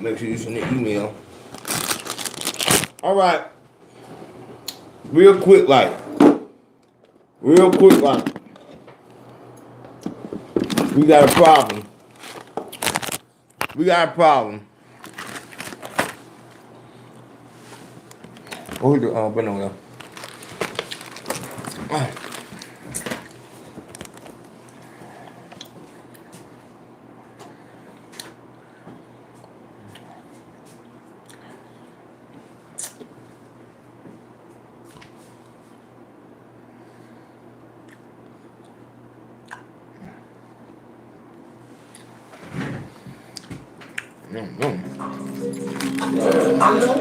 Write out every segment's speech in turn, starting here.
Make sure you send the email. All right. Real quick, like. We got a problem. Oh, but no.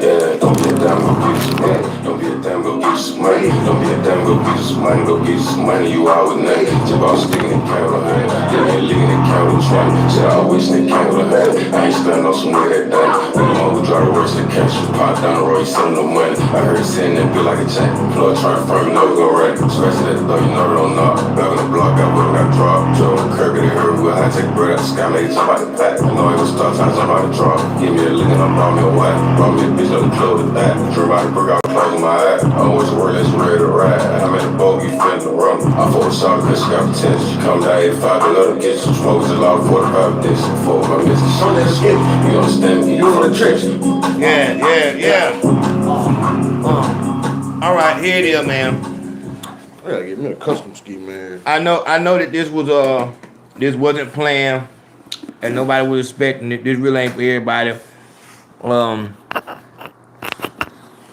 Yeah, don't be a damn, go get some money. Don't be a damn, go get some money. Don't be a damn, go get some money. Go get some money, you out with nothing. Tip out sticking in candle hand. Then they licking in candle trying. Said I wish they candle hand. I ain't standing on some way that done. We the one who drive the rest of the cash. Pop down the road, he sending no money. I heard he saying that bill like a check. Plug try to firm, you know we gon' run. Scratch that though, you know they don't knock. Back on the block, got what got dropped. Joe on the curb, they heard we'll high take bread out the sky, make it jump out the pack. I know I gon' start trying to jump out the drop. Give me a lick and I'm brought me a white. Brought me a bitch on the club with that. Dream out the brick out closing my eye. I always work, let's ready to ride. I'm at the boat, you feeling the rum. I fought with Shawty cause she got potential. She come down 85, they love to get some smoke. It's a lot of 45 days. Before my missus, so let's get it. You understand me? You from the trench. Yeah. All right, here it is, man. I gotta get me a custom ski, man. I know that this wasn't planned, and nobody was expecting it. This really ain't for everybody.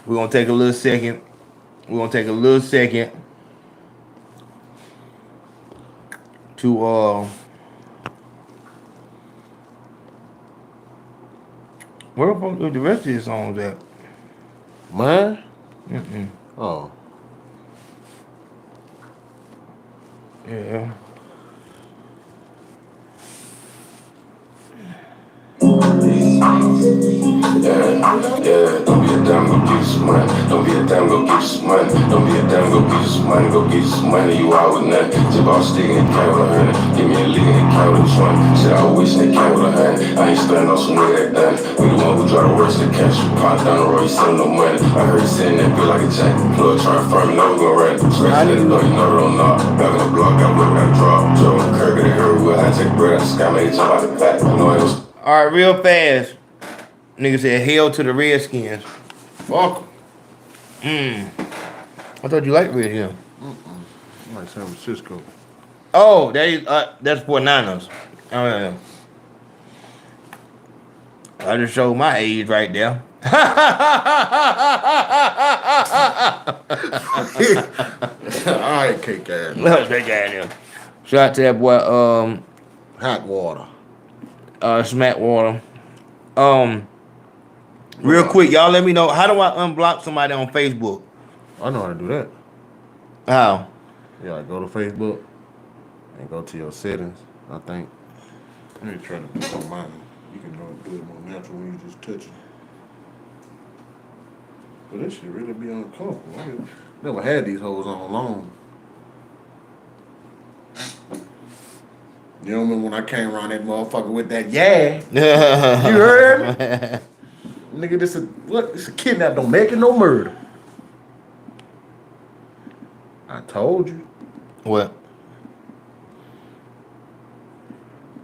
We're gonna take a little second. To where the fuck are the rest of these songs at? Mine? Mm-mm. Oh. Yeah. Yeah, don't be a damn, go get some money. Don't be a damn, go get some money. Don't be a damn, go get some money. Go get some money, you out with nothing. Tip out sticking in candle honey. Give me a lick in the candle trying. Said I wish they candle honey. I ain't standing on some way that done. We the one who drive the rest of the cash. Pop down the road, he sending no money. I heard he saying that bill like a check. Plug try to firm, you know we gon' run. Scratch that though, you know they don't knock. Back on the block, got what got dropped. Joe on the curb, they heard we'll high take bread out the sky, make it jump out the pack. I know I was. All right, real fast. Nigga said hell to the Redskins. Fuck 'em. I thought you liked Redskins. I like San Francisco. Oh, that's 49ers. Oh yeah. I just showed my age right there. All right, cake ass. Let's take that in. Shout out to that boy, Hot water. Smack Water. Real quick, y'all let me know, how do I unblock somebody on Facebook? I know how to do that. How? Yeah, go to Facebook and go to your settings, I think. Let me try to do on mine. You can do it more natural when you just touch it. But this shit really be uncomfortable. I never had these hoes on long. You don't remember when I came around that motherfucker with that you heard me? Nigga, this a kidnap, don't make it no murder. I told you. What?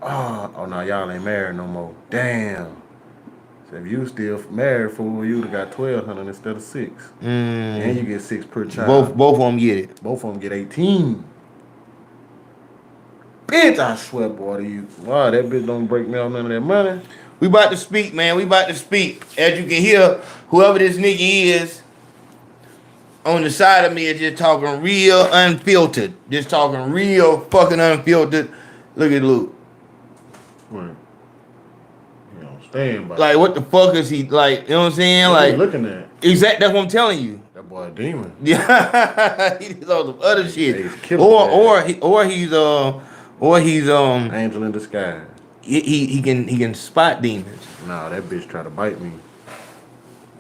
Oh no, y'all ain't married no more. Damn. So if you still married, fool, you'd have got 1,200 instead of 6. And you get 6 per child. Both of them get it. Both of them get 18. Bitch, I swear, boy, to you. Wow, that bitch don't break me off none of that money. We about to speak, man. We about to speak. As you can hear, whoever this nigga is on the side of me is just talking real unfiltered. Just talking real fucking unfiltered. Look at Luke. Right. You know, stand by. Like, what the fuck is he, like, you know what I'm saying? What like, you looking at? Exactly, that's what I'm telling you. That boy a demon. Yeah, he did all some other shit. Or he's angel in disguise. He can spot demons. Nah, that bitch try to bite me.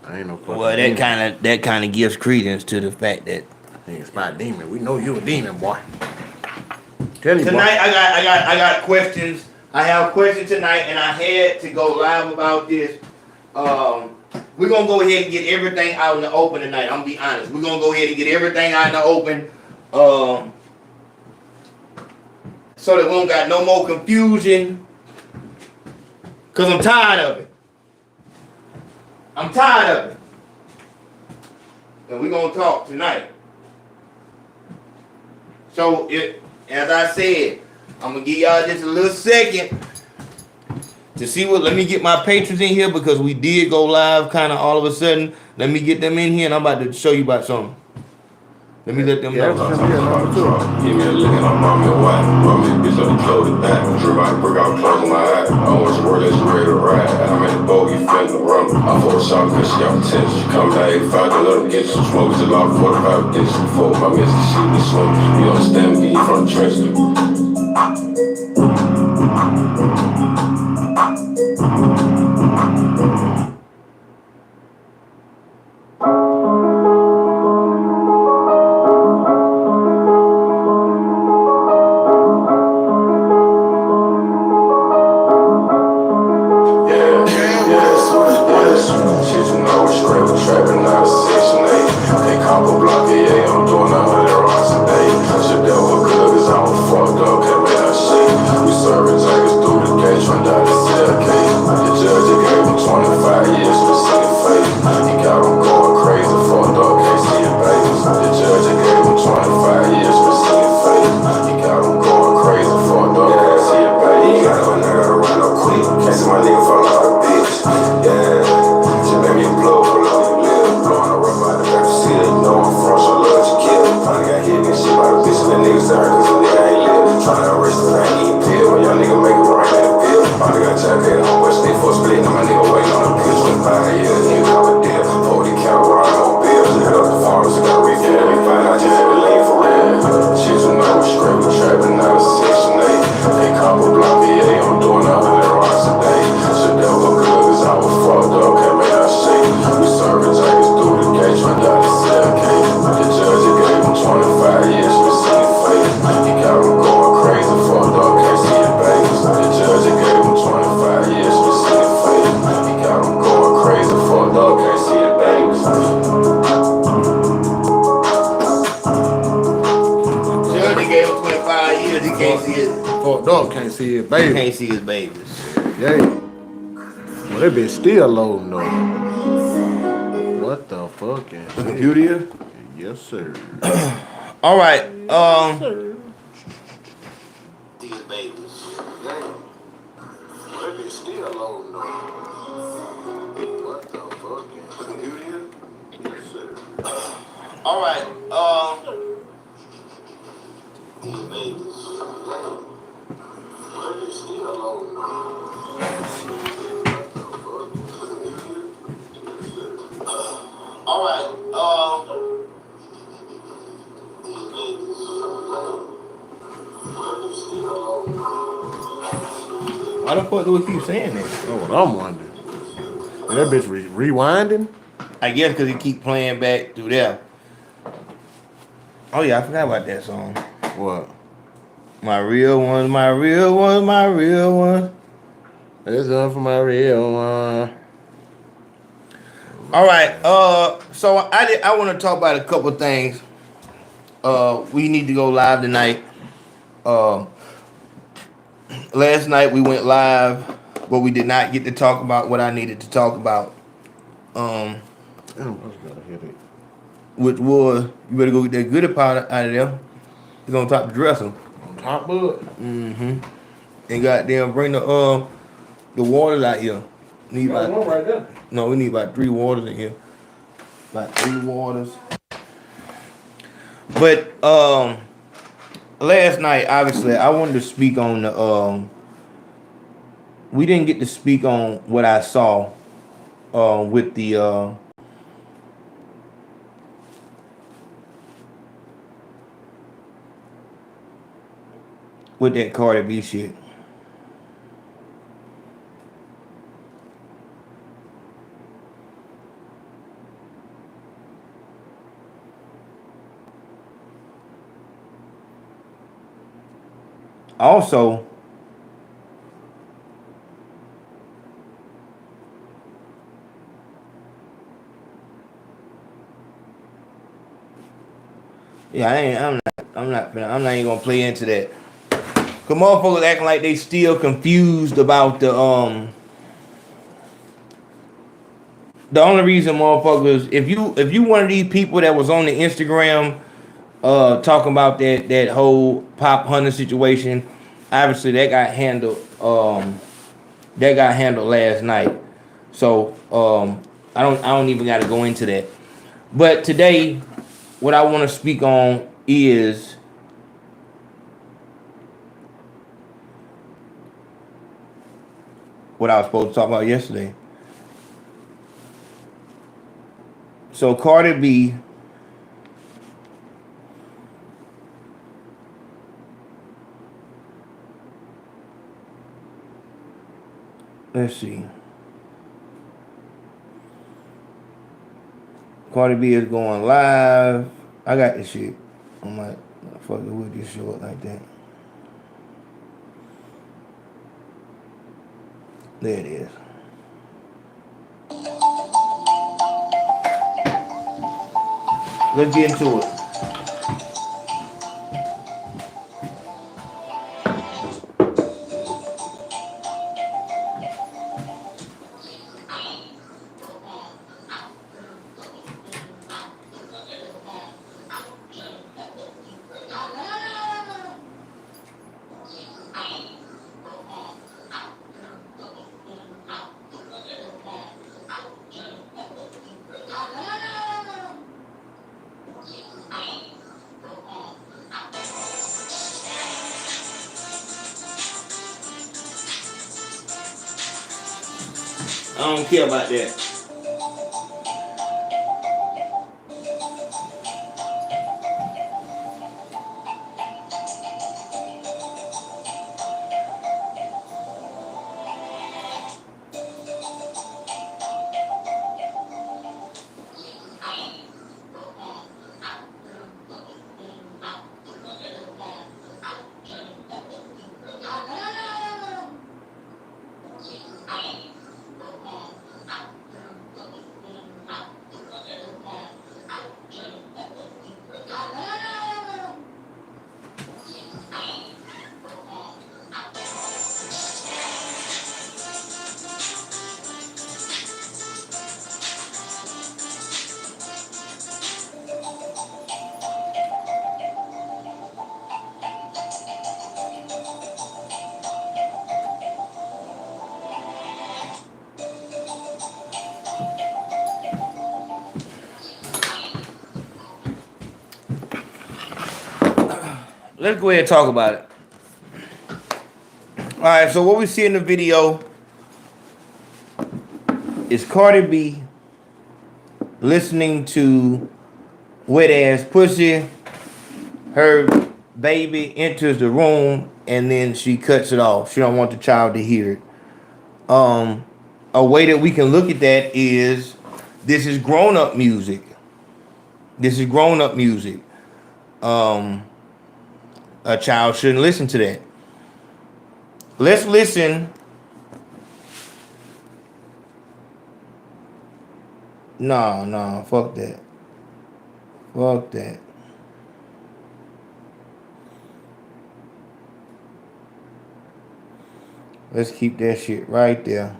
I ain't no fucking Well, demon. that kind of gives credence to the fact that he ain't spot demon. We know you a demon, boy. Tell you, tonight, boy. I got questions. I have questions tonight, and I had to go live about this We're gonna go ahead and get everything out in the open tonight. I'm gonna be honest. We're gonna go ahead and get everything out in the open. So that we don't got no more confusion. Cause I'm tired of it. I'm tired of it. And we're gonna talk tonight. So as I said, I'm gonna give y'all just a little second to see what. Let me get my patrons in here because we did go live kind of all of a sudden. Let me get them in here and I'm about to show you about something. Let me let them know. Give me a lick and I'm on me a white. Run me a bitch up and close it back. Drip out, break out, closing my eye. I want you work, let's ready to ride. I'm in the boat, you feeling the rum. I'm for a shot, cause she got potential. She come down 85, don't let them get some smoke. It's a lot of 45 digits before my missus see me smoke. You understand me, you from the trenches. Can't see his baby. Can't see his babies. Yeah. Well, that bitch still loading though. What the fuck? The computer here? Yes, sir. All right. These babies. Yeah. That bitch still loading though. What the fuck? The computer here? Yes, sir. All right. These babies. All right. Why the fuck do we keep saying that? That's what I'm wondering. And that bitch rewinding? I guess because he keep playing back through there. Oh yeah, I forgot about that song. What? My real ones, my real ones, my real ones. This one for my real one. All right. So I want to talk about a couple of things. We need to go live tonight. Last night we went live, but we did not get to talk about what I needed to talk about. Which was, you better go get that goodie powder out of there. It's on top of the dresser. Top bud. Mm-hmm. And goddamn bring the waters out here. Need one right there. No, we need about 3 waters in here. About 3 waters. But last night, obviously, I wanted to speak on the we didn't get to speak on what I saw with the with that Cardi B shit. Also, Yeah, I'm not even gonna play into that. Cause motherfuckers acting like they still confused about the only reason motherfuckers, if you one of these people that was on the Instagram talking about that whole Pop Hunter situation, obviously that got handled last night. So I don't even got to go into that. But today, what I want to speak on is what I was supposed to talk about yesterday. So Cardi B, let's see. Cardi B is going live. I got this shit. I'm like, fuck it, would this show it like that? There it is. Let's get into it. I don't care about that. Let's go ahead and talk about it. All right, so what we see in the video is Cardi B listening to Wet Ass Pussy. Her baby enters the room and then she cuts it off. She don't want the child to hear it. A way that we can look at that is this is grown up music. This is grown up music. A child shouldn't listen to that. Let's listen. No, fuck that. Fuck that. Let's keep that shit right there.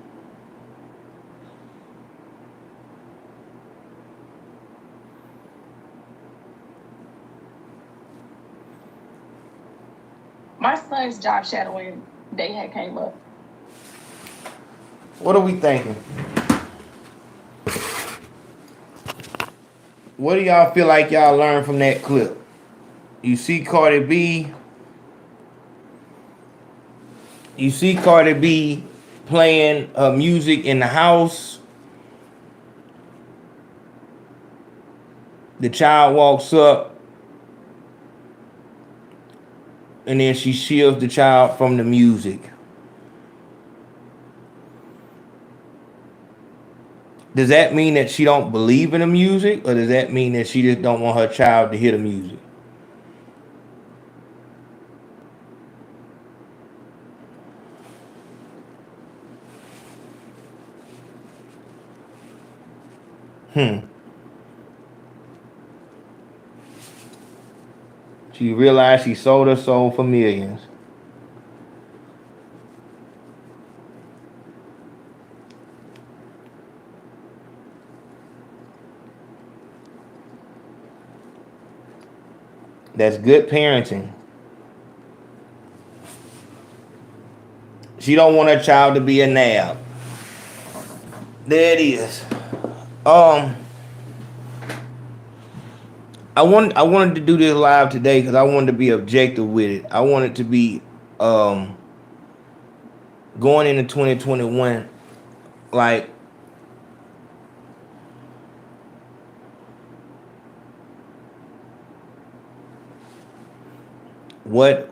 My son's job shadowing day had came up. What are we thinking? What do y'all feel like y'all learned from that clip? You see Cardi B. You see Cardi B playing music in the house. The child walks up. And then she shields the child from the music. Does that mean that she don't believe in the music? Or does that mean that she just don't want her child to hear the music? She realized she sold her soul for millions. That's good parenting. She don't want her child to be a nab. There it is. I wanted to do this live today because I wanted to be objective with it. I wanted to be going into 2021 like where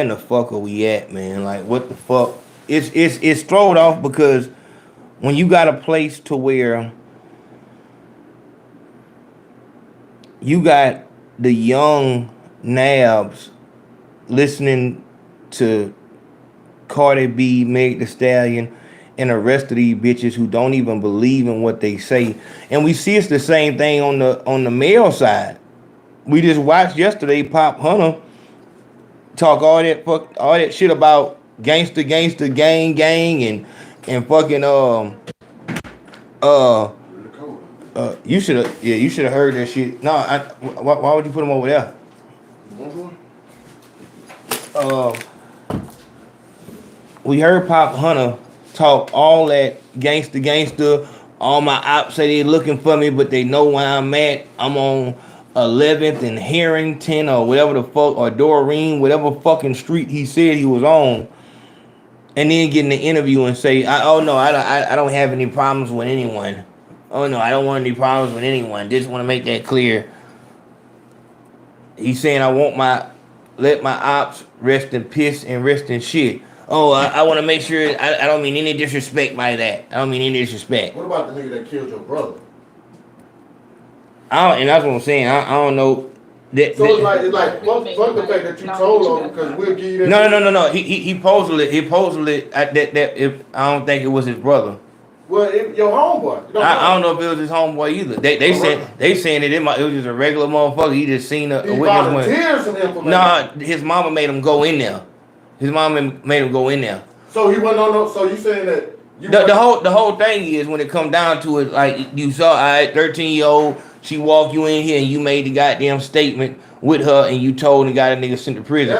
in the fuck are we at, man? Like what the fuck? It's thrown off because when you got a place to where you got the young nabs listening to Cardi B, Meg Thee Stallion, and the rest of these bitches who don't even believe in what they say. And we see it's the same thing on the male side. We just watched yesterday Pop Hunter talk all that shit about gangster gang and fucking you should have heard that shit. No, why would you put him over there? We heard Pop Hunter talk all that gangster. All my ops say they looking for me, but they know where I'm at. I'm on 11th and Harrington or whatever the fuck, or Doreen, whatever fucking street he said he was on. And then get in the interview and say, I don't have any problems with anyone. Oh no, I don't want any problems with anyone. Just want to make that clear. He's saying let my ops rest in piss and rest in shit. Oh, I want to make sure I don't mean any disrespect by that. I don't mean any disrespect. What about the nigga that killed your brother? And that's what I'm saying. I don't know. So it's like fuck the fact that you told him because we'll give you that. No. He posted it. That if I don't think it was his brother. Well, your homeboy. I don't know if it was his homeboy either. They saying it was just a regular motherfucker. He just seen a witness. Nah, his mama made him go in there. His mama made him go in there. So he wasn't on no. So you saying that? The whole thing is when it come down to it, like you saw, 13-year-old. She walked you in here and you made the goddamn statement with her and you told the guy that nigga sent to prison.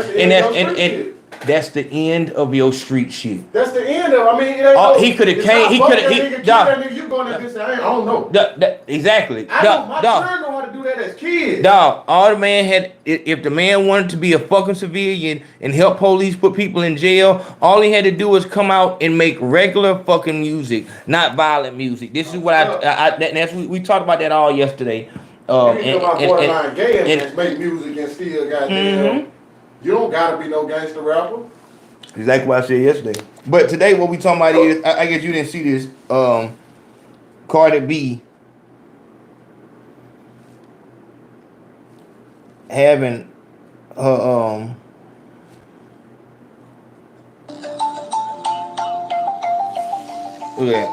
That's the end of your street shit. That's the end of. I mean, he could have came. You going to this? I don't know. Exactly. My children know how to do that as kids. Dog, all the man had. If the man wanted to be a fucking civilian and help police put people in jail, all he had to do was come out and make regular fucking music, not violent music. This is what we talked about that all yesterday. Borderline gay and make music and still goddamn. You don't gotta be no gangster rapper. Exactly what I said yesterday. But today, what we talking about is, I guess you didn't see this. Cardi B having her look at that.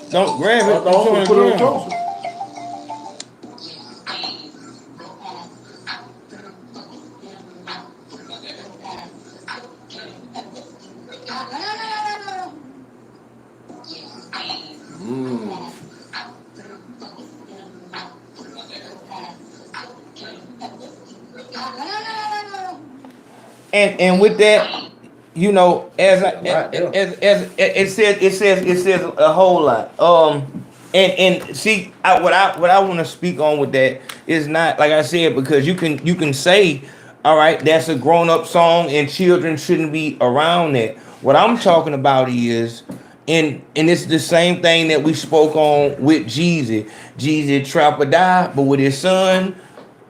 Don't grab it. Don't put it closer. And with that, you know, as it says a whole lot. And see, what I want to speak on with that is not, like I said, because you can say, all right, that's a grown up song and children shouldn't be around that. What I'm talking about is, and it's the same thing that we spoke on with Jeezy. Jeezy trap or die, but with his son,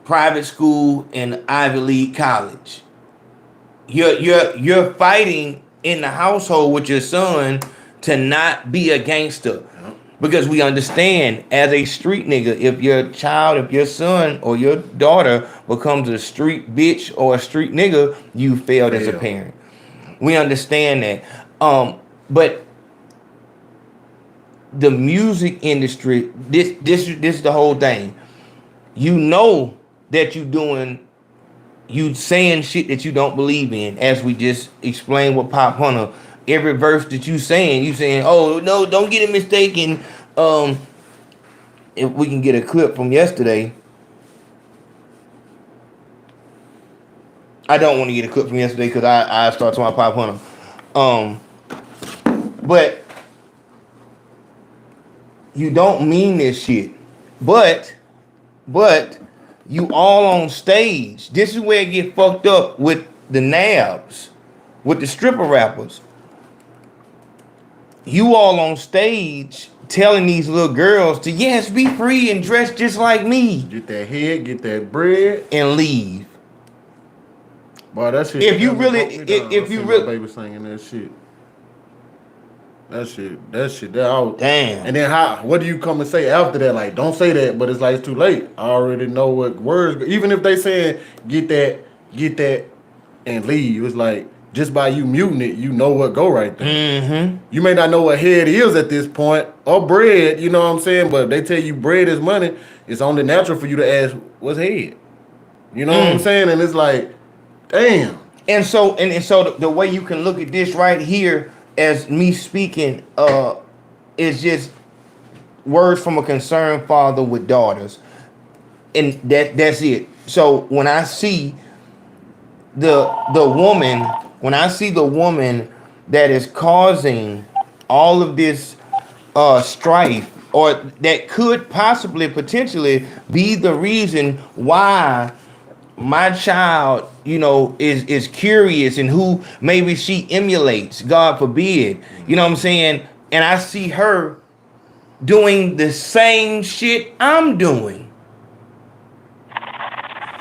private school and Ivy League college. You're fighting in the household with your son to not be a gangster. Because we understand as a street nigga, if your son or your daughter becomes a street bitch or a street nigga, you failed as a parent. We understand that. But the music industry, this is the whole thing. You know that you saying shit that you don't believe in, as we just explained with Pop Hunter. Every verse that you saying, oh no, don't get it mistaken. If we can get a clip from yesterday. I don't want to get a clip from yesterday because I start to my Pop Hunter. But you don't mean this shit. But you all on stage. This is where it get fucked up with the nabs, with the stripper rappers. You all on stage telling these little girls to be free and dress just like me. Get that head, get that bread, and leave. Boy, that shit. If you really baby singing that shit. That shit. Damn. And then what do you come and say after that? Like, don't say that, but it's like it's too late. I already know what words. Even if they saying get that, and leave, it's like just by you muting it, you know what go right there. Mm-hmm. You may not know what head is at this point or bread. You know what I'm saying? But if they tell you bread is money, it's only natural for you to ask what's head. You know what I'm saying? And it's like, damn. And so the way you can look at this right here as me speaking is just words from a concerned father with daughters. And that's it. So when I see the woman that is causing all of this strife, or that could possibly potentially be the reason why my child, is curious and who maybe she emulates, God forbid, you know what I'm saying? And I see her doing the same shit I'm doing.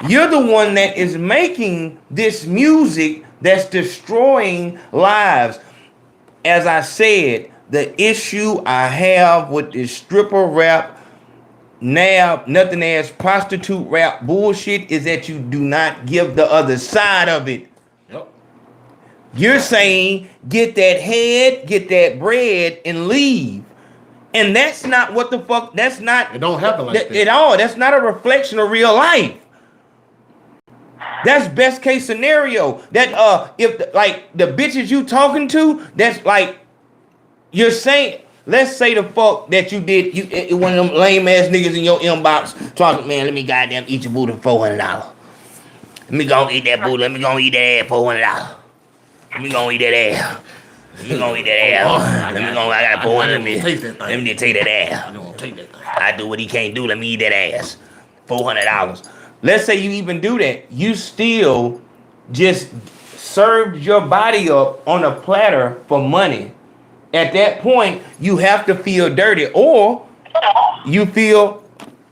You're the one that is making this music that's destroying lives. As I said, the issue I have with this stripper rap, nothing as prostitute rap bullshit is that you do not give the other side of it. Yep. You're saying get that head, get that bread, and leave. And that's not what the fuck, that's not. It don't happen like that at all. That's not a reflection of real life. That's best case scenario. That if the bitches you talking to, that's like you're saying. Let's say the fuck that you did. You one of them lame ass niggas in your inbox talking, man. Let me goddamn eat your booty for $400. Let me go eat that booty. Let me go eat that ass for $400. Let me go eat that ass. Let me go eat that ass. Let me go. I got $400. Let me take that ass. I do what he can't do. Let me eat that ass. $400. Let's say you even do that. You still just served your body up on a platter for money. At that point, you have to feel dirty, or you feel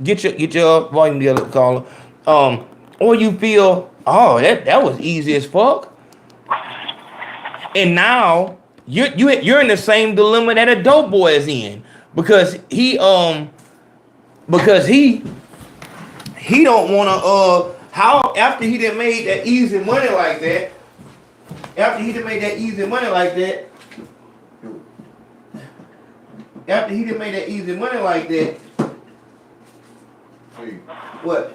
get your volume together, caller. Or you feel, oh, that was easy as fuck. And now you're in the same dilemma that a dope boy is in, because he don't want to how after he done made that easy money like that. After he done made that easy money like that. What?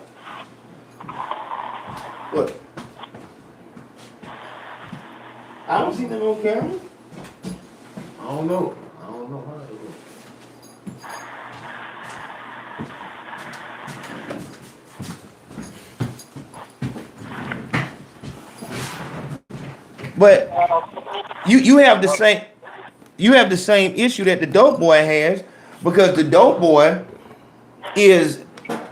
I don't see them on camera. I don't know how it looks. But you have the same issue that the dope boy has, because the dope boy is,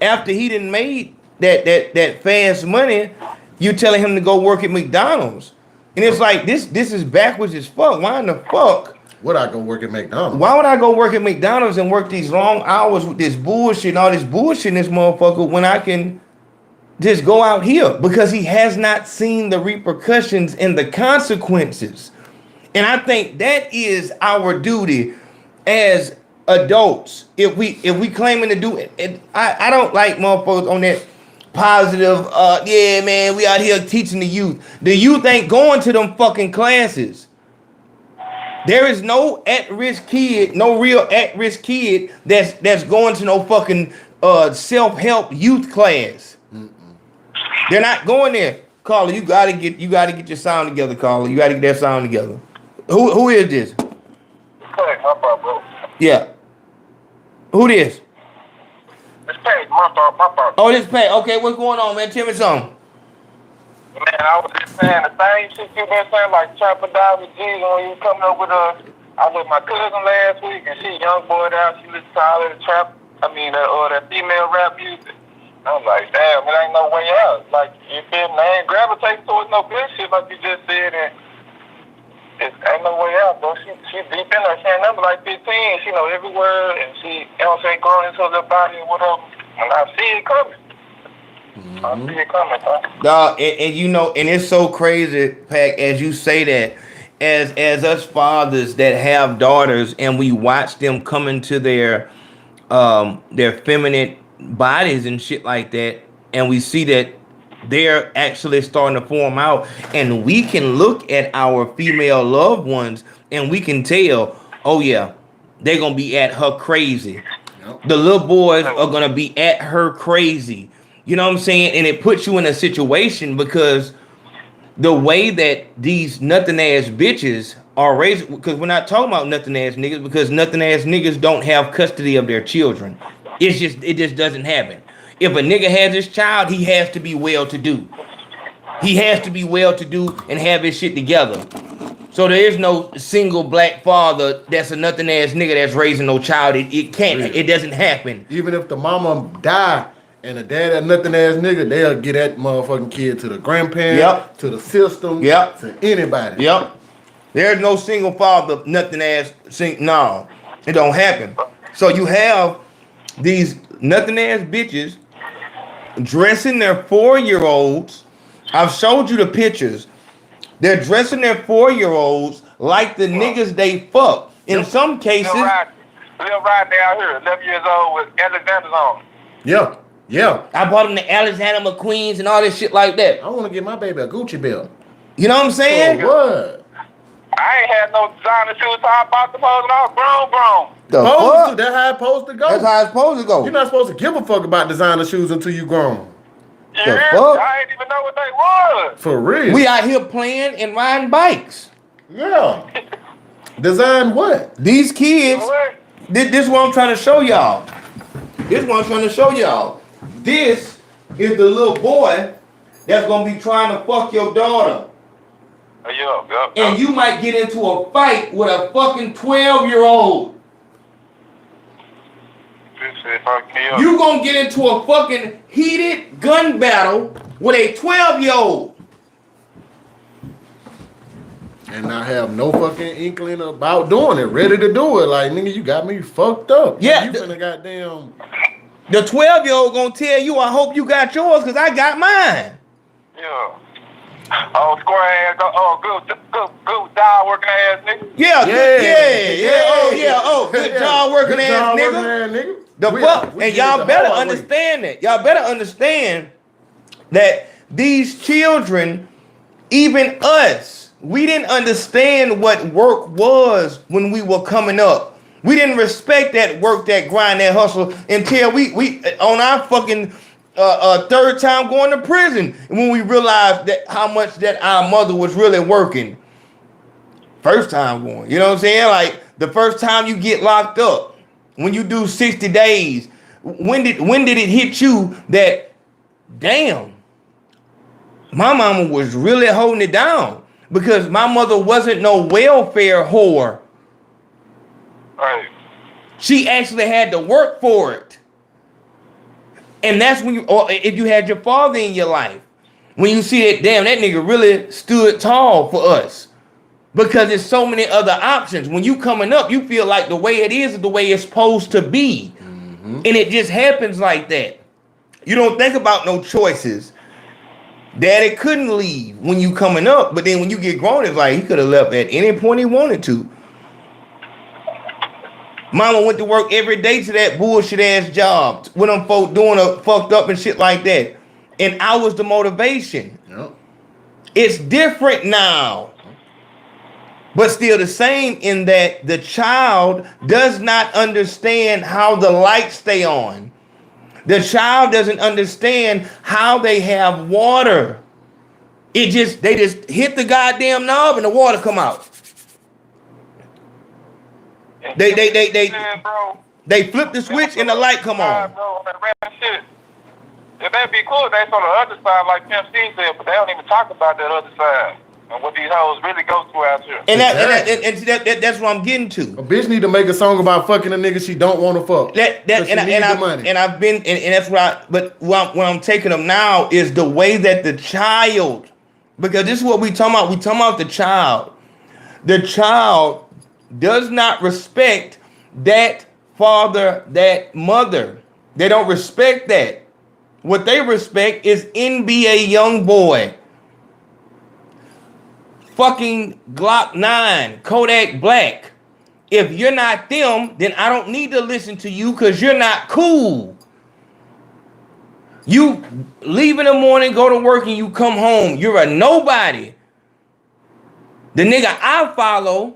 after he done made that fast money, you telling him to go work at McDonald's. And it's like this is backwards as fuck. Why in the fuck would I go work at McDonald's? Why would I go work at McDonald's and work these long hours with this bullshit and all this bullshit in this motherfucker when I can just go out here? Because he has not seen the repercussions and the consequences. And I think that is our duty as adults. If we claiming to do it, I don't like motherfuckers on that positive, yeah, man, we out here teaching the youth. The youth ain't going to them fucking classes. There is no at-risk kid, no real at-risk kid that's going to no fucking self-help youth class. They're not going there. Carla, you gotta get your sound together, Carla. You gotta get that sound together. Who is this? Hey, my fault, bro. Yeah. Who this? It's Pat, my fault. Oh, this Pat. Okay, what's going on, man? Tell me something. Man, I was just saying the same shit you been saying, like Trapper died with Jesus when you coming up with I was with my cousin last week, and she young boy out, she listened to all that trap, that female rap music. I'm like, damn, it ain't no way out. Like, you feel me? I ain't gravitate towards no good shit like you just said, and it ain't no way out, bro. She deep in her, she ain't number like 15, she know every word, and she, you know what I'm saying, growing into her body and whatever, and I see it coming. I see it coming, huh? Dog, and you know, and it's so crazy, Pac, as you say that, as us fathers that have daughters and we watch them come into their feminine bodies and shit like that, and we see that they're actually starting to form out, and we can look at our female loved ones and we can tell, oh yeah, they're gonna be at her crazy. The little boys are gonna be at her crazy. You know what I'm saying? And it puts you in a situation because the way that these nothing ass bitches are raised, because we're not talking about nothing ass niggas, because nothing ass niggas don't have custody of their children. It just doesn't happen. If a nigga has his child, he has to be well to do. He has to be well to do and have his shit together. So there is no single black father that's a nothing ass nigga that's raising no child. It can't. Really? It doesn't happen. Even if the mama die and the dad a nothing ass nigga, they'll get that motherfucking kid to the grandparents, to the system, to anybody. Yep. There's no single father nothing ass. No, it don't happen. So you have these nothing ass bitches dressing their 4-year-olds. I've showed you the pictures. They're dressing their 4-year-olds like the niggas they fuck. In some cases, Lil Rod down here, 11 years old with Alexander's on. Yeah. I bought them the Alexander McQueens and all this shit like that. I want to get my baby a Gucci belt. You know what I'm saying? For what? I ain't had no designer shoes, so I bought the hoes and I was grown. The fuck? That's how it's supposed to go. That's how it's supposed to go. You're not supposed to give a fuck about designer shoes until you grown. The fuck? I didn't even know what they was. For real. We out here playing and riding bikes. Yeah. Design what? These kids, this is what I'm trying to show y'all. This is the little boy that's going to be trying to fuck your daughter. And you might get into a fight with a fucking 12-year-old. You gonna get into a fucking heated gun battle with a 12-year-old. And not have no fucking inkling about doing it, ready to do it. Like, nigga, you got me fucked up. Yeah. You finna goddamn... The 12-year-old gonna tell you, I hope you got yours, because I got mine. Yeah. Oh, square ass, good job working ass nigga. Yeah. Oh, good job working ass nigga. The fuck, and y'all better understand that. Y'all better understand that these children, even us, we didn't understand what work was when we were coming up. We didn't respect that work, that grind, that hustle until we on our fucking third time going to prison, when we realized that how much that our mother was really working. First time going, you know what I'm saying? Like the first time you get locked up. When you do 60 days, when did it hit you that, damn, my mama was really holding it down? Because my mother wasn't no welfare whore. Right. She actually had to work for it. And that's when or if you had your father in your life, when you see that, damn, that nigga really stood tall for us. Because there's so many other options. When you coming up, you feel like the way it is the way it's supposed to be. Mm-hmm. And it just happens like that. You don't think about no choices. Daddy couldn't leave when you coming up, but then when you get grown, it's like he could have left at any point he wanted to. Mama went to work every day to that bullshit ass job with them folk doing a fucked up and shit like that. And I was the motivation. Yep. It's different now. but still the same in that the child does not understand how the lights stay on. The child doesn't understand how they have water. They just hit the goddamn knob and the water come out. They flip the switch and the light come on. If that'd be cool, that's on the other side, like Pimp C said, but they don't even talk about that other side and what these hoes really go through out here. And that's what I'm getting to. A bitch need to make a song about fucking a nigga she don't want to fuck. What I'm taking them now is the way that the child, because this is what we talking about. We talking about the child. The child does not respect that father, that mother. They don't respect that. What they respect is NBA Youngboy, fucking Glock 9, Kodak Black. If you're not them, then I don't need to listen to you because you're not cool. You leave in the morning, go to work, and you come home. You're a nobody. The nigga I follow,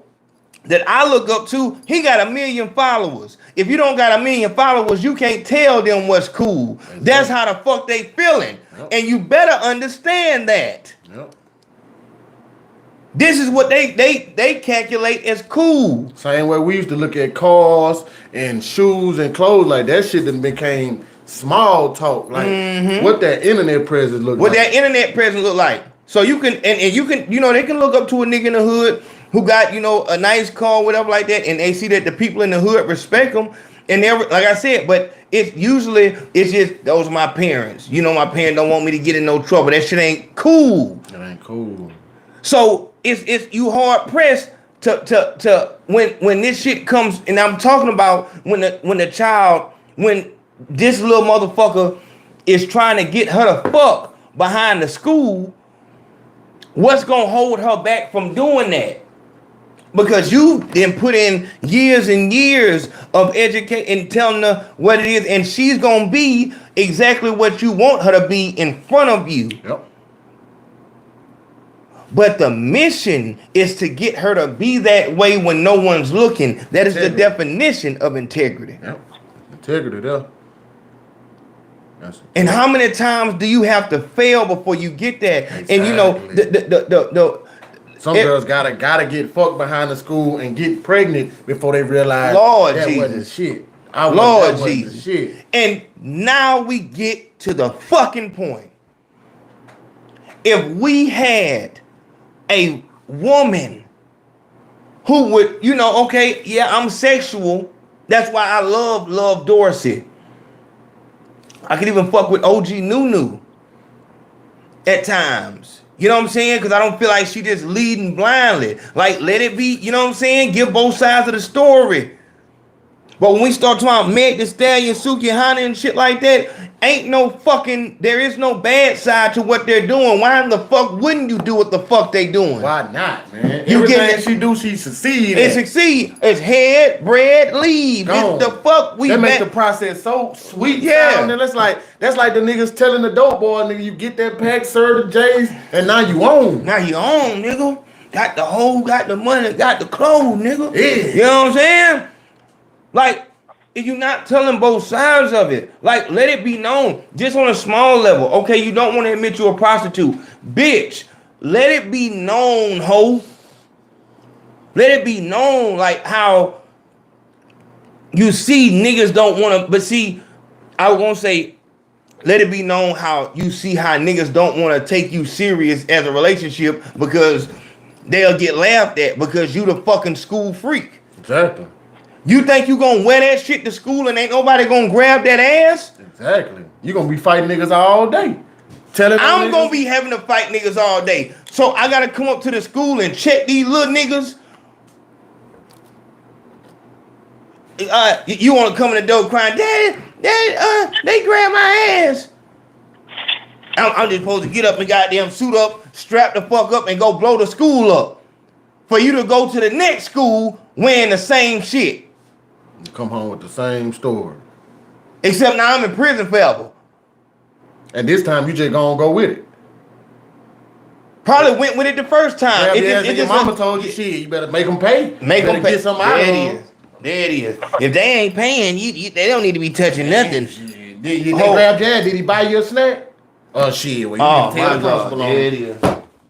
that I look up to, he got 1 million followers. If you don't got 1 million followers, you can't tell them what's cool. Exactly. That's how the fuck they feeling. Yep. And you better understand that. Yep. This is what they calculate as cool. Same way we used to look at cars and shoes and clothes, like that shit that became small talk. Like what that internet presence look like. What that internet presence look like. So you can and you can, they can look up to a nigga in the hood who got, a nice car, whatever like that, and they see that the people in the hood respect them. And they're, like I said, but it's just, those are my parents. My parents don't want me to get in no trouble. That shit ain't cool. It ain't cool. So it's you hard pressed to when this shit comes, and I'm talking about when this little motherfucker is trying to get her to fuck behind the school, what's gonna hold her back from doing that? Because you then put in years and years of educating and telling her what it is, and she's gonna be exactly what you want her to be in front of you. Yep. But the mission is to get her to be that way when no one's looking. That is the definition of integrity. Yep. Integrity, there. And how many times do you have to fail before you get that? Exactly. And some girls gotta get fucked behind the school and get pregnant before they realize Lord that Jesus. wasn't shit. Lord Jesus. Shit. And now we get to the fucking point. If we had a woman who would, okay, yeah, I'm sexual. That's why I love Dorsey. I could even fuck with OG Nunu at times. You know what I'm saying? Because I don't feel like she just leading blindly. Like, let it be, you know what I'm saying? Give both sides of the story. But when we start talking about Meg Thee Stallion, Suki Hana and shit like that, there is no bad side to what they're doing. Why in the fuck wouldn't you do what the fuck they doing? Why not, man? Everything she do, she succeed. It succeed. It's head, bread, leave. It's the fuck we that make the process so sweet. Yeah. And that's like the niggas telling the dope boy, nigga, you get that pack, serve the J's, and now you own. Now you own, nigga. Got the hoe, got the money, got the clothes, nigga. Yeah. You know what I'm saying? Like, if you're not telling both sides of it, like, let it be known, just on a small level. Okay, you don't want to admit you're a prostitute. Bitch, let it be known, ho. Let it be known, like, how you see niggas don't want to, but see, I was going to say, let it be known how you see how niggas don't want to take you serious as a relationship because they'll get laughed at because you the fucking school freak. Exactly. You think you gonna wear that shit to school and ain't nobody gonna grab that ass? Exactly. You gonna be fighting niggas all day. I'm gonna be having to fight niggas all day. So I gotta come up to the school and check these little niggas. You wanna come in the door crying, Daddy, they grabbed my ass. I'm just supposed to get up and goddamn suit up, strap the fuck up, and go blow the school up. For you to go to the next school wearing the same shit. You come home with the same story. Except now I'm in prison forever. And this time you just gonna go with it. Probably went with it the first time. Your mama told you, shit, you better make them pay. Make them pay. Get some out of them. There it is. If they ain't paying, they don't need to be touching nothing. Did they grab Jad? Did he buy you a snack? Oh shit! Well, you need to tell the principal on. There it is.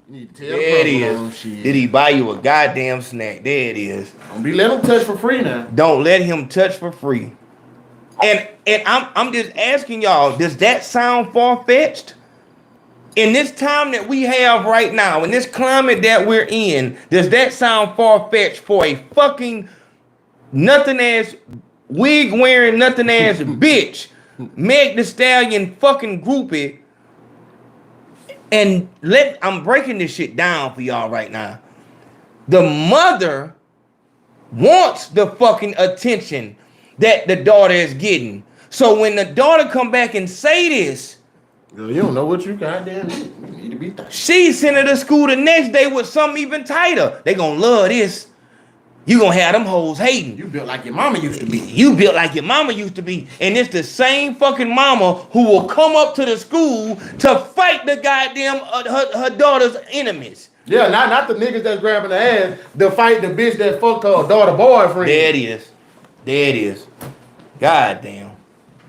You need to tell the principal on shit. Did he buy you a goddamn snack? There it is. Don't be let him touch for free now. Don't let him touch for free. And I'm just asking y'all, does that sound far-fetched? In this time that we have right now, in this climate that we're in, does that sound far-fetched for a fucking nothing-ass, wig-wearing nothing-ass bitch, Meg Thee Stallion fucking groupie, and I'm breaking this shit down for y'all right now. The mother wants the fucking attention that the daughter is getting. So when the daughter come back and say this, you don't know what you goddamn need to be. She sent her to school the next day with something even tighter. They gonna love this. You gonna have them hoes hating. You built like your mama used to be. You built like your mama used to be. And it's the same fucking mama who will come up to the school to fight the goddamn her daughter's enemies. Yeah, not the niggas that's grabbing the ass. To fight the bitch that fucked her daughter boyfriend. There it is. Goddamn.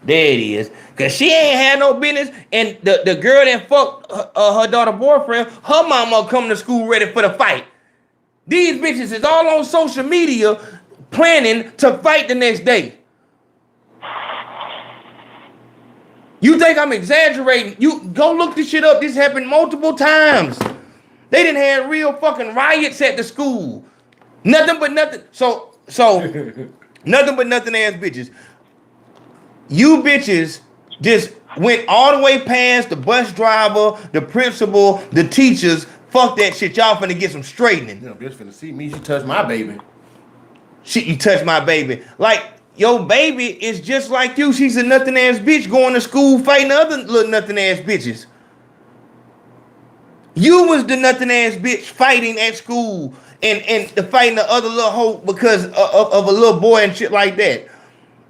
There it is. Cause she ain't had no business. And the girl that fucked her daughter boyfriend, her mama come to school ready for the fight. These bitches is all on social media planning to fight the next day. You think I'm exaggerating? You go look this shit up. This happened multiple times. They didn't have real fucking riots at the school. Nothing but nothing. So nothing but nothing ass bitches. You bitches just went all the way past the bus driver, the principal, the teachers. Fuck that shit. Y'all finna get some straightening. You know, bitch finna see me. She touched my baby. Shit, you touched my baby. Like, your baby is just like you. She's a nothing ass bitch going to school fighting other little nothing ass bitches. You was the nothing ass bitch fighting at school and fighting the other little hoe because of a little boy and shit like that.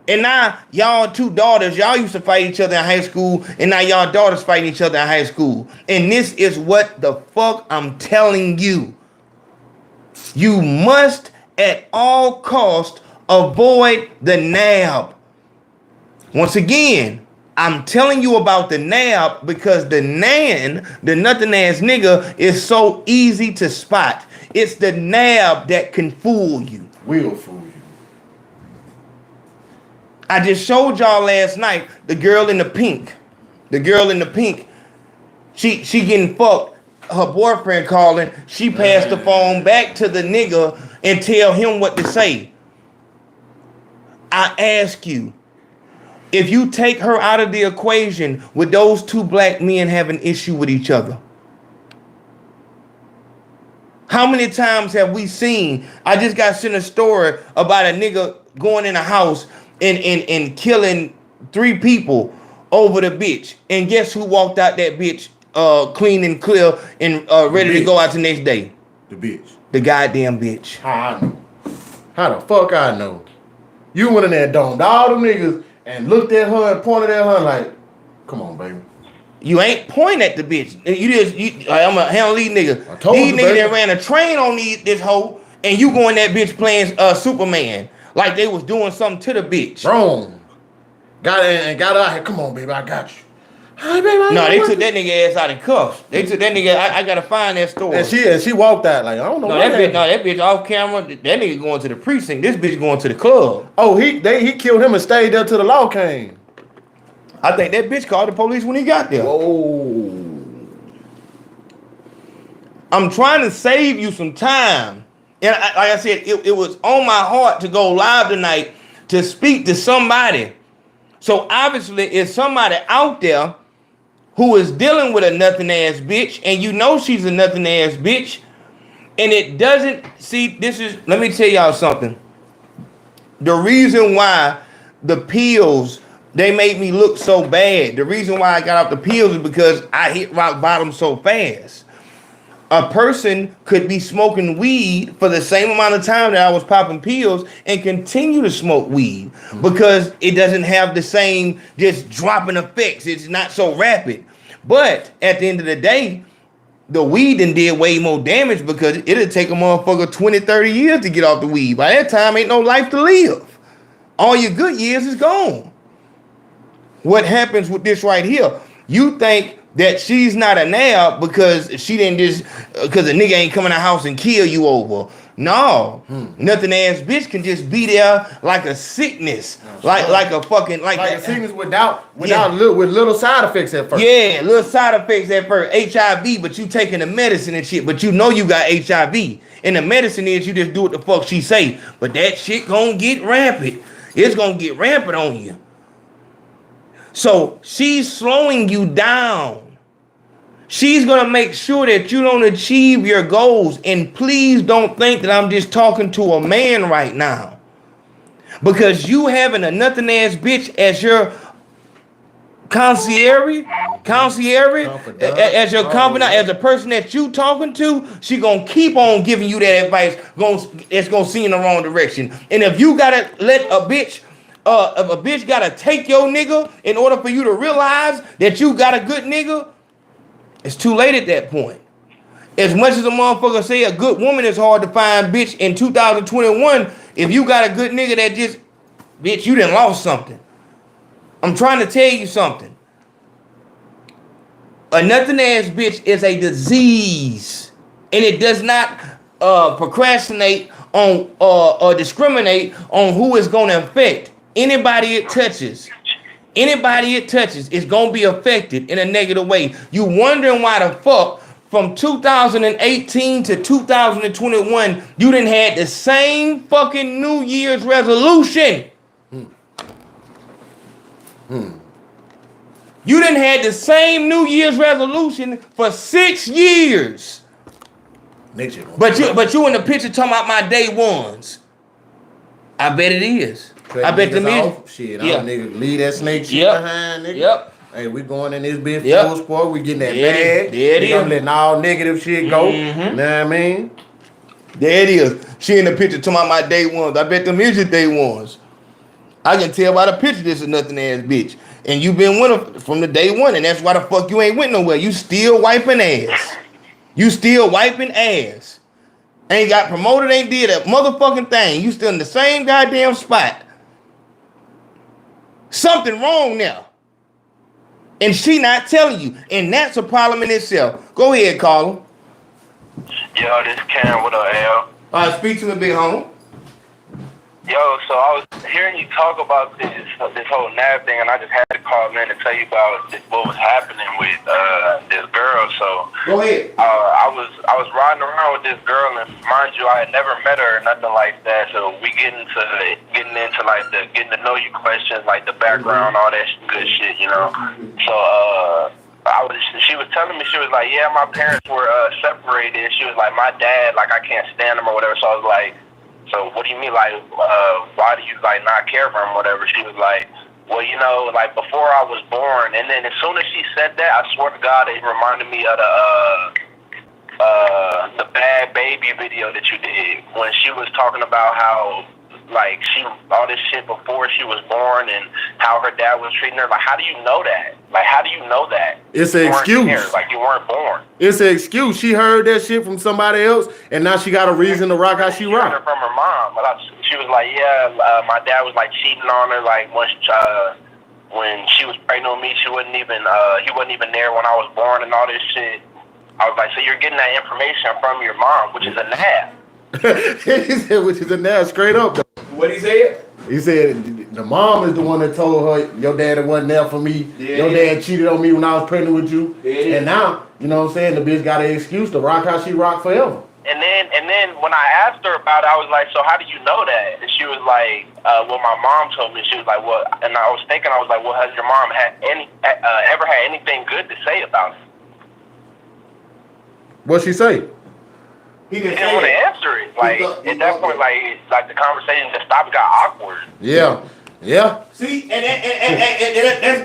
And now y'all two daughters, y'all used to fight each other in high school, and now y'all daughters fighting each other in high school. And this is what the fuck I'm telling you. You must at all cost avoid the nab. Once again, I'm telling you about the nab because the nothing ass nigga, is so easy to spot. It's the nab that can fool you. Will fool you. I just showed y'all last night the girl in the pink. The girl in the pink, she getting fucked. Her boyfriend calling. She passed the phone back to the nigga and tell him what to say. I ask you, if you take her out of the equation, would those two black men have an issue with each other? How many times have we seen? I just got sent a story about a nigga going in a house and killing 3 people over the bitch. And guess who walked out that bitch clean and clear and ready to go out the next day? The bitch. The goddamn bitch. How I know? How the fuck I know? You went in there, domed all them niggas and looked at her and pointed at her like, come on, baby. You ain't pointing at the bitch. I'm a handle these niggas. I told these you, niggas baby. that ran a train on this hoe, and you going that bitch playing Superman. Like they was doing something to the bitch. Wrong. Got out here. Come on, baby, I got you. Hey, baby, No, they took that nigga ass out in cuffs. They took that nigga. I gotta find that story. And she walked out like, I don't know. That bitch off camera. That nigga going to the precinct. This bitch going to the club. Oh, he killed him and stayed there till the law came. I think that bitch called the police when he got there. Whoa. I'm trying to save you some time. And like I said, it was on my heart to go live tonight to speak to somebody. So obviously, it's somebody out there who is dealing with a nothing ass bitch, and you know she's a nothing ass bitch, and it doesn't see. Let me tell y'all something. The reason why the pills, they made me look so bad. The reason why I got off the pills is because I hit rock bottom so fast. A person could be smoking weed for the same amount of time that I was popping pills and continue to smoke weed because it doesn't have the same just dropping effects. It's not so rapid. But at the end of the day, the weed done did way more damage because it'll take a motherfucker 20, 30 years to get off the weed. By that time, ain't no life to live. All your good years is gone. What happens with this right here? You think that she's not a nab because she didn't just, because a nigga ain't come in the house and kill you over. No, nothing ass bitch can just be there like a sickness, like a fucking like a sickness with little side effects at first. Yeah, little side effects at first. HIV, but you taking the medicine and shit, but you know you got HIV, and the medicine is you just do what the fuck she say. But that shit gonna get rampant. It's gonna get rampant on you. So she's slowing you down. She's going to make sure that you don't achieve your goals. And please don't think that I'm just talking to a man right now. Because you having a nothing ass bitch as your concierge, as your confidant, as a person that you talking to, she going to keep on giving you that advice. It's going to see in the wrong direction. And if you got to let a bitch, if a bitch got to take your nigga in order for you to realize that you got a good nigga, it's too late at that point. As much as a motherfucker say a good woman is hard to find, bitch, in 2021, if you got a good nigga that just, bitch, you done lost something. I'm trying to tell you something. A nothing ass bitch is a disease. And it does not procrastinate on or discriminate on who it's going to affect. Anybody it touches. Anybody it touches is going to be affected in a negative way. You wondering why the fuck from 2018 to 2021, you done had the same fucking New Year's resolution. You done had the same New Year's resolution for 6 years. Next year. But you in the picture talking about my day ones. I bet it is. I bet the music. Shit, yeah. I'm nigga leave that snake shit behind, nigga. Yep. Hey, we going in this bitch full Yep. sport. We getting that There bag. it is. I'm letting all negative shit go. Know what I mean? There it is. She in the picture talking about my day ones. I bet the music day ones. I can tell by the picture this is nothing ass bitch. And you been with her from the day one, and that's why the fuck you ain't went nowhere. You still wiping ass. You still wiping ass. Ain't got promoted, ain't did a motherfucking thing. You still in the same goddamn spot. Something wrong now. And she not telling you. And that's a problem in itself. Go ahead, Carla. Yo, this Cam with a L. Speak to me, big homie. Yo, so I was hearing you talk about this whole NAB thing, and I just had to call in to tell you about what was happening with this girl. So Go ahead. I was riding around with this girl, and mind you, I had never met her or nothing like that. So we getting into like the getting to know you questions, like the background, all that good shit, you know. So she was telling me, she was like, yeah, my parents were separated. She was like, my dad, like I can't stand him or whatever. So I was like, so what do you mean, like, why do you, like, not care for him or whatever? She was like, well, you know, like, before I was born, and then as soon as she said that, I swear to God, it reminded me of the Bad Baby video that you did, when she was talking about how, like, all this shit before she was born and how her dad was treating her. Like, how do you know that? Like, how do you know that? It's an excuse. Like, you weren't born. It's an excuse. She heard that shit from somebody else, and now she got a reason to rock how she She heard rock. it from her mom. But she was like, yeah, my dad was, like, cheating on her. Like, when she was pregnant with me, he wasn't even there when I was born and all this shit. I was like, so you're getting that information from your mom, which is a nab. He said, which is a nab, straight up, though. What he said? He said the mom is the one that told her your daddy wasn't there for me. Yeah, your dad cheated on me when I was pregnant with you. Yeah. And now, you know what I'm saying, the bitch got an excuse to rock how she rock forever. And then when I asked her about it, I was like, so how do you know that? And she was like, well, my mom told me. She was like, well, and I was thinking, I was like, well, has your mom ever had anything good to say about it? What'd she say? He He didn't want to answer it. Like, at that point, like the conversation just stopped, got awkward. Yeah. Yeah. See, and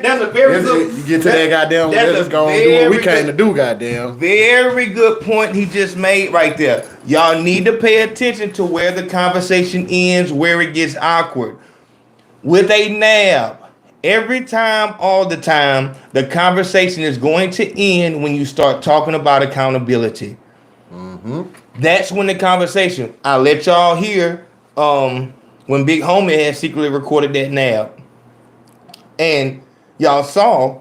that's a very good. You get to that goddamn, let's go and do what we came to do, goddamn. Very good point he just made right there. Y'all need to pay attention to where the conversation ends, where it gets awkward. With a nab, Every time, all the time, the conversation is going to end when you start talking about accountability. That's when the conversation. I let y'all hear when Big Homie had secretly recorded that nab, and y'all saw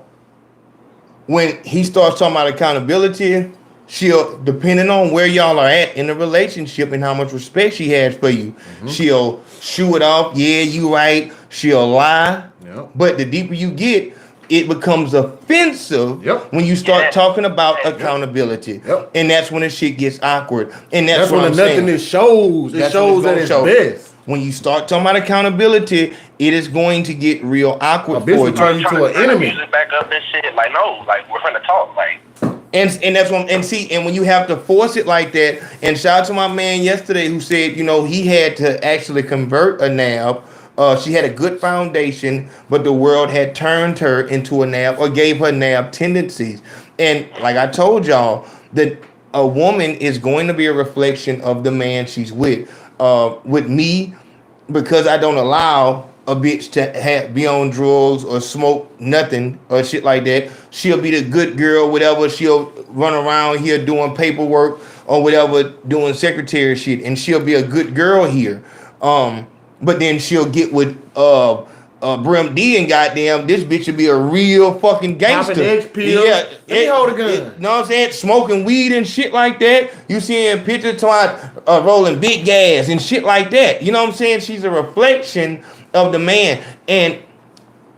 when he starts talking about accountability. She'll, depending on where y'all are at in the relationship and how much respect she has for you, she'll shoo it off. Yeah, you right. She'll lie. Yep. But the deeper you get, it becomes offensive when you start talking about accountability. And that's when the shit gets awkward. And that's what when I'm the saying. nothingness shows. It shows at its best. When you start talking about accountability, it is going to get real awkward for you. Turn you to an enemy. Music back up and shit. Like, no, like, we're gonna talk. Like, And that's what, and when you have to force it like that, and shout out to my man yesterday who said, you know, he had to actually convert a nab. She had a good foundation, but the world had turned her into a nab or gave her nab tendencies. And like I told y'all, that a woman is going to be a reflection of the man she's with. With me, because I don't allow a bitch to be on drugs or smoke nothing or shit like that. She'll be the good girl, whatever. She'll run around here doing paperwork or whatever, doing secretary shit, and she'll be a good girl here. But then she'll get with Brim D and goddamn, this bitch will be a real fucking gangster. Yeah, let me hold a gun. You know what I'm saying? Smoking weed and shit like that. You seeing pictures rolling big gas and shit like that. You know what I'm saying? She's a reflection of the man. And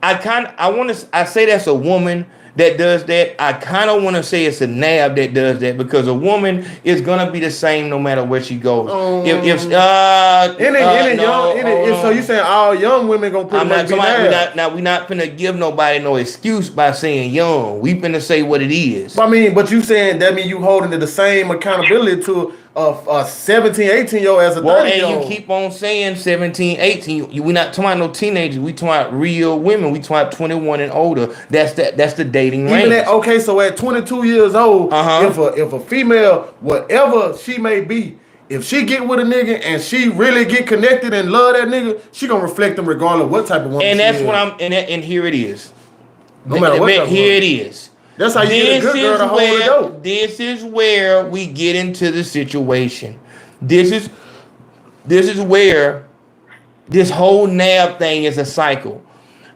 I say that's a woman that does that. I kind of want to say it's a nab that does that, because a woman is gonna be the same no matter where she goes. So you saying all young women gonna pretty much be nab? We're not finna give nobody no excuse by saying young. We finna say what it is. I mean, but you saying that mean you holding to the same accountability to a 17, 18-year-old as a 30-year-old. And you keep on saying 17, 18. We're not talking about no teenagers. We talking about real women. We talking about 21 and older. That's the dating range. So at 22 years old, if a female, whatever she may be, if she get with a nigga and she really get connected and love that nigga, she gonna reflect him regardless of what type of woman and that's she what is. and here it is. No matter what. Here it is. That's how you get a good girl to hold the dope. This is where we get into the situation. This is where this whole nab thing is a cycle.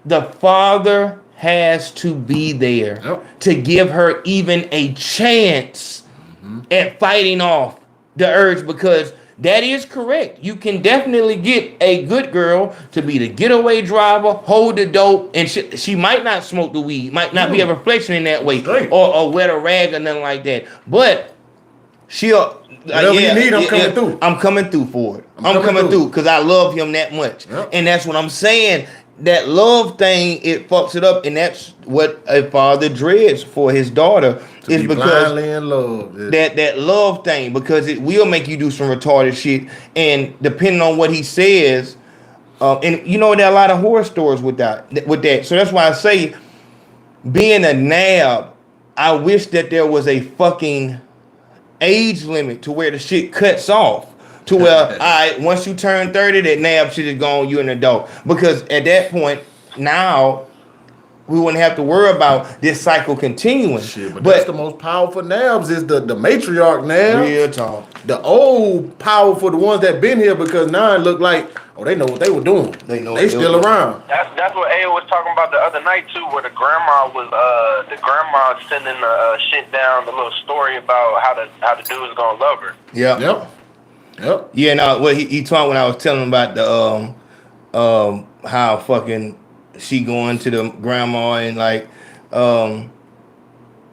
The father has to be there to give her even a chance at fighting off the urge, because that is correct. You can definitely get a good girl to be the getaway driver, hold the dope, and she might not smoke the weed, might not be a reflection in that way, or wet a rag or nothing like that. But she'll whatever you need, I'm coming through. I'm coming through for it. I'm coming through because I love him that much, and that's what I'm saying. That love thing, it fucks it up, and that's what a father dreads for his daughter. Is because in love. That love thing, because it will make you do some retarded shit, and depending on what he says, and you know there are a lot of horror stories with that. So that's why I say, being a nab, I wish that there was a fucking age limit to where the shit cuts off. To where, all right, once you turn 30, that nab shit is gone, you're an adult. Because at that point, now, we wouldn't have to worry about this cycle continuing. Shit, but that's the most powerful nabs is the matriarch nabs. Real talk. The old powerful, the ones that been here, because now it look like, they know what they were doing. They still around. That's what A was talking about the other night too, where the grandma sending the shit down, the little story about how the dude is gonna love her. Yep. Yeah, no, what he talked when I was telling him about the how fucking she going to the grandma and like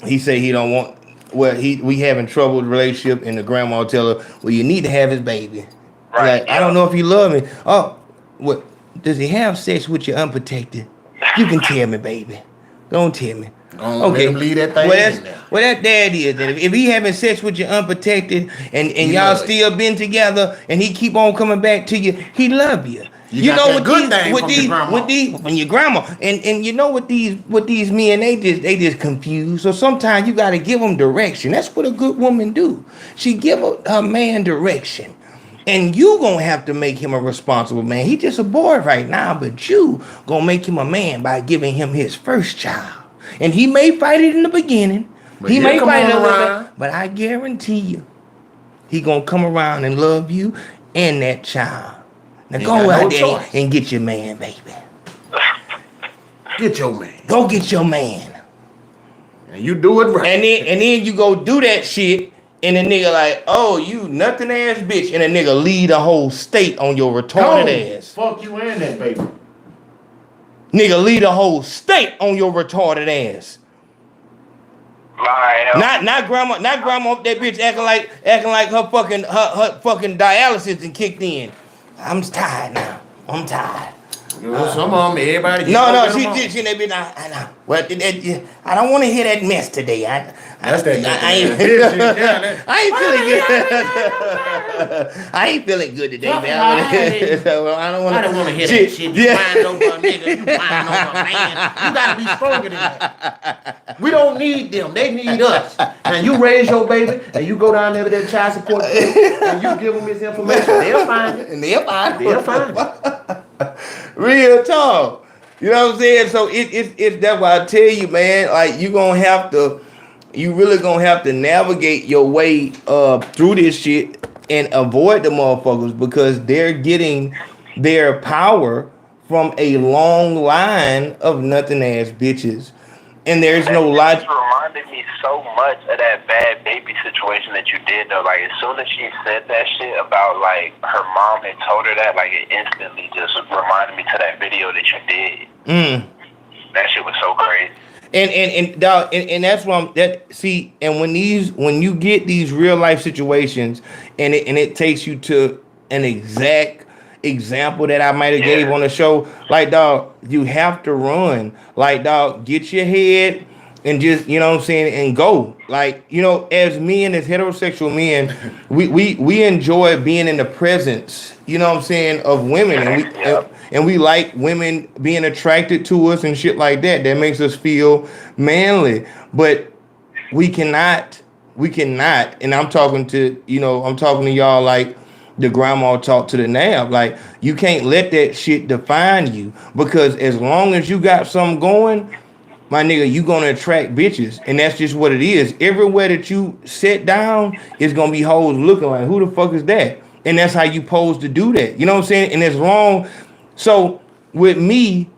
he said he don't want, we having trouble with the relationship, and the grandma tell her, well, you need to have his baby. Right. Like, I don't know if you love me. Oh, what does he have sex with you unprotected? You can tell me, baby. Don't tell me. Okay, leave that thing well, that is. And if he having sex with you unprotected, and y'all still been together, and he keep on coming back to you, he love you. You know what when your grandma and you know what these men they just confused. So sometimes you got to give them direction. That's what a good woman do. She give her man direction. And you gonna have to make him a responsible man. He just a boy right now, but you gonna make him a man by giving him his first child. And he may fight it in the beginning. But He may he'll come fight it a on little around. bit, but I guarantee you, he gonna come around and love you and that child. Now Ain't go got out no there choice. and get your man, baby. Get your man. Go get your man. And you do it right. And then you go do that shit, and the nigga like, oh, you nothing ass bitch, and the nigga lead a whole state on your retarded ass. Fuck you and that baby. Nigga lead a whole state on your retarded ass. Not grandma up that bitch acting like her fucking dialysis and kicked in. I'm tired now. I'm tired. You know, some of them, everybody. No, she that bitch. I know. Well, I don't want to hear that mess today. That's that. I ain't feeling good. I ain't feeling good today, man. So I don't want to hear that shit. You whining over a nigga. You whining over a man. You gotta be stronger than that. We don't need them. They need us. And you raise your baby, and you go down there with that child support place, and you give them this information. They'll find it. And they'll find it. Real talk. You know what I'm saying? So it's that's why I tell you, man, like you really gonna have to navigate your way through this shit and avoid the motherfuckers because they're getting their power from a long line of nothing ass bitches. And there's no logic. It reminded me so much of that bad baby situation that you did though. Like as soon as she said that shit about like her mom had told her that, like it instantly just reminded me to that video that you did. That shit was so crazy. And that's why when you get these real life situations and it takes you to an exact example that I might have gave on the show, like dog, you have to run. Like dog, get your head and just, you know what I'm saying, and go. Like, you know, as men, as heterosexual men, we enjoy being in the presence, you know what I'm saying, of women, and we like women being attracted to us and shit like that. That makes us feel manly. But we cannot, and I'm talking to y'all like the grandma talked to the nab. Like, you can't let that shit define you, because as long as you got something going, my nigga, you gonna attract bitches, and that's just what it is. Everywhere that you sit down is gonna be hoes looking like, who the fuck is that? And that's how you supposed to do that. You know what I'm saying? And it's wrong. So with me,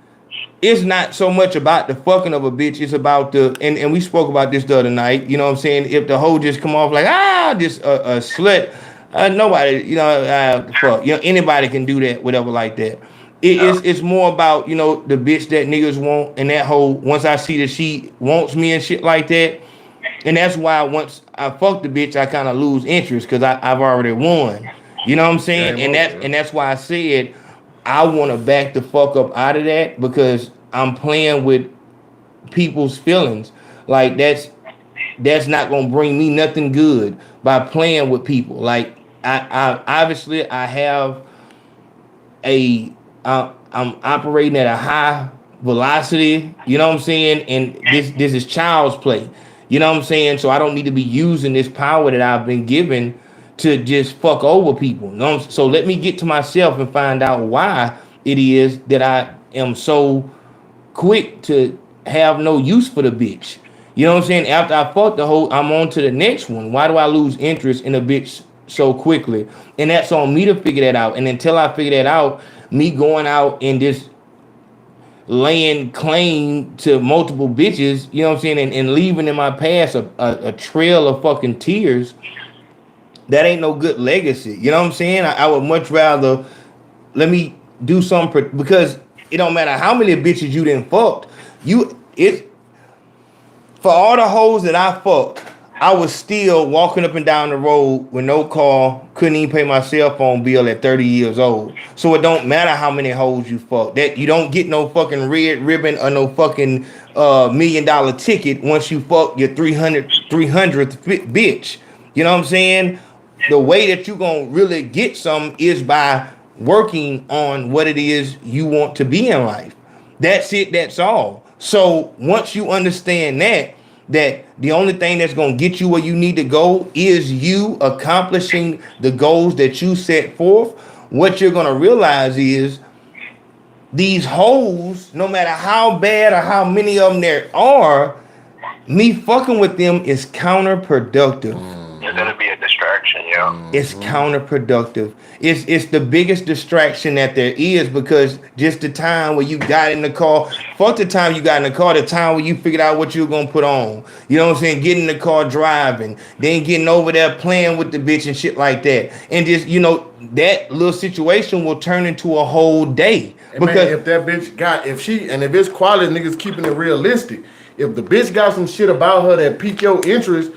it's not so much about the fucking of a bitch. It's about and we spoke about this the other night. You know what I'm saying? If the hoe just come off like, just a slut, nobody, fuck. You know, anybody can do that, whatever like that. It's more about, you know, the bitch that niggas want, and that hoe, once I see that she wants me and shit like that, and that's why once I fuck the bitch, I kind of lose interest, because I've already won. You know what I'm saying? And that's why I said I want to back the fuck up out of that, because I'm playing with people's feelings. Like, that's not gonna bring me nothing good by playing with people. Like, I obviously I have I'm operating at a high velocity, you know what I'm saying? And this is child's play, you know what I'm saying? So I don't need to be using this power that I've been given to just fuck over people. No, so let me get to myself and find out why it is that I am so quick to have no use for the bitch. You know what I'm saying? After I fuck the hoe, I'm on to the next one. Why do I lose interest in a bitch so quickly? And that's on me to figure that out. And until I figure that out, me going out and just laying claim to multiple bitches, you know what I'm saying, and leaving in my past a trail of fucking tears, that ain't no good legacy. You know what I'm saying? I would much rather let me do something, because it don't matter how many bitches you done fucked. For all the hoes that I fucked, I was still walking up and down the road with no car, couldn't even pay my cell phone bill at 30 years old. So it don't matter how many hoes you fuck. That you don't get no fucking red ribbon or no fucking $1 million ticket once you fuck your 300th bitch. You know what I'm saying? The way that you gonna really get some is by working on what it is you want to be in life. That's it, that's all. So once you understand that, that the only thing that's gonna get you where you need to go is you accomplishing the goals that you set forth, what you're gonna realize is these hoes, no matter how bad or how many of them there are, me fucking with them is counterproductive. It's gonna be a distraction, yeah. It's counterproductive. It's the biggest distraction that there is, because just the time where you got in the car, fuck the time you got in the car, the time where you figured out what you were gonna put on. You know what I'm saying? Getting in the car driving, then getting over there playing with the bitch and shit like that. And just, you know, that little situation will turn into a whole day. And Because man, if that bitch got, if it's quality, niggas keeping it realistic. If the bitch got some shit about her that pique your interest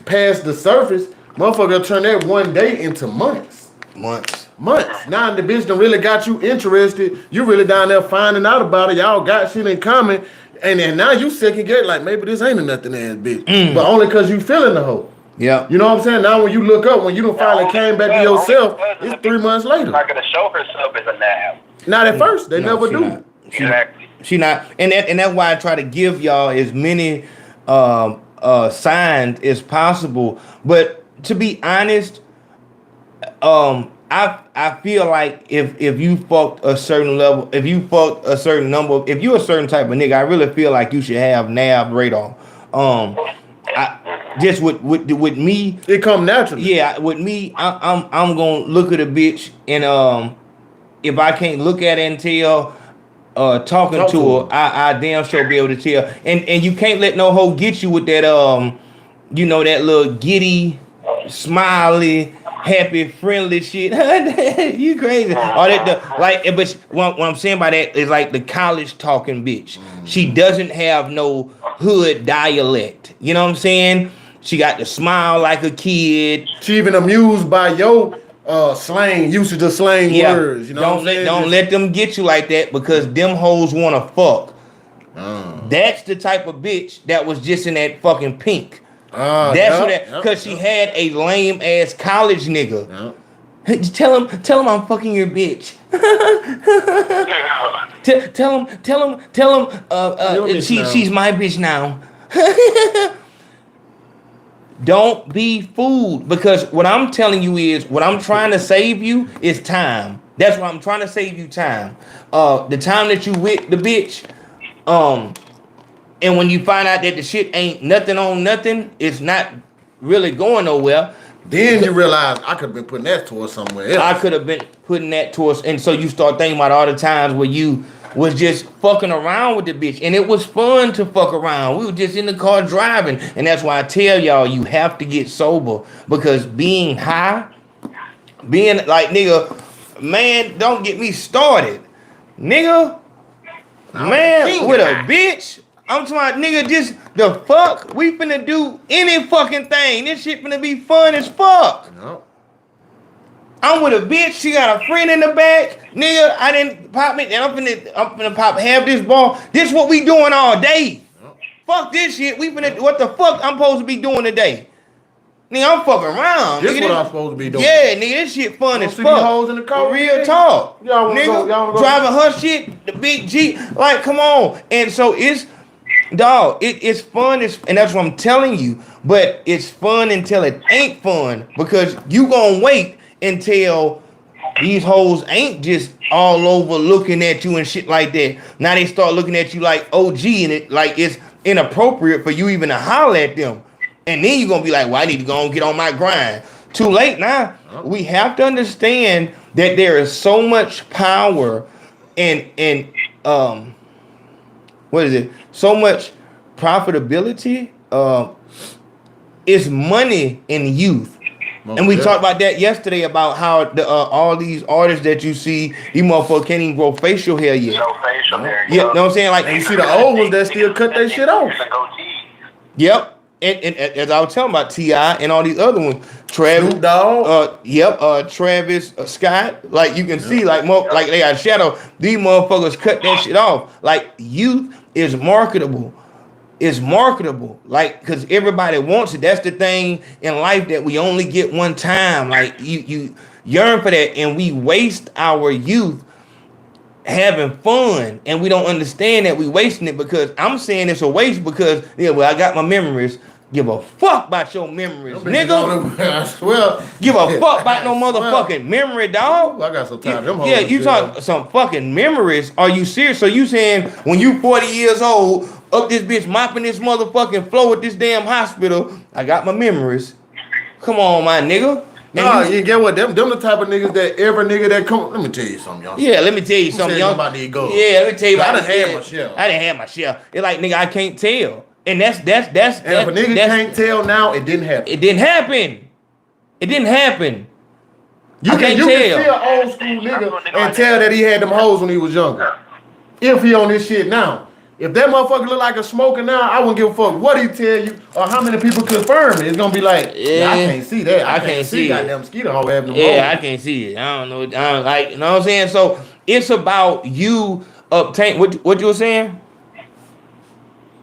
past the surface, motherfucker turn that one day into months. Now the bitch done really got you interested. You really down there finding out about it. Y'all got shit in common. And then now you second guess like maybe this ain't a nothing ass bitch. But only cause you feeling the hoe. yeah. You know what I'm saying? Now when you look up, when you done finally came back to yourself, it's 3 months later. Not gonna show herself as a nab. Not at first. They never she do. not. Exactly. She not, and that's why I try to give y'all as many signs as possible. But to be honest, I feel like if you fucked a certain level, if you fucked a certain number, if you a certain type of nigga, I really feel like you should have NAB radar. Just with me, It come naturally. yeah, with me, I'm gonna look at a bitch, and if I can't look at it until talking Talk to to her, I damn sure be able to tell. And you can't let no hoe get you with that you know, that little giddy, smiley, happy, friendly shit. You crazy? Or that but what I'm saying by that is like the college talking bitch. She doesn't have no hood dialect. You know what I'm saying? She got the smile like a kid. She even amused by your slang, usage of slang words. You know what I'm saying? Don't let them get you like that, because them hoes wanna fuck. That's the type of bitch that was just in that fucking pink. Because she had a lame ass college nigga. Tell him I'm fucking your bitch. tell him she's my bitch now. Don't be fooled, because what I'm telling you is, what I'm trying to save you is time. That's what I'm trying to save you, time. The time that you with the bitch, and when you find out that the shit ain't nothing on nothing, it's not really going nowhere. Then you realize I could have been putting that towards somewhere else. I could have been putting that towards, and so you start thinking about all the times where you was just fucking around with the bitch, and it was fun to fuck around. We were just in the car driving, and that's why I tell y'all, you have to get sober, because being high, being like, nigga, man, don't get me started, nigga, man, with a bitch. I'm talking about, nigga, just the fuck, we finna do any fucking thing. This shit finna be fun as fuck. No. I'm with a bitch. She got a friend in the back. Nigga, I didn't pop it. And I'm finna pop half this ball. This what we doing all day. Fuck this shit. We finna, what the fuck I'm supposed to be doing today? Nigga, I'm fucking around. This nigga, what I'm supposed to be doing. Yeah, nigga, this shit fun as see fuck. these hoes in the car? Real talk. Y'all wanna nigga, go- y'all wanna go- driving her shit, the big G. Like, come on. And so it's, dog, it's fun, and that's what I'm telling you. But it's fun until it ain't fun, because you gonna wait until these hoes ain't just all over looking at you and shit like that. Now they start looking at you like OG, and it like it's inappropriate for you even to holler at them. And then you're gonna be like, well, I need to go and get on my grind. Too late now. We have to understand that there is so much power and what is it? So much profitability. It's money in youth. And we talked about that yesterday, about how the all these artists that you see, these motherfuckers can't even grow facial hair yet. No facial hair. Yeah, know what I'm saying? Like, And you see the old ones that still cut that shit off. yep. And as I was telling about T.I. and all these other ones, Travis, Snoop Dogg. Travis Scott, like you can see, like like they got shadow. These motherfuckers cut that shit off. Like, youth is marketable. It's marketable, like, because everybody wants it. That's the thing in life, that we only get one time. Like, you yearn for that, and we waste our youth having fun, and we don't understand that we wasting it because I'm saying it's a waste because I got my memories. Give a fuck about your memories, nigga. I swear. Give a fuck about no motherfucking memory, dog. I got some time. Them Yeah, hoes you talk some fucking memories. Are you serious? So you saying when you 40 years old, up this bitch mopping this motherfucking floor at this damn hospital, I got my memories. Come on, my nigga. Nah, you get what? Them the type of niggas that every nigga that come. Let me tell you something, y'all. Yeah, let me tell you something, y'all. About these girls. Yeah, let me tell you about I done had my share. I didn't have my share. It's like, nigga, I can't tell. And that's And if a nigga can't tell now, it didn't happen. It didn't happen. It didn't happen. You can see an old school nigga and tell that he had them hoes when he was younger. If he on this shit now. If that motherfucker look like a smoker now, I wouldn't give a fuck what he tell you or how many people confirm it. It's gonna be like, yeah, I can't see that. I can't see goddamn Skeeter hoe having them hoes. Yeah, I can't see it. I don't know. I don't like, you know what I'm saying? So it's about you obtain what you were saying?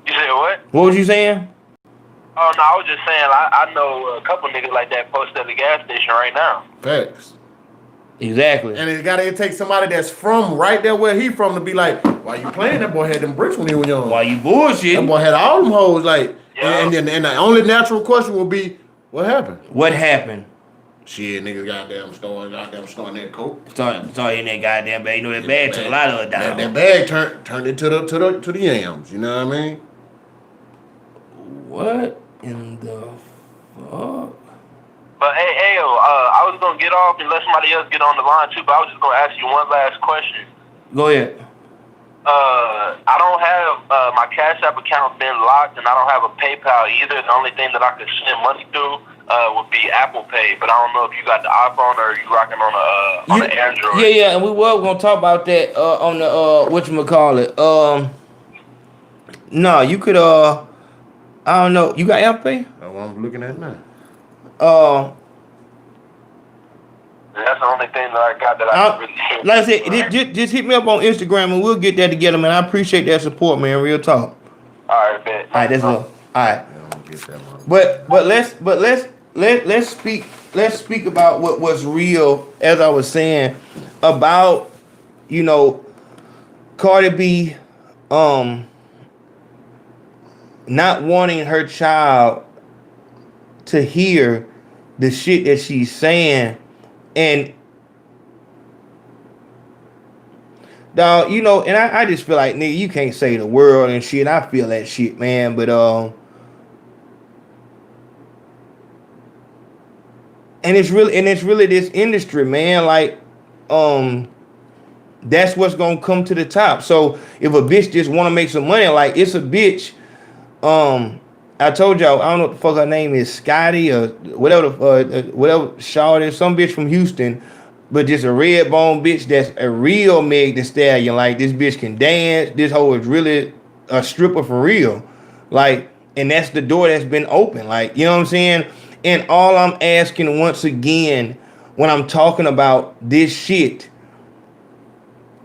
You said what? What was you saying? Oh, no, I was just saying, I know a couple niggas like that posted at the gas station right now. Facts. Exactly. And it take somebody that's from right there where he from to be like, why you playing? That boy had them bricks when he was young. Why you bullshitting? That boy had all them hoes. Like, Yeah. and the only natural question will be, what happened? What happened? Shit, niggas goddamn storing that coke. Sorry in that goddamn bag. You know that bag took a lot of it down. That bag turned it to the yams. You know what I mean? What in the fuck? But hey, I was gonna get off and let somebody else get on the line too. But I was just gonna ask you one last question. Go ahead. I don't have my Cash App account been locked, and I don't have a PayPal either. The only thing that I could send money through would be Apple Pay. But I don't know if you got the iPhone or you rocking on the Android. Yeah, and we were gonna talk about that on the whatchamacallit. No, you could I don't know. You got Apple Pay? That's what I'm looking at now. That's the only thing that I got that I can really like I said, just hit me up on Instagram and we'll get that together, man. I appreciate that support, man. Real talk. All right, bet. All right, that's all. All right. Yeah, I'm gonna get that one. Let's speak about what's real, as I was saying, about, you know, Cardi B not wanting her child to hear the shit that she's saying. And dog, you know, and I just feel like, nigga, you can't say the world and shit. I feel that shit, man. But and it's really this industry, man. Like, that's what's gonna come to the top. So if a bitch just wanna make some money, like, it's a bitch. I told y'all, I don't know what the fuck her name is, Scotty or whatever, whatever Shaw is, some bitch from Houston, but just a red bone bitch that's a real Meg Thee Stallion. Like, this bitch can dance. This hoe is really a stripper for real. Like, and that's the door that's been open. Like, you know what I'm saying? And all I'm asking once again, when I'm talking about this shit,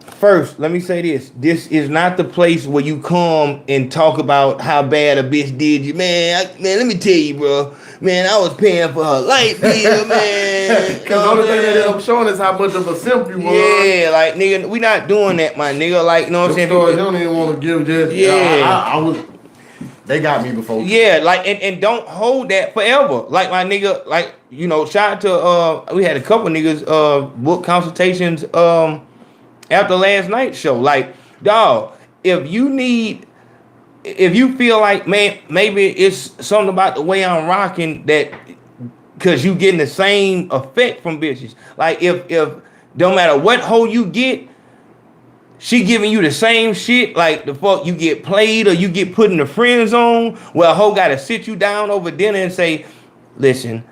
first, let me say this. This is not the place where you come and talk about how bad a bitch did you. Man, let me tell you, bro. Man, I was paying for her light bill, man. Because the only thing that I'm showing is how much of a simp you was. Yeah, like, nigga, we not doing that, my nigga. Like, you know what I'm saying? They don't even want to give just. Yeah. I was. They got me before. Yeah, like, and don't hold that forever. Like, my nigga, like, you know, shout out to, we had a couple niggas book consultations after last night's show. Like, dog, if you feel like, man, maybe it's something about the way I'm rocking that, cause you getting the same effect from bitches. Like, if no matter what hoe you get, she giving you the same shit, like the fuck you get played or you get put in the friend zone, well, a hoe gotta sit you down over dinner and say, listen,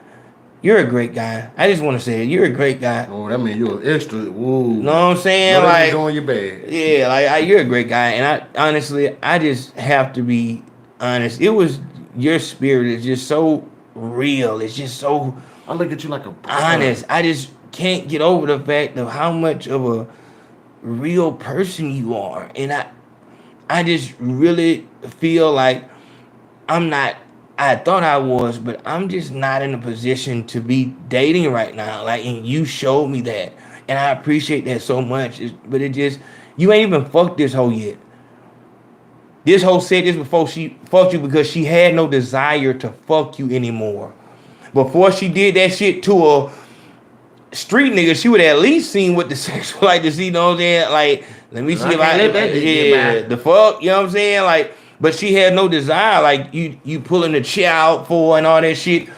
you're a great guy. I just want to say it. You're a great guy. Oh, that means you're an extra. Whoa. You know what I'm saying? No, like, doing your bad. Yeah, like, you're a great guy. And I honestly, I just have to be honest. It was, your spirit is just so real. It's just so, I look at you like a honest. I just can't get over the fact of how much of a real person you are. And I just really feel like I thought I was, but I'm just not in a position to be dating right now. Like, and you showed me that. and I appreciate that so much. But it just, you ain't even fucked this hoe yet. This hoe said this before she fucked you because she had no desire to fuck you anymore. Before she did that shit to a street nigga, she would at least seen what the sex was like to see, you know what I'm saying? Like, let me see if I let that yeah, the fuck, you know what I'm saying? Like, but she had no desire, like you pulling the chair out for and all that shit.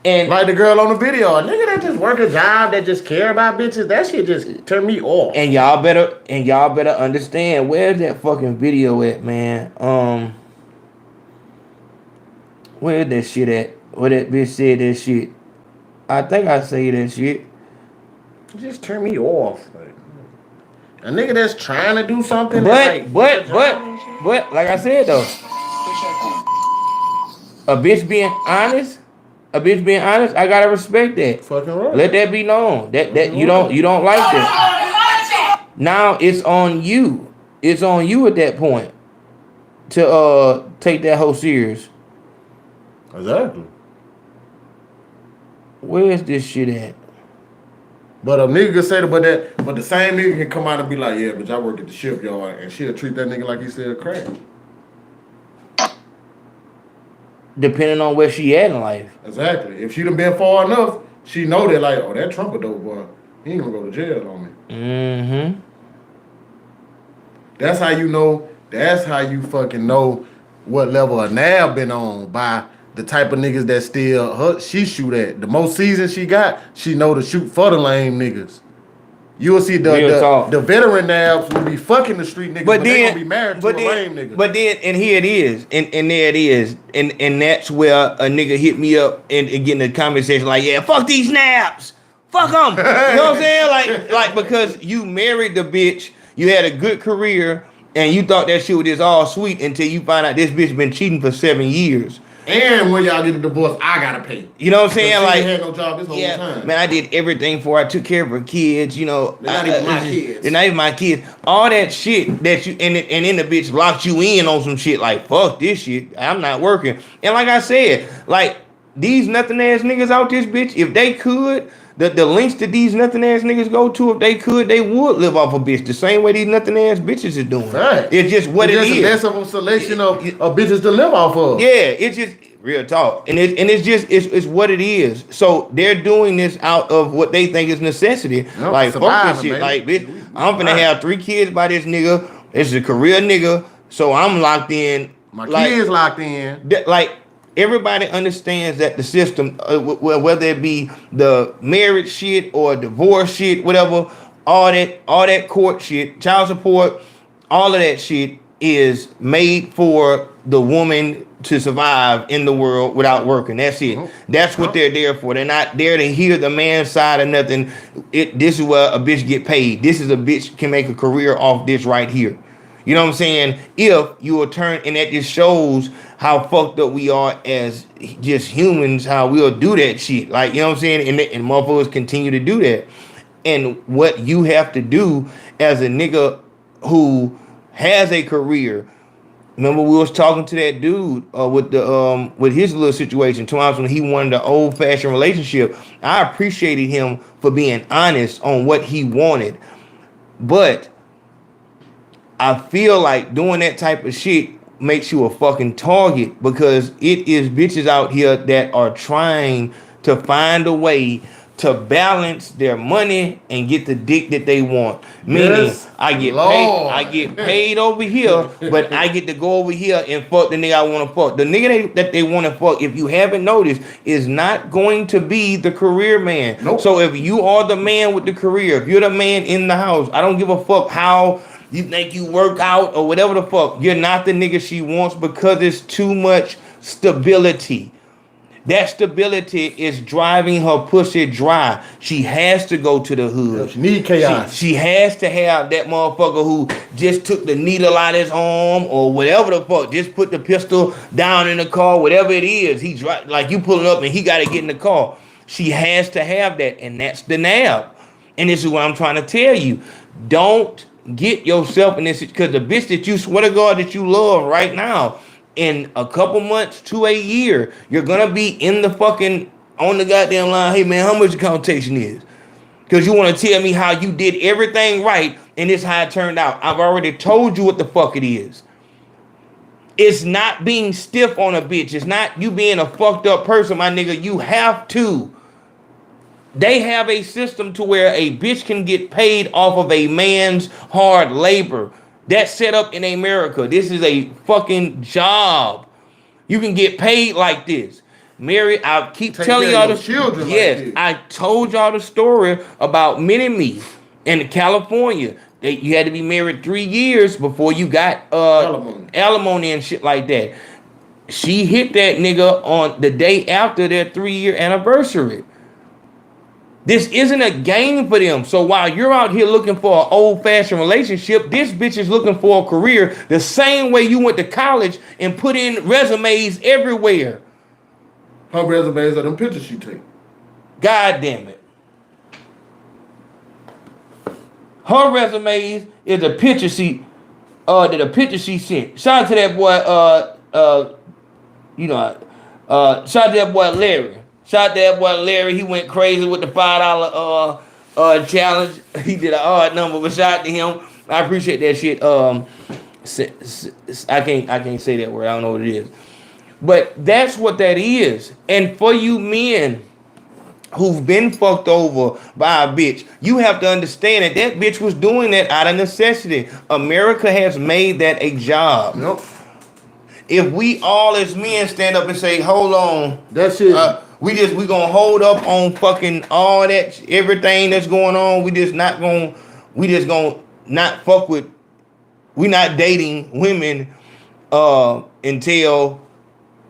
And like the girl on the video, a nigga that just work a job that just care about bitches, that shit just turn me off. And y'all better understand, where's that fucking video at, man? Where's that shit at? Where that bitch said that shit? I think I say that shit. It just turn me off. Like, a nigga that's trying to do something. But like I said though, a bitch being honest, I gotta respect that. Fucking right. Let that be known. That you don't like that. Now it's on you. It's on you at that point to take that whole serious. Exactly. Where is this shit at? But a nigga can say that, but the same nigga can come out and be like, yeah, bitch, I work at the shipyard, and she'll treat that nigga like he said crack. Depending on where she at in life. Exactly. If she done been far enough, she know that like, oh, that Trump a dope boy. He ain't gonna go to jail on me. Mm-hmm. That's how you know. That's how you fucking know what level of nab been on by the type of niggas that still she shoot at. The most seasons she got, she know to shoot for the lame niggas. You will see the veteran nabs will be fucking the street niggas, but they gonna be married to a lame nigga. But then, and here it is, and there it is, and that's where a nigga hit me up and get in the conversation like, yeah, fuck these nabs, fuck them. You know what I'm saying? Like because you married the bitch, you had a good career, and you thought that shit was just all sweet until you find out this bitch been cheating for 7 years. And when y'all get a divorce, I gotta pay. You know what I'm saying? Like, she had no job this whole time. Man, I did everything for her. I took care of her kids. You know, they're not even my kids. They're not even my kids. All that shit that you and then the bitch locked you in on some shit. Like, fuck this shit. I'm not working. And like I said, like these nothing ass niggas out this bitch, if they could, the links that these nothing ass niggas go to, if they could, they would live off a bitch the same way these nothing ass bitches is doing. Right. It's just what it is. Less of a selection of bitches to live off of. Yeah, it's just real talk, and it's what it is. So they're doing this out of what they think is necessity. Nope, like fuck this shit. Man. Like bitch, I'm finna have 3 kids by this nigga. This is a career nigga, so I'm locked in. My kids locked in. Like everybody understands that the system, whether it be the marriage shit or divorce shit, whatever, all that court shit, child support, all of that shit is made for the woman to survive in the world without working. That's it. That's what they're there for. They're not there to hear the man's side of nothing. This is where a bitch get paid. This is a bitch can make a career off this right here. You know what I'm saying? If you will turn, and that just shows how fucked up we are as just humans, how we'll do that shit. Like, you know what I'm saying? And motherfuckers continue to do that. And what you have to do as a nigga who has a career. Remember we was talking to that dude with his little situation times when he wanted an old-fashioned relationship. I appreciated him for being honest on what he wanted. But I feel like doing that type of shit makes you a fucking target because it is bitches out here that are trying to find a way to balance their money and get the dick that they want. Meaning, yes, I get paid over here, but I get to go over here and fuck the nigga I want to fuck. The nigga that they want to fuck, if you haven't noticed, is not going to be the career man. Nope. So if you are the man with the career, if you're the man in the house, I don't give a fuck how you think you work out or whatever the fuck. You're not the nigga she wants because it's too much stability. That stability is driving her pussy dry. She has to go to the hood. She need chaos. She has to have that motherfucker who just took the needle out his arm or whatever the fuck. Just put the pistol down in the car, whatever it is. He like you pulling up and he got to get in the car. She has to have that, and that's the nab. And this is what I'm trying to tell you. Don't get yourself in this because the bitch that you swear to God that you love right now, in a couple months to a year, you're gonna be in the fucking on the goddamn line. Hey man, how much the consultation is? Because you want to tell me how you did everything right and this how it turned out. I've already told you what the fuck it is. It's not being stiff on a bitch. It's not you being a fucked up person, my nigga. You have to. They have a system to where a bitch can get paid off of a man's hard labor. That's set up in America. This is a fucking job. You can get paid like this. Mary, I keep telling y'all the children. Yes, like I told y'all the story about Mini-Me in California. You had to be married 3 years before you got alimony and shit like that. She hit that nigga on the day after their 3-year anniversary. This isn't a game for them. So while you're out here looking for an old-fashioned relationship, this bitch is looking for a career the same way you went to college and put in resumes everywhere. Her resumes are them pictures she take. God damn it. Her resumes is a picture she sent. Shout out to that boy, shout out to that boy Larry. Shout out to that boy Larry. He went crazy with the $5 challenge. He did an odd number, but shout out to him. I appreciate that shit. I can't say that word. I don't know what it is. But that's what that is. And for you men who've been fucked over by a bitch, you have to understand that that bitch was doing that out of necessity. America has made that a job. Nope. If we all as men stand up and say, hold on, that shit. We gonna hold up on fucking all that, everything that's going on. We just gonna not fuck with, we not dating women until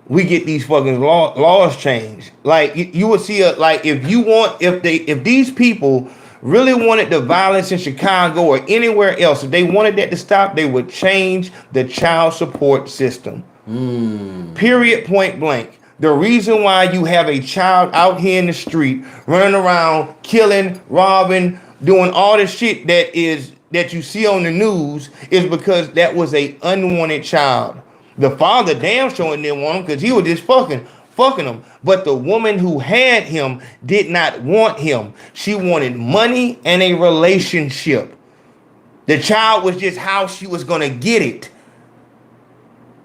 we get these fucking laws changed. Like you will see if these people really wanted the violence in Chicago or anywhere else, if they wanted that to stop, they would change the child support system. Period, point blank. The reason why you have a child out here in the street running around, killing, robbing, doing all the shit that you see on the news is because that was a unwanted child. The father damn sure didn't want him because he was just fucking him. But the woman who had him did not want him. She wanted money and a relationship. The child was just how she was gonna get it.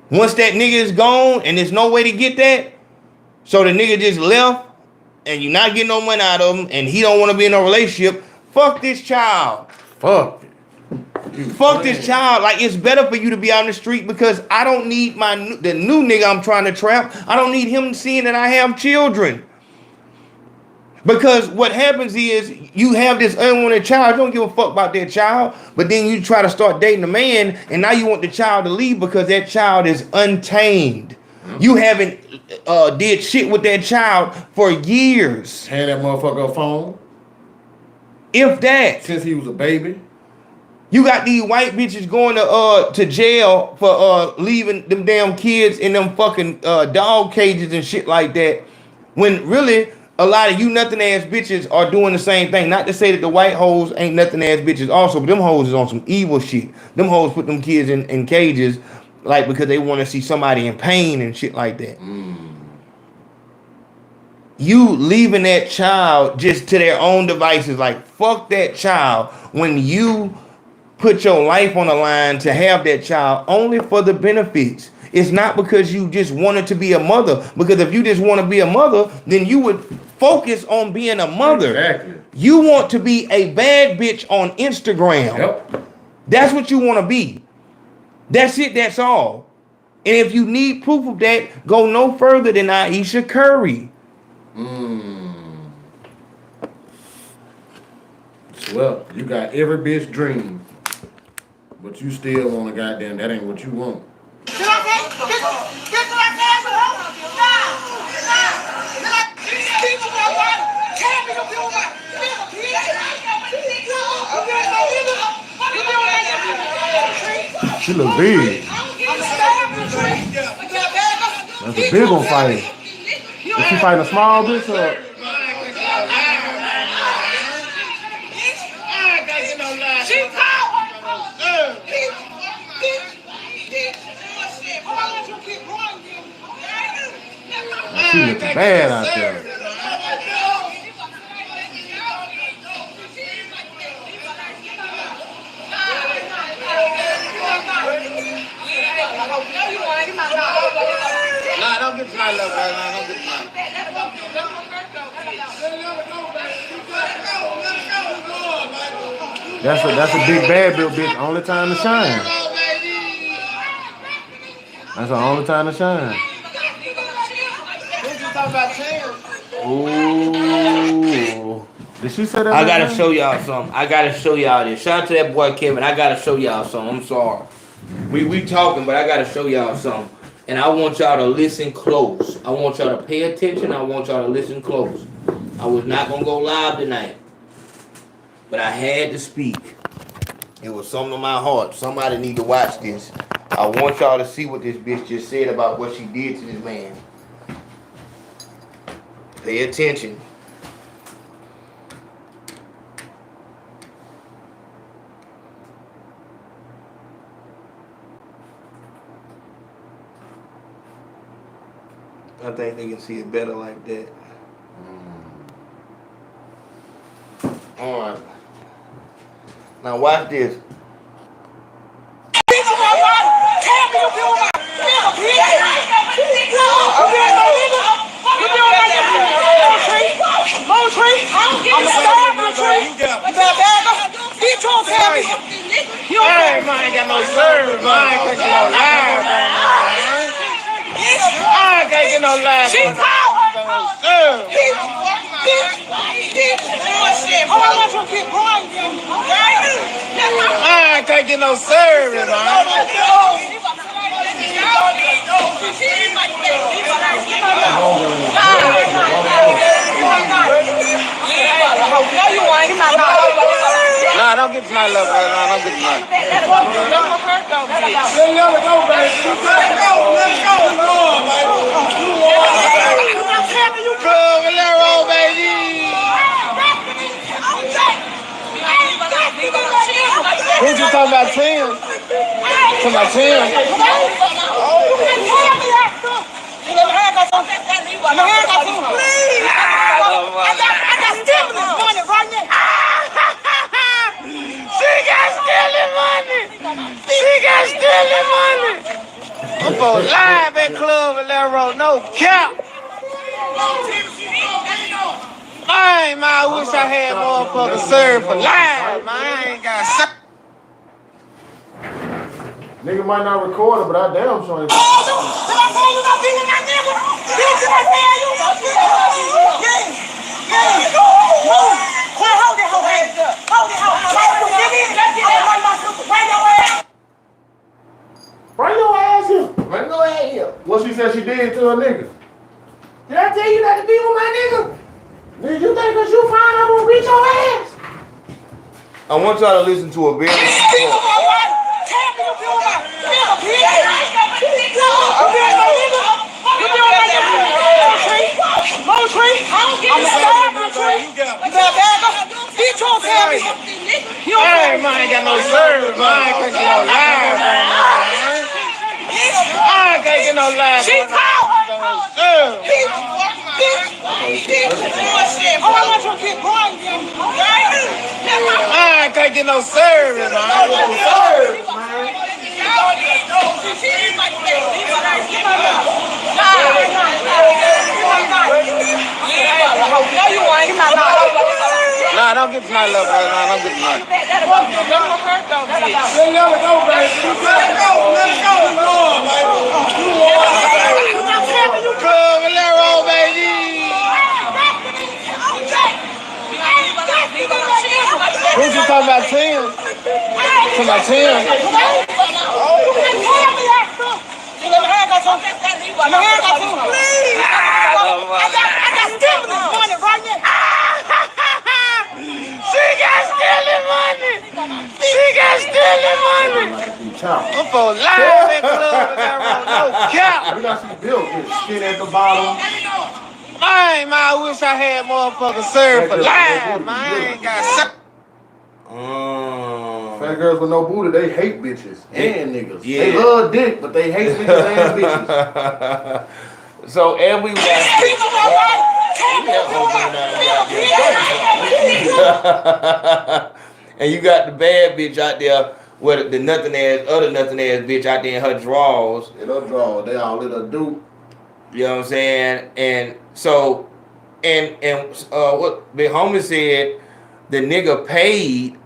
Once that nigga is gone and there's no way to get that, so the nigga just left and you're not getting no money out of him and he don't want to be in a relationship, fuck this child. Fuck this child. Like, it's better for you to be out in the street because I don't need the new nigga I'm trying to trap. I don't need him seeing that I have children. Because what happens is you have this unwanted child. You don't give a fuck about that child. But then you try to start dating a man and now you want the child to leave because that child is untamed. You haven't did shit with that child for years. Hand that motherfucker a phone. If that. Since he was a baby. You got these white bitches going to jail for leaving them damn kids in them fucking dog cages and shit like that. When really a lot of you nothing ass bitches are doing the same thing. Not to say that the white hoes ain't nothing ass bitches also, but them hoes is on some evil shit. Them hoes put them kids in cages like because they want to see somebody in pain and shit like that. You leaving that child just to their own devices, like fuck that child when you put your life on the line to have that child only for the benefits. It's not because you just wanted to be a mother. Because if you just want to be a mother, then you would focus on being a mother. Exactly. You want to be a bad bitch on Instagram. Yep. That's what you want to be. That's it. That's all. And if you need proof of that, go no further than Aisha Curry. Well, you got every bitch dream, but you still want a goddamn, that ain't what you want. She look big. That's a big one fighting. Is she fighting a small bitch or? She looking bad out there. get tonight, love, man. Don't get tonight. That's a big bad bill, bitch. Only time to shine. That's the only time to shine. What you talking about, Tim? Ooh. Did she say that? I gotta show y'all something. I gotta show y'all this. Shout out to that boy Kevin. I gotta show y'all something. I'm sorry. We talking, but I gotta show y'all something. And I want y'all to listen close. I want y'all to pay attention. I want y'all to listen close. I was not gonna go live tonight, but I had to speak. It was something on my heart. Somebody need to watch this. I want y'all to see what this bitch just said about what she did to this man. Pay attention. I think they can see it better like that. All right. Now watch this. Hey, man, I ain't got no service, man. I ain't catching no live, man. I ain't catching no live. She called her. I ain't taking no service, man. Nah, don't get tonight, love, bro. Nah, don't get tonight. Let's go, baby. Who you talking about, Tim? To my Tim? I'm for live at Club and that road, no cap. Man, I wish I had motherfuckers served for live, man. I ain't got served. Nigga might not record it, but I damn sure. Bring your ass here. Bring your ass here. What she said she did to a nigga? Did I tell you not to be with my nigga? Nigga, you think cause you fine I'm gonna beat your ass? I want y'all to listen to a very Hey, man, I ain't got no service, man. I ain't catching no live, man. I ain't catching no live. She called her. I ain't taking no service, man. Nah, don't get tonight, love, bro. Nah, don't get tonight. Let's go, baby. Who you talking about, Tim? To my Tim? I'm for live at Club and that road, no cap. We got some bills here, skin at the bottom. Man, I wish I had motherfuckers served for live, man. I ain't got served. Fat girls with no booty, they hate bitches and niggas. Yeah. They love dick, but they hate niggas and bitches. So and we and you got the bad bitch out there with the other nothing ass bitch out there in her drawers. It'll draw, they all it'll do. You know what I'm saying? And so, and what Big Homie said, the nigga paid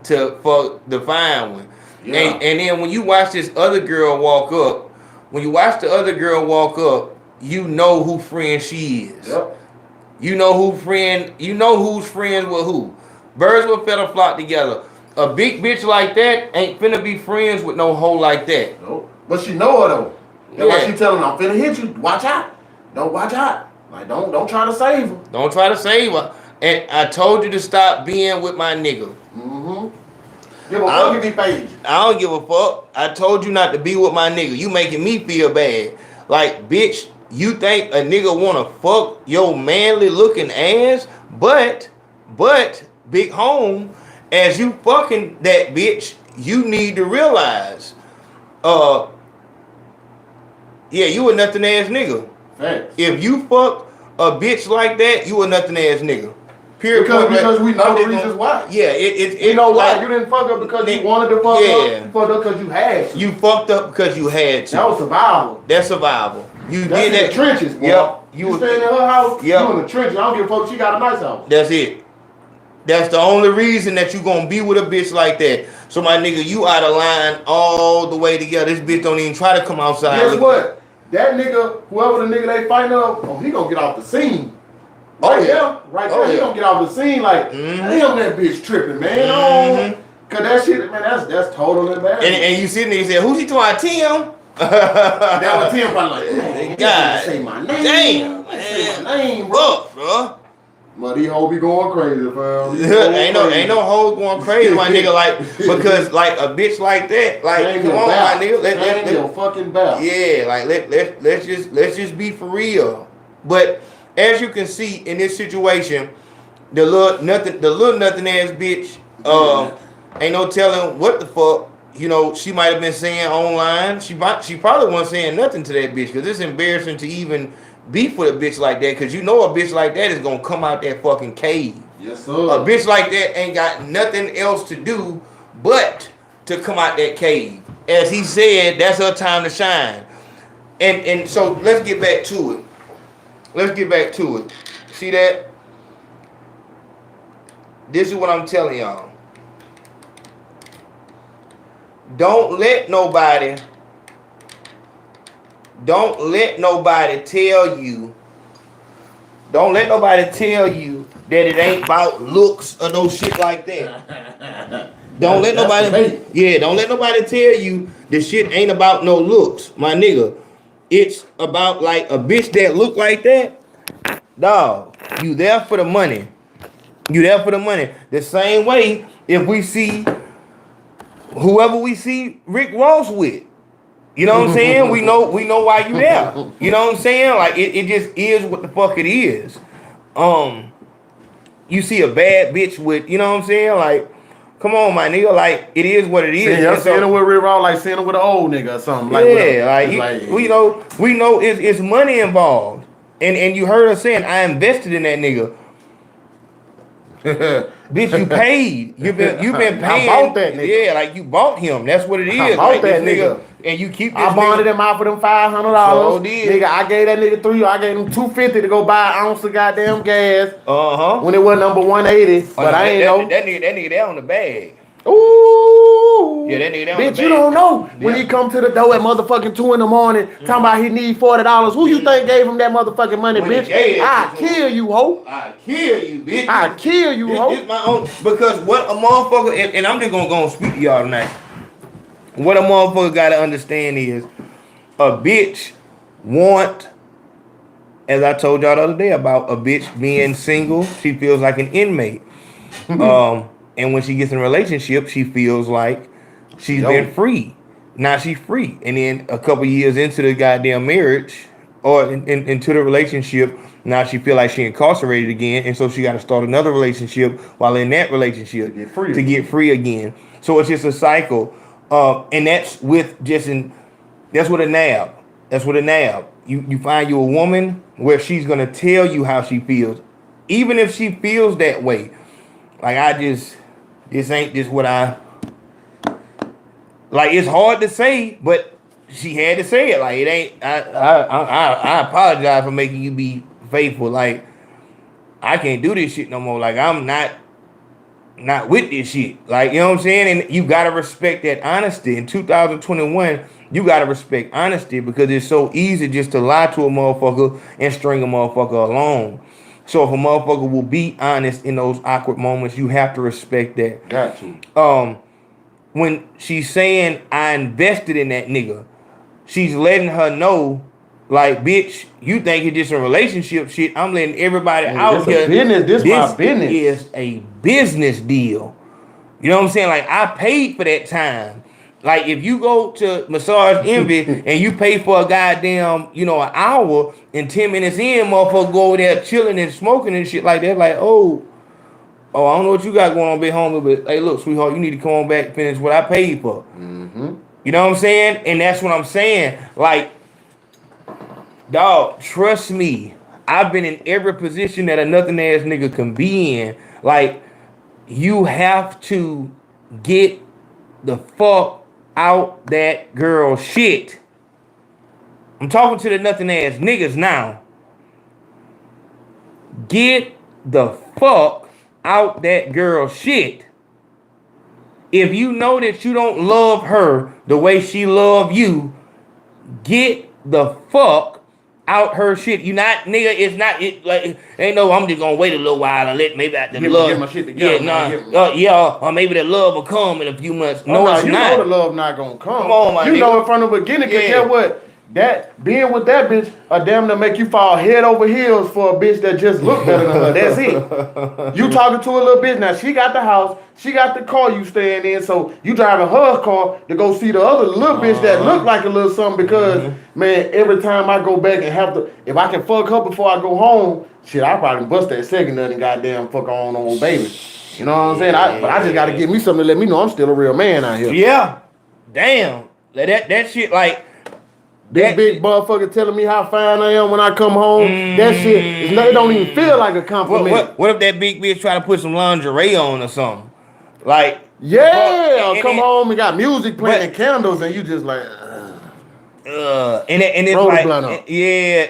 to for the fine one. Yeah. And then when you watch this other girl walk up, you know who friend she is. Yep. You know who's friends with who. Birds will feather flock together. A big bitch like that ain't finna be friends with no hoe like that. Nope. But she know her though. That's why Yeah. she telling him, I'm finna hit you. Watch out. Don't watch out. Like don't try to save her. Don't try to save her. And I told you to stop being with my nigga. Mm-hmm. Give a fuck if he paid you. I don't give a fuck. I told you not to be with my nigga. You making me feel bad. Like, bitch, you think a nigga wanna fuck your manly looking ass? But, Big Home, as you fucking that bitch, you need to realize, yeah, you a nothing ass nigga. Facts. If you fuck a bitch like that, you a nothing ass nigga. Period. Because we know the reasons why. Yeah, it You know why? like, You didn't fuck up because you wanted to fuck up. You fucked up because you had to. You fucked up because you had to. That was survival. That's survival. You That's did in that. the trenches, boy. Yep. You staying in her house, Yep. you in the trenches. I don't give a fuck. She got a nice house. That's it. That's the only reason that you gonna be with a bitch like that. So my nigga, you out of line all the way together. This bitch don't even try to come outside. Guess what? That nigga, whoever the nigga they fighting up, he gonna get off the scene. Right there, he gonna get off the scene like, damn, that bitch tripping, man. Oh, cause that shit, man, that's total embarrassment. And you sitting there, you said, who's he talking? Tim? That was Tim probably like, man, God, say my name. damn, Say my name, bro. Look, bro. But these hoes be going crazy, fam. ain't no hoes going crazy, my nigga. Like, because like a bitch like that, like, come on, my nigga. Let your fucking bell. Yeah, like let's just be for real. But as you can see in this situation, the little nothing ass bitch, ain't no telling what the fuck. You know, she might have been saying online. She probably wasn't saying nothing to that bitch because it's embarrassing to even beef with a bitch like that, because you know a bitch like that is gonna come out that fucking cave. Yes, sir. A bitch like that ain't got nothing else to do but to come out that cave. As he said, that's her time to shine. And so let's get back to it. See that? This is what I'm telling y'all. Don't let nobody tell you that it ain't about looks or no shit like that. Don't let nobody tell you the shit ain't about no looks, my nigga. It's about like a bitch that look like that. Dog, you there for the money. The same way if we see whoever we see Rick Ross with. You know what I'm saying? We know why you there. You know what I'm saying? Like it just is what the fuck it is. You see a bad bitch with, you know what I'm saying? Like, come on, my nigga. Like, it is what it is. Y'all seeing it with Rick Ross, like seeing it with an old nigga or something. Like, we know it's money involved. And you heard her saying, I invested in that nigga. Bitch, you paid. You've been paying. I bought that nigga. Yeah, like you bought him. That's what it is. I bought like that this nigga. And you keep this I bonded him out for them $500. So did. Nigga, I gave that nigga I gave him $250 to go buy an ounce of goddamn gas. When it was number 180, but I ain't know. That nigga there on the bag. Ooh. Yeah, that nigga there on the Bitch, bag. you don't know. When he come to the door at motherfucking 2 in the morning, talking about he need $40. Who you think gave him that motherfucking money, bitch? I kill you, hoe. I kill you, bitch. I kill you, hoe. It's my own, because what a motherfucker, and I'm just gonna go and speak to y'all tonight. What a motherfucker gotta understand is a bitch want, as I told y'all the other day about a bitch being single, she feels like an inmate. And when she gets in a relationship, she feels like she's been free. Now she's free. And then a couple years into the goddamn marriage or into the relationship, now she feel like she incarcerated again. And so she got to start another relationship while in that relationship to get free again. So it's just a cycle. And that's with that's with a nab. That's with a nab. You find you a woman where she's going to tell you how she feels. Even if she feels that way. Like this ain't just what I like. It's hard to say, but she had to say it. Like, it ain't. I apologize for making you be faithful. Like, I can't do this shit no more. Like, I'm not with this shit. Like, you know what I'm saying? And you gotta respect that honesty. In 2021, you gotta respect honesty because it's so easy just to lie to a motherfucker and string a motherfucker along. So if a motherfucker will be honest in those awkward moments, you have to respect that. Got to. When she's saying I invested in that nigga, she's letting her know, like, bitch, you think it's just a relationship shit. I'm letting everybody out here. This my business. Is a business deal. You know what I'm saying? Like, I paid for that time. Like, if you go to Massage Envy and you pay for a goddamn, an hour and 10 minutes in, motherfucker go over there chilling and smoking and shit like that, like, oh, I don't know what you got going on, big homie, but hey, look, sweetheart, you need to come on back and finish what I paid for. Mm-hmm. You know what I'm saying? And that's what I'm saying. Like, dog, trust me, I've been in every position that a nothing ass nigga can be in. Like, you have to get the fuck out that girl shit. I'm talking to the nothing ass niggas now. Get the fuck out that girl shit. If you know that you don't love her the way she love you, get the fuck out her shit. You not, nigga, it's not, it like, ain't no, I'm just gonna wait a little while and let maybe the love. Get my shit together. Or maybe the love will come in a few months. No, it's you not. know the love not gonna come. Come on, my nigga. You know it from the beginning, cause guess what? That being with that bitch, damn to make you fall head over heels for a bitch that just look better than her. That's it. You talking to a little bitch now. She got the house, she got the car you staying in, so you driving her car to go see the other little bitch that look like a little something. Because man, every time I go back and have to, if I can fuck her before I go home, shit, I probably bust that second nut and goddamn fuck on old baby. You know what I'm saying? But I just gotta get me something to let me know I'm still a real man out here. Yeah, damn. That shit like. This big motherfucker telling me how fine I am when I come home. That shit, it don't even feel like a compliment. What if that big bitch try to put some lingerie on or something? Like, come home and got music playing and candles, and you just like, and it's like,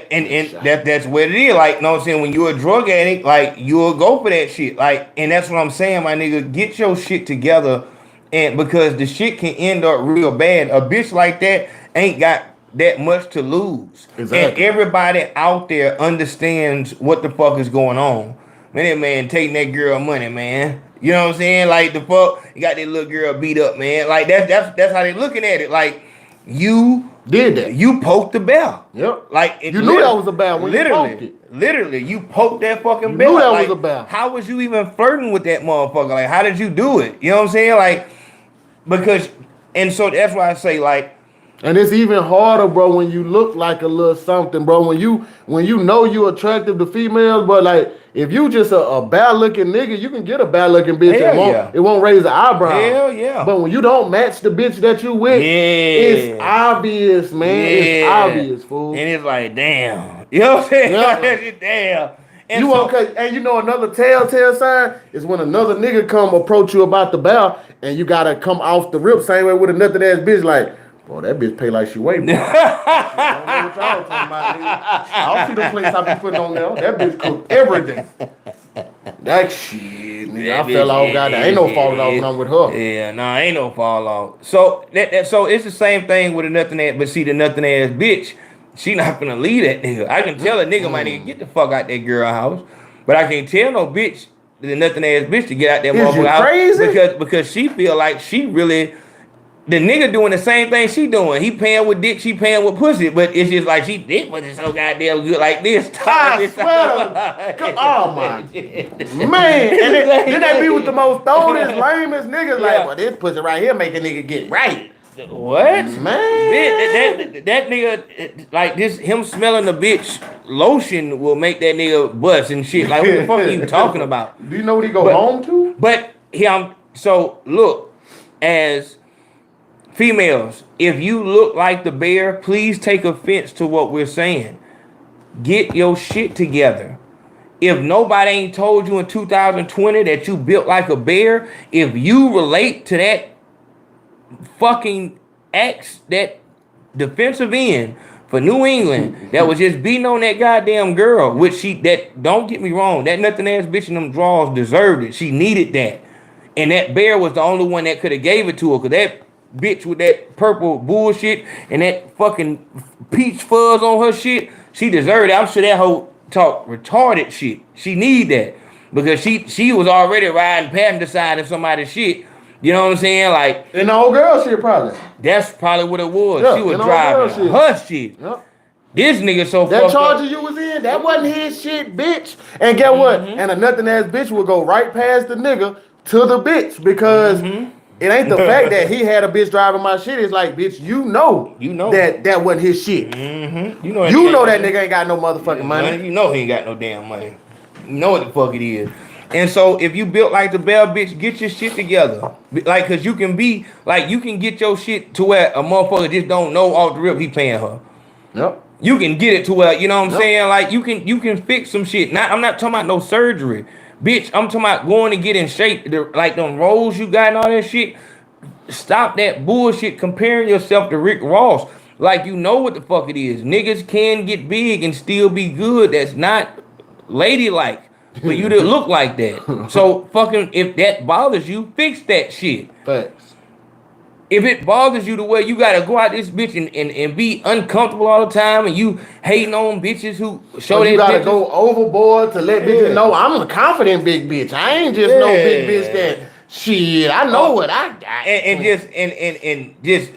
and that's what it is. Like, you know what I'm saying? When you're a drug addict, like, you'll go for that shit. Like, and that's what I'm saying, my nigga. Get your shit together, and because the shit can end up real bad. A bitch like that ain't got that much to lose. Exactly. And everybody out there understands what the fuck is going on. Man, taking that girl money, man. You know what I'm saying? Like, the fuck, you got that little girl beat up, man. Like, that's how they looking at it. Like, you did that. You poked the bell. Yep. Like, you knew that was a bell when you poked it. Literally, you poked that fucking bell. You knew that was a bell. How was you even flirting with that motherfucker? Like, how did you do it? You know what I'm saying? Like, because, and so that's why I say, like, and it's even harder, bro, when you look like a little something, bro. When you know you attractive to females, but like if you just a bad looking nigga, you can get a bad looking bitch. It won't raise the eyebrow. Hell yeah. But when you don't match the bitch that you with, it's obvious, man. It's obvious, fool. And it's like, damn. You know what I'm saying? Yeah. Damn. And you and you know another telltale sign is when another nigga come approach you about the bow, and you gotta come off the rip same way with a nothing ass bitch like. Boy, that bitch pay like she weigh, bro. I don't know what y'all talking about, nigga. I don't see the place I be putting on there. That bitch cook everything. That shit, nigga. I fell off, goddamn. Ain't no falling off when I'm with her. Yeah, nah, ain't no fall off. So so it's the same thing with a nothing ass, but see the nothing ass bitch, she not gonna leave that nigga. I can tell a nigga, my nigga, get the fuck out that girl house. But I can't tell no bitch, the nothing ass bitch to get out that motherfucker house. Crazy? Because she feel like she really. The nigga doing the same thing she doing. He paying with dick, she paying with pussy. But it's just like she dick wasn't so goddamn good like this. I swear. Oh my man. And then they be with the most throwest, lamest niggas like, well, this pussy right here make a nigga get right. What? Man. That nigga, like this, him smelling the bitch lotion will make that nigga bust and shit. Like, what the fuck are you talking about? Do you know what he go home to? But so look, as females, if you look like the bear, please take offense to what we're saying. Get your shit together. If nobody ain't told you in 2020 that you built like a bear, if you relate to that fucking ex that defensive end for New England that was just beating on that goddamn girl, that don't get me wrong, that nothing ass bitch in them draws deserved it. She needed that. And that bear was the only one that could have gave it to her, because that bitch with that purple bullshit and that fucking peach fuzz on her shit, she deserved it. I'm sure that hoe talk retarded shit. She need that. Because she was already riding passenger side of somebody's shit. You know what I'm saying? Like, and the old girl shit probably. That's probably what it was. Yeah, she was and all driving that her shit. Yep. This nigga so that fucked charger up. you was in, that wasn't his shit, bitch. And get what? And a nothing ass bitch will go right past the nigga to the bitch, because it ain't the fact that he had a bitch driving my shit. It's like, bitch, you know that wasn't his shit. You know that nigga ain't got no motherfucking money. You know he ain't got no damn money. You know what the fuck it is. And so if you built like the Bell bitch, get your shit together. Like, cause you can be like, you can get your shit to where a motherfucker just don't know off the rip he paying her. Yep. You can get it to where, you know what I'm saying? Like, you can fix some shit. I'm not talking about no surgery. Bitch, I'm talking about going and get in shape. Like them rolls you got and all that shit. Stop that bullshit comparing yourself to Rick Ross. Like, you know what the fuck it is. Niggas can get big and still be good. That's not ladylike for you to look like that. So fucking, if that bothers you, fix that shit. Facts. If it bothers you the way you gotta go out this bitch and be uncomfortable all the time, and you hating on bitches who show that you gotta bitches, go overboard to let bitches know I'm a confident big bitch. I ain't just no big bitch that shit. I know what I got. And just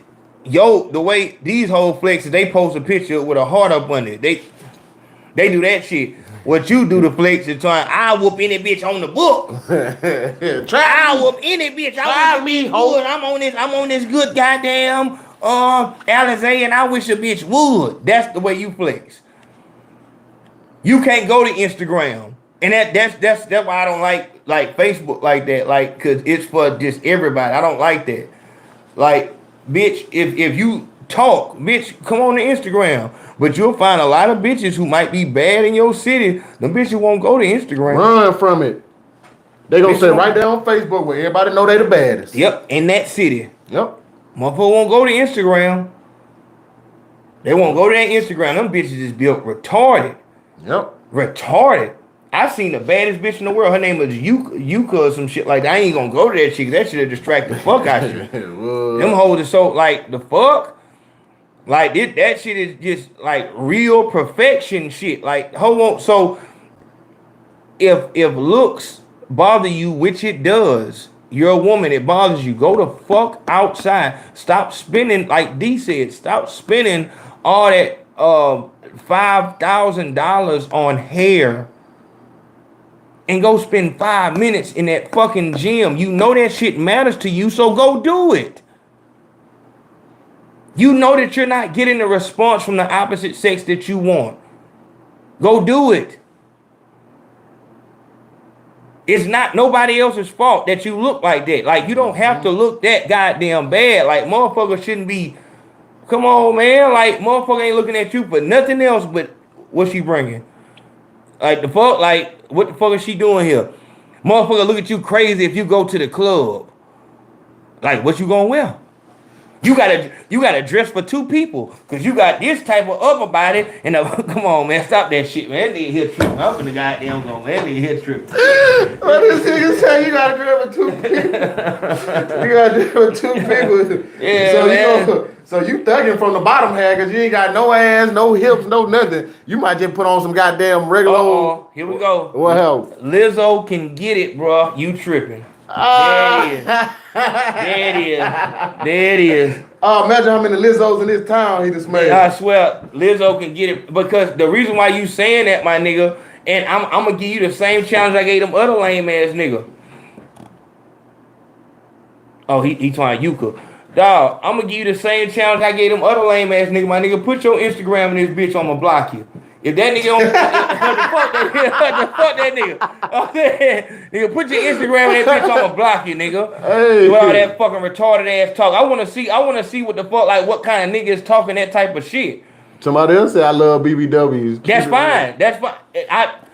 yo, the way these whole flexes, they post a picture with a heart up on it. They do that shit. What you do to flex is trying, I whoop any bitch on the book. I whoop any bitch. Try me, hoe. I'm on this good goddamn Alizé, and I wish a bitch would. That's the way you flex. You can't go to Instagram. And that's why I don't like Facebook like that. Like, cause it's for just everybody. I don't like that. Like, bitch, if you talk, bitch, come on to Instagram. But you'll find a lot of bitches who might be bad in your city. Them bitches won't go to Instagram. Run from it. They gonna sit right there on Facebook where everybody know they the baddest. Yep, in that city. Yep. Motherfucker won't go to Instagram. They won't go to that Instagram. Them bitches is built retarded. Yep. Retarded. I seen the baddest bitch in the world. Her name was Yuka or some shit like that. I ain't gonna go to that shit. That shit distract the fuck out of you. Them hoes are so, like, the fuck? Like, that shit is just, like, real perfection shit. Like, so if looks bother you, which it does, you're a woman, it bothers you, go the fuck outside. Stop spending, like D said, stop spending all that $5,000 on hair and go spend 5 minutes in that fucking gym. You know that shit matters to you, so go do it. You know that you're not getting the response from the opposite sex that you want. Go do it. It's not nobody else's fault that you look like that. Like, you don't have to look that goddamn bad. Like, motherfuckers shouldn't be, come on, man. Like, motherfucker ain't looking at you for nothing else but what she bringing. Like, the fuck, like, what the fuck is she doing here? Motherfucker look at you crazy if you go to the club. Like, what you gonna wear? You gotta dress for two people, cause you got this type of upper body and come on, man, stop that shit, man. That nigga here tripping. I'm finna goddamn go, man. That nigga here tripping. What this nigga say? You gotta dress for two people. You gotta dress for two people. Yeah, so man. So you thugging from the bottom half, cause you ain't got no ass, no hips, no nothing. You might just put on some goddamn regular. Here we go. What hell? Lizzo can get it, bro. You tripping? There it is. There it is. Oh, imagine how many Lizzos in this town he just made. I swear, Lizzo can get it, because the reason why you saying that, my nigga, and I'm gonna give you the same challenge I gave them other lame ass nigga. Oh, he trying Yuka. Dog, I'm gonna give you the same challenge I gave them other lame ass nigga. My nigga, put your Instagram in this bitch, I'ma block you. If that nigga don't fuck that nigga. Okay. Nigga, put your Instagram in that bitch, I'ma block you, nigga. Hey. With all that fucking retarded ass talk. I wanna see what the fuck, like, what kind of nigga is talking that type of shit. Somebody else said I love BBWs. That's fine. That's fine.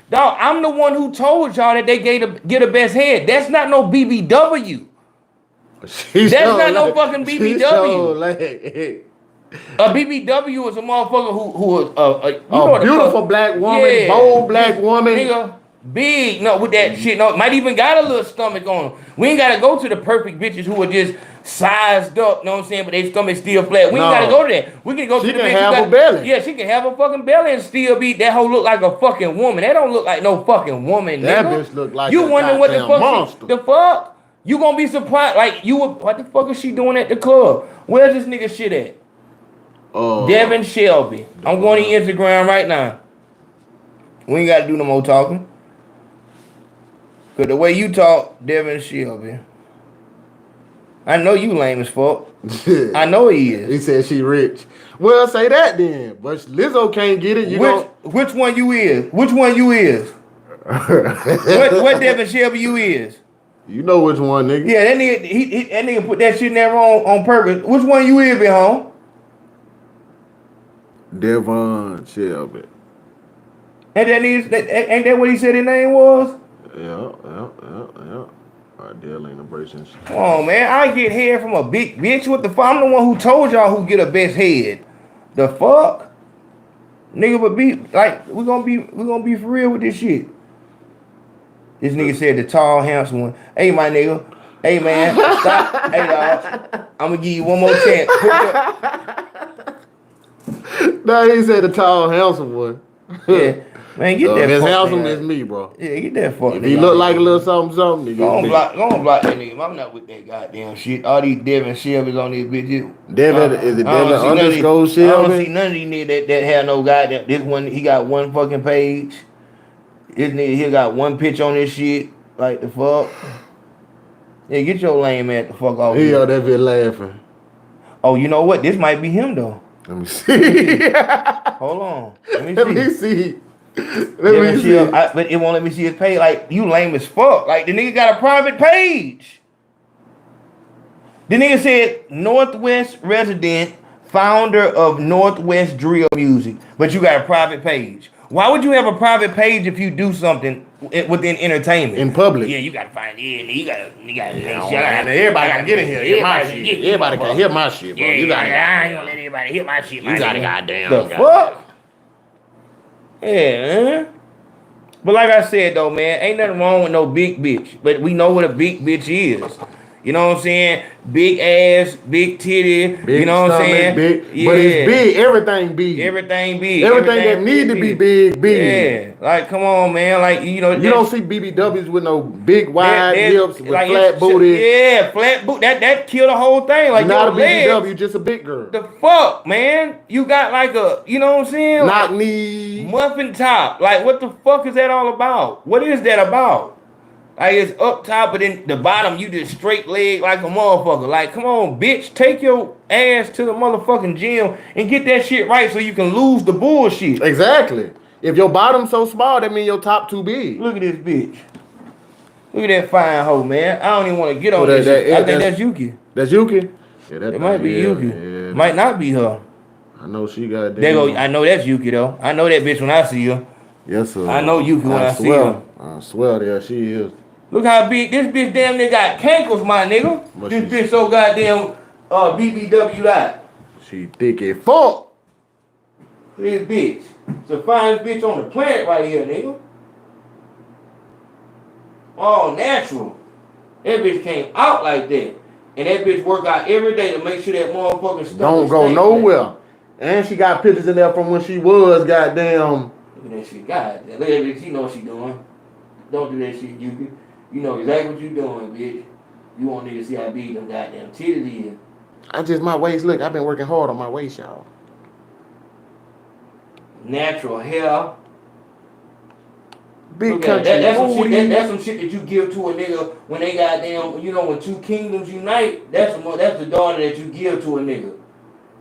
Dog, I'm the one who told y'all that they get the best head. That's not no BBW. That's not no fucking BBW. A BBW is a motherfucker who is A beautiful black woman, bold black woman. Nigga, big, no, with that shit. No, might even got a little stomach on them. We ain't gotta go to the perfect bitches who are just sized up, know what I'm saying, but they stomach still flat. We ain't gotta go to that. We can go to the bitch. She can have a belly. Yeah, she can have a fucking belly and still be, that hoe look like a fucking woman. That don't look like no fucking woman, nigga. That bitch look like you a wondering what the fuck monster. the fuck? You gonna be surprised, like, you would, what the fuck is she doing at the club? Where's this nigga shit at? Devin Shelby. I'm going to Instagram right now. We ain't got to do no more talking. Because the way you talk, Devin Shelby. I know you lame as fuck. I know he is. He said she rich. Well, say that then. But Lizzo can't get it. Which one you is? Which one you is? what Devin Shelby you is? You know which one, nigga. Yeah, that nigga, that nigga put that shit in there on purpose. Which one you is, big home? Devon Shelby. And ain't that what he said his name was? Yeah. Ideal integration. Come on, man. I get head from a big bitch. What the fuck? I'm the one who told y'all who get a best head. The fuck? Nigga, but be like, we gonna be for real with this shit. This nigga said the tall, handsome one. Hey, my nigga. Hey, man. Stop. Hey, dog. I'm gonna give you one more chance. No, he said the tall, handsome one. Yeah. Man, get that fuck. As handsome as me, bro. Yeah, get that fuck. If he look like a little something, nigga. Go on block that nigga. I'm not with that goddamn shit. All these Devin Shelby's on these bitches. Devin, is it Devin underscore Shelby? I don't see none of these niggas that have no goddamn. This one, he got one fucking page. This nigga here got one pitch on this shit. Like the fuck. Yeah, get your lame ass the fuck off. He out that bit laughing. Oh, you know what? This might be him though. Let me see. Hold on. Let me see. But it won't let me see his page. Like, you lame as fuck. Like, the nigga got a private page. The nigga said Northwest resident, founder of Northwest Drill Music. But you got a private page. Why would you have a private page if you do something within entertainment? In public. Yeah, you gotta find it. You gotta everybody gotta get in here. Hear my shit. Everybody can hear my shit, bro. You gotta. I ain't gonna let anybody hear my shit. You gotta goddamn. The fuck? Yeah, man. But like I said though, man, ain't nothing wrong with no big bitch. But we know what a big bitch is. You know what I'm saying? Big ass, big titty. Big you know what I'm saying? Big, yeah. But it's big. Everything big. Everything big. Everything that need to be big. Yeah. Like, come on, man. Like, you know. You don't see BBWs with no big, wide hips with like flat booty. Yeah, flat boot. That kill the whole thing. Like, not a BBW, just a big girl. The fuck, man? You got like a, you know what I'm saying? Knock knee. Muffin top. Like, what the fuck is that all about? What is that about? Like, it's up top, but then the bottom, you just straight leg like a motherfucker. Like, come on, bitch. Take your ass to the motherfucking gym and get that shit right so you can lose the bullshit. Exactly. If your bottom's so small, that means your top too big. Look at this bitch. Look at that fine hoe, man. I don't even want to get on this shit. I think that's Yuki. That's Yuki? Yeah, it might be Yuki. Yeah. Might not be her. I know she got that. I know that's Yuki, though. I know that bitch when I see her. Yes, sir. I know Yuki when I see her. I swear, there she is. Look how big this bitch damn near got cankles, my nigga. This bitch so goddamn BBW out. She thick as fuck. This bitch. It's the finest bitch on the planet right here, nigga. All natural. That bitch came out like that. And that bitch work out every day to make sure that motherfucking stuff don't go nowhere. And she got pictures in there from when she was goddamn. Look at that shit. God, look at that bitch. She know what she doing. Don't do that shit, Yuki. You know exactly what you doing, bitch. You want niggas to see how big them goddamn titties is. My waist, look, I've been working hard on my waist, y'all. Natural hair. Big country. That's some shit that you give to a nigga when they goddamn, you know, when two kingdoms unite, that's the daughter that you give to a nigga.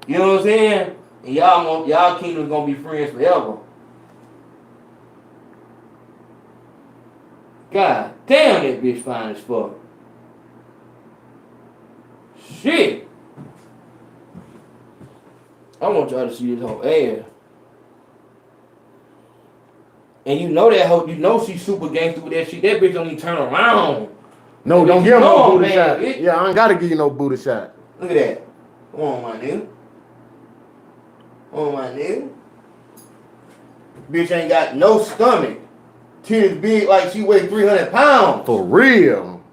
You know what I'm saying? And y'all kingdoms gonna be friends forever. God damn, that bitch fine as fuck. Shit. I want y'all to see this whole ass. And you know that hoe, you know she's super gangster with that shit. That bitch don't even turn around. No, don't give her no booty shot. Yeah, I ain't gotta give you no booty shot. Look at that. Come on, my nigga. Oh my nigga. Bitch ain't got no stomach. Titties big like she weigh 300 pounds. For real.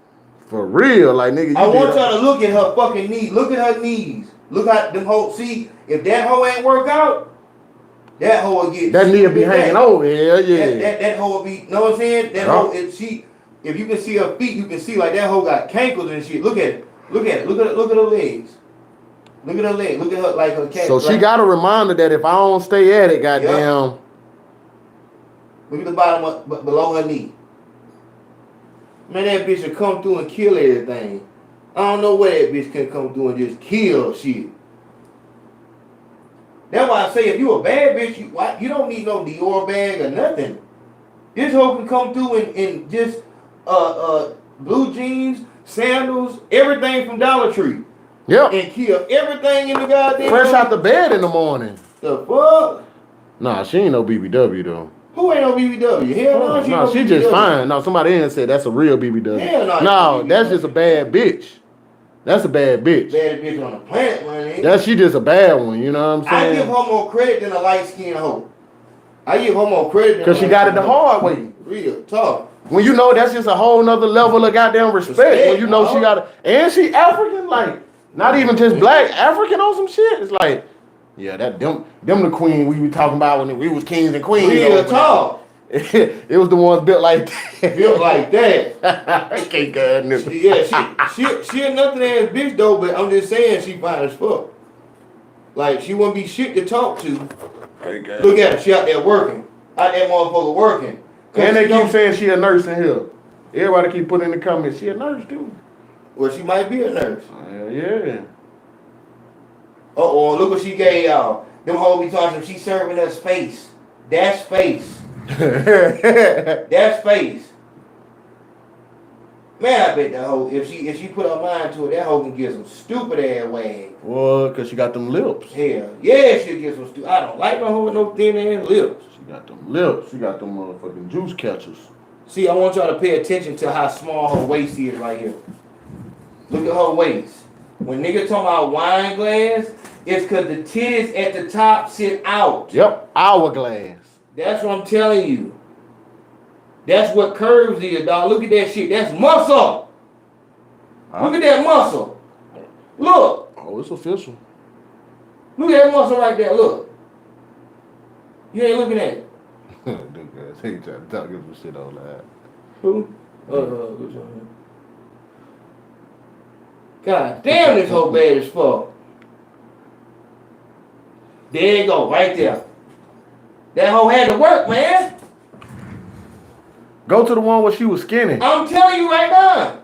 For real. Like, nigga, you I want did y'all to look at her fucking knees. Look at her knees. Look at them hoe. See, if that hoe ain't work out, that hoe will get. That knee will be hanging over. Hell yeah. That hoe will be, know what I'm saying? That hoe, if you can see her feet, you can see like that hoe got cankles and shit. Look at it. Look at it. Look at her legs. Look at her legs. Look at her like her cat. So she got a reminder that if I don't stay at it, goddamn. Yep. Look at the bottom of, below her knee. Man, that bitch will come through and kill everything. I don't know where that bitch can come through and just kill shit. That's why I say if you a bad bitch, you don't need no Dior bag or nothing. This hoe can come through in just blue jeans, sandals, everything from Dollar Tree. Yep. And kill everything in the goddamn. Fresh out the bed in the morning. The fuck? Nah, she ain't no BBW though. Who ain't no BBW? Hell no, she no, she just fine. No, somebody in said that's a real BBW. Hell no. No, that's just a bad bitch. That's a bad bitch. Baddest bitch on the planet, man. That's she just a bad one, you know what I'm saying? I give her more credit than a light-skinned hoe. I give her more credit than Because she got it the hard way. Real talk. When you know that's just a whole nother level of goddamn respect. When you know she got it. And she African, like, not even just black, African on some shit. It's like, yeah, them the queen we were talking about when we was kings and queens. Real talk. It was the ones built like that. Built like that. I can't get it. Yeah, she a nothing ass bitch though, but I'm just saying she fine as fuck. Like she wouldn't be shit to talk to. Look at her, she out there working. Out there motherfucker working. And they keep saying she a nurse in here. Everybody keep putting in the comments, she a nurse too. Well, she might be a nurse. Hell yeah. Uh-oh, look what she gave y'all. Them hoes be talking, she serving us space. That's space. That's space. Man, I bet that hoe, if she put her mind to it, that hoe can get some stupid ass wag. Well, cause she got them lips. Hell, yeah, she'll get some stupid. I don't like my hoe with no thin ass lips. She got them lips. She got them motherfucking juice catchers. See, I want y'all to pay attention to how small her waist is right here. Look at her waist. When niggas talking about wine glass, it's cause the titties at the top sit out. Yep, hourglass. That's what I'm telling you. That's what curves is, dog. Look at that shit. That's muscle. Look at that muscle. Look. Oh, it's official. Look at that muscle right there. Look. You ain't looking at it. Dude, guys, he trying to talk some shit on that. Who? Who's on here? God damn, this whole bad as fuck. There you go, right there. That hoe had to work, man. Go to the one where she was skinny. I'm telling you right now.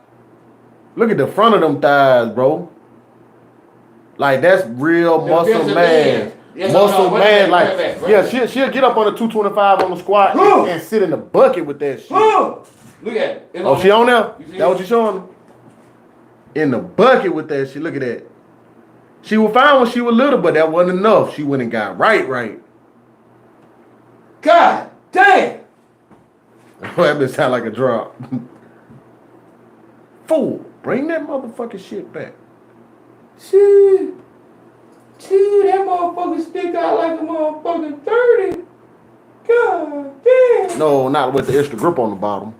Look at the front of them thighs, bro. Like, that's real muscle man. Yes, muscle man. Like, back. yeah, she'll get up on the 225 on the squat and sit in the bucket with that shit. Look at it. Oh, she on there? You see That what you showing them? In the bucket with that shit. Look at that. She was fine when she was little, but that wasn't enough. She went and got right. God damn. That bitch sound like a drop. Fool, bring that motherfucking shit back. Shit, that motherfucker stick out like a motherfucking 30. God damn. No, not with the extra grip on the bottom.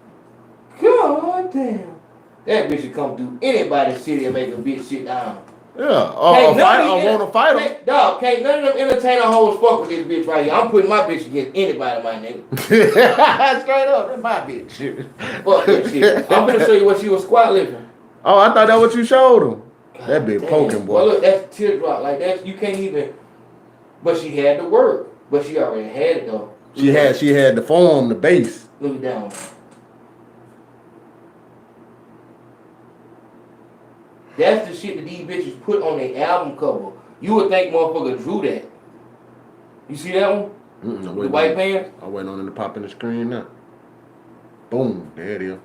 God damn. That bitch should come through anybody's city and make a bitch sit down. Yeah, I want to fight him. Dog, can't none of them entertainer hoes fuck with this bitch right here. I'm putting my bitch against anybody, my nigga. Straight up, that's my bitch. Fuck that shit. I'm gonna show you what she was squat lifting. Oh, I thought that what you showed him. That bitch poking, boy. Well, look, that's teardrop. Like that, you can't even. But she had to work. But she already had it though. She had the form, the base. Look it down. That's the shit that these bitches put on their album cover. You would think motherfucker drew that. You see that one? The white pants? I'm waiting on it to pop in the screen now. Boom, there it is.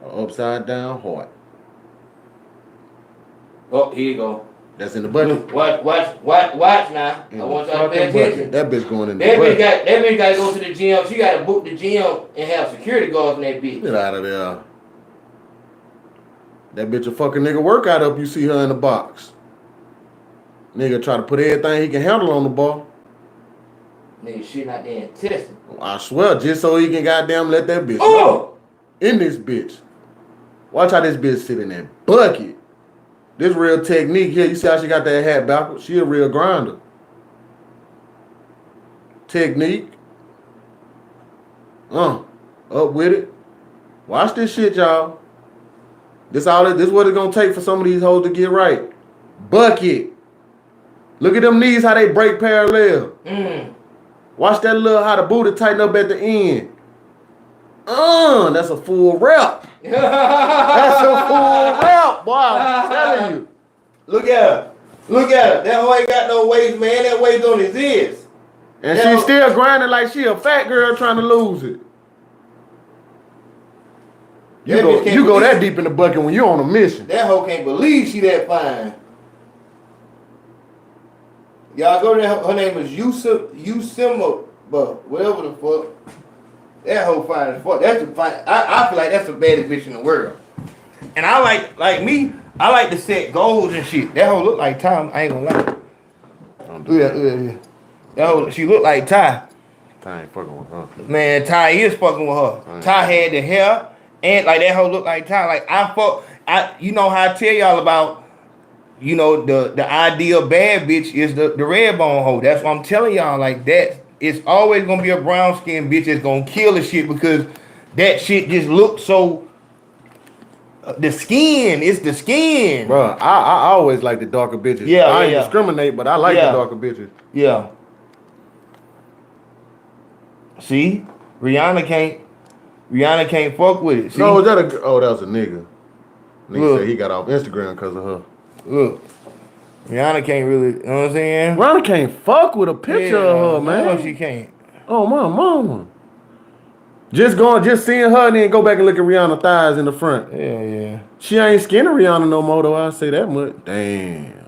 An upside down heart. Oh, here you go. That's in the bucket. Watch now. I want y'all to pay attention. That bitch going in the bucket. That bitch got to go to the gym. She got to book the gym and have security guards in that bitch. Get out of there. That bitch a fucking nigga workout up. You see her in the box. Nigga try to put everything he can handle on the ball. Nigga shit out there and testing. I swear, just so he can goddamn let that bitch Oh! in this bitch. Watch how this bitch sit in that bucket. This real technique here. You see how she got that hat backwards? She a real grinder. Technique. Up with it. Watch this shit, y'all. This what it's gonna take for some of these hoes to get right. Bucket. Look at them knees, how they break parallel. Watch that how the booty tighten up at the end. That's a full rep. That's a full rep, boy. I'm telling you. Look at her. Look at her. That hoe ain't got no waist, man. That waist on his ears. And she's still grinding like she a fat girl trying to lose it. You go that deep in the bucket when you on a mission. That hoe can't believe she that fine. Y'all go there. Her name is Yusima, but whatever the fuck. That hoe fine as fuck. That's the fine. I feel like that's the baddest bitch in the world. And I like me. I like to set goals and shit. That hoe look like Ty. I ain't gonna lie. Don't do that. That hoe, she look like Ty. Ty ain't fucking with her. Man, Ty is fucking with her. Ty had the hair and like that hoe look like Ty. Like you know how I tell y'all about. You know, the ideal bad bitch is the red bone hoe. That's what I'm telling y'all. Like that, it's always gonna be a brown skinned bitch that's gonna kill the shit because that shit just looks so. The skin, it's the skin. Bro, I always like the darker bitches. Yeah, I ain't discriminate, but I like the darker bitches. Yeah. See, Rihanna can't fuck with it. See? No, that was a nigga. Nigga said he got off Instagram because of her. Look, Rihanna can't really, you know what I'm saying? Rihanna can't fuck with a picture of her, man. No, she can't. Oh, my mama. Just seeing her and then go back and look at Rihanna's thighs in the front. Yeah. She ain't skinny Rihanna no more, though. I say that much. Damn.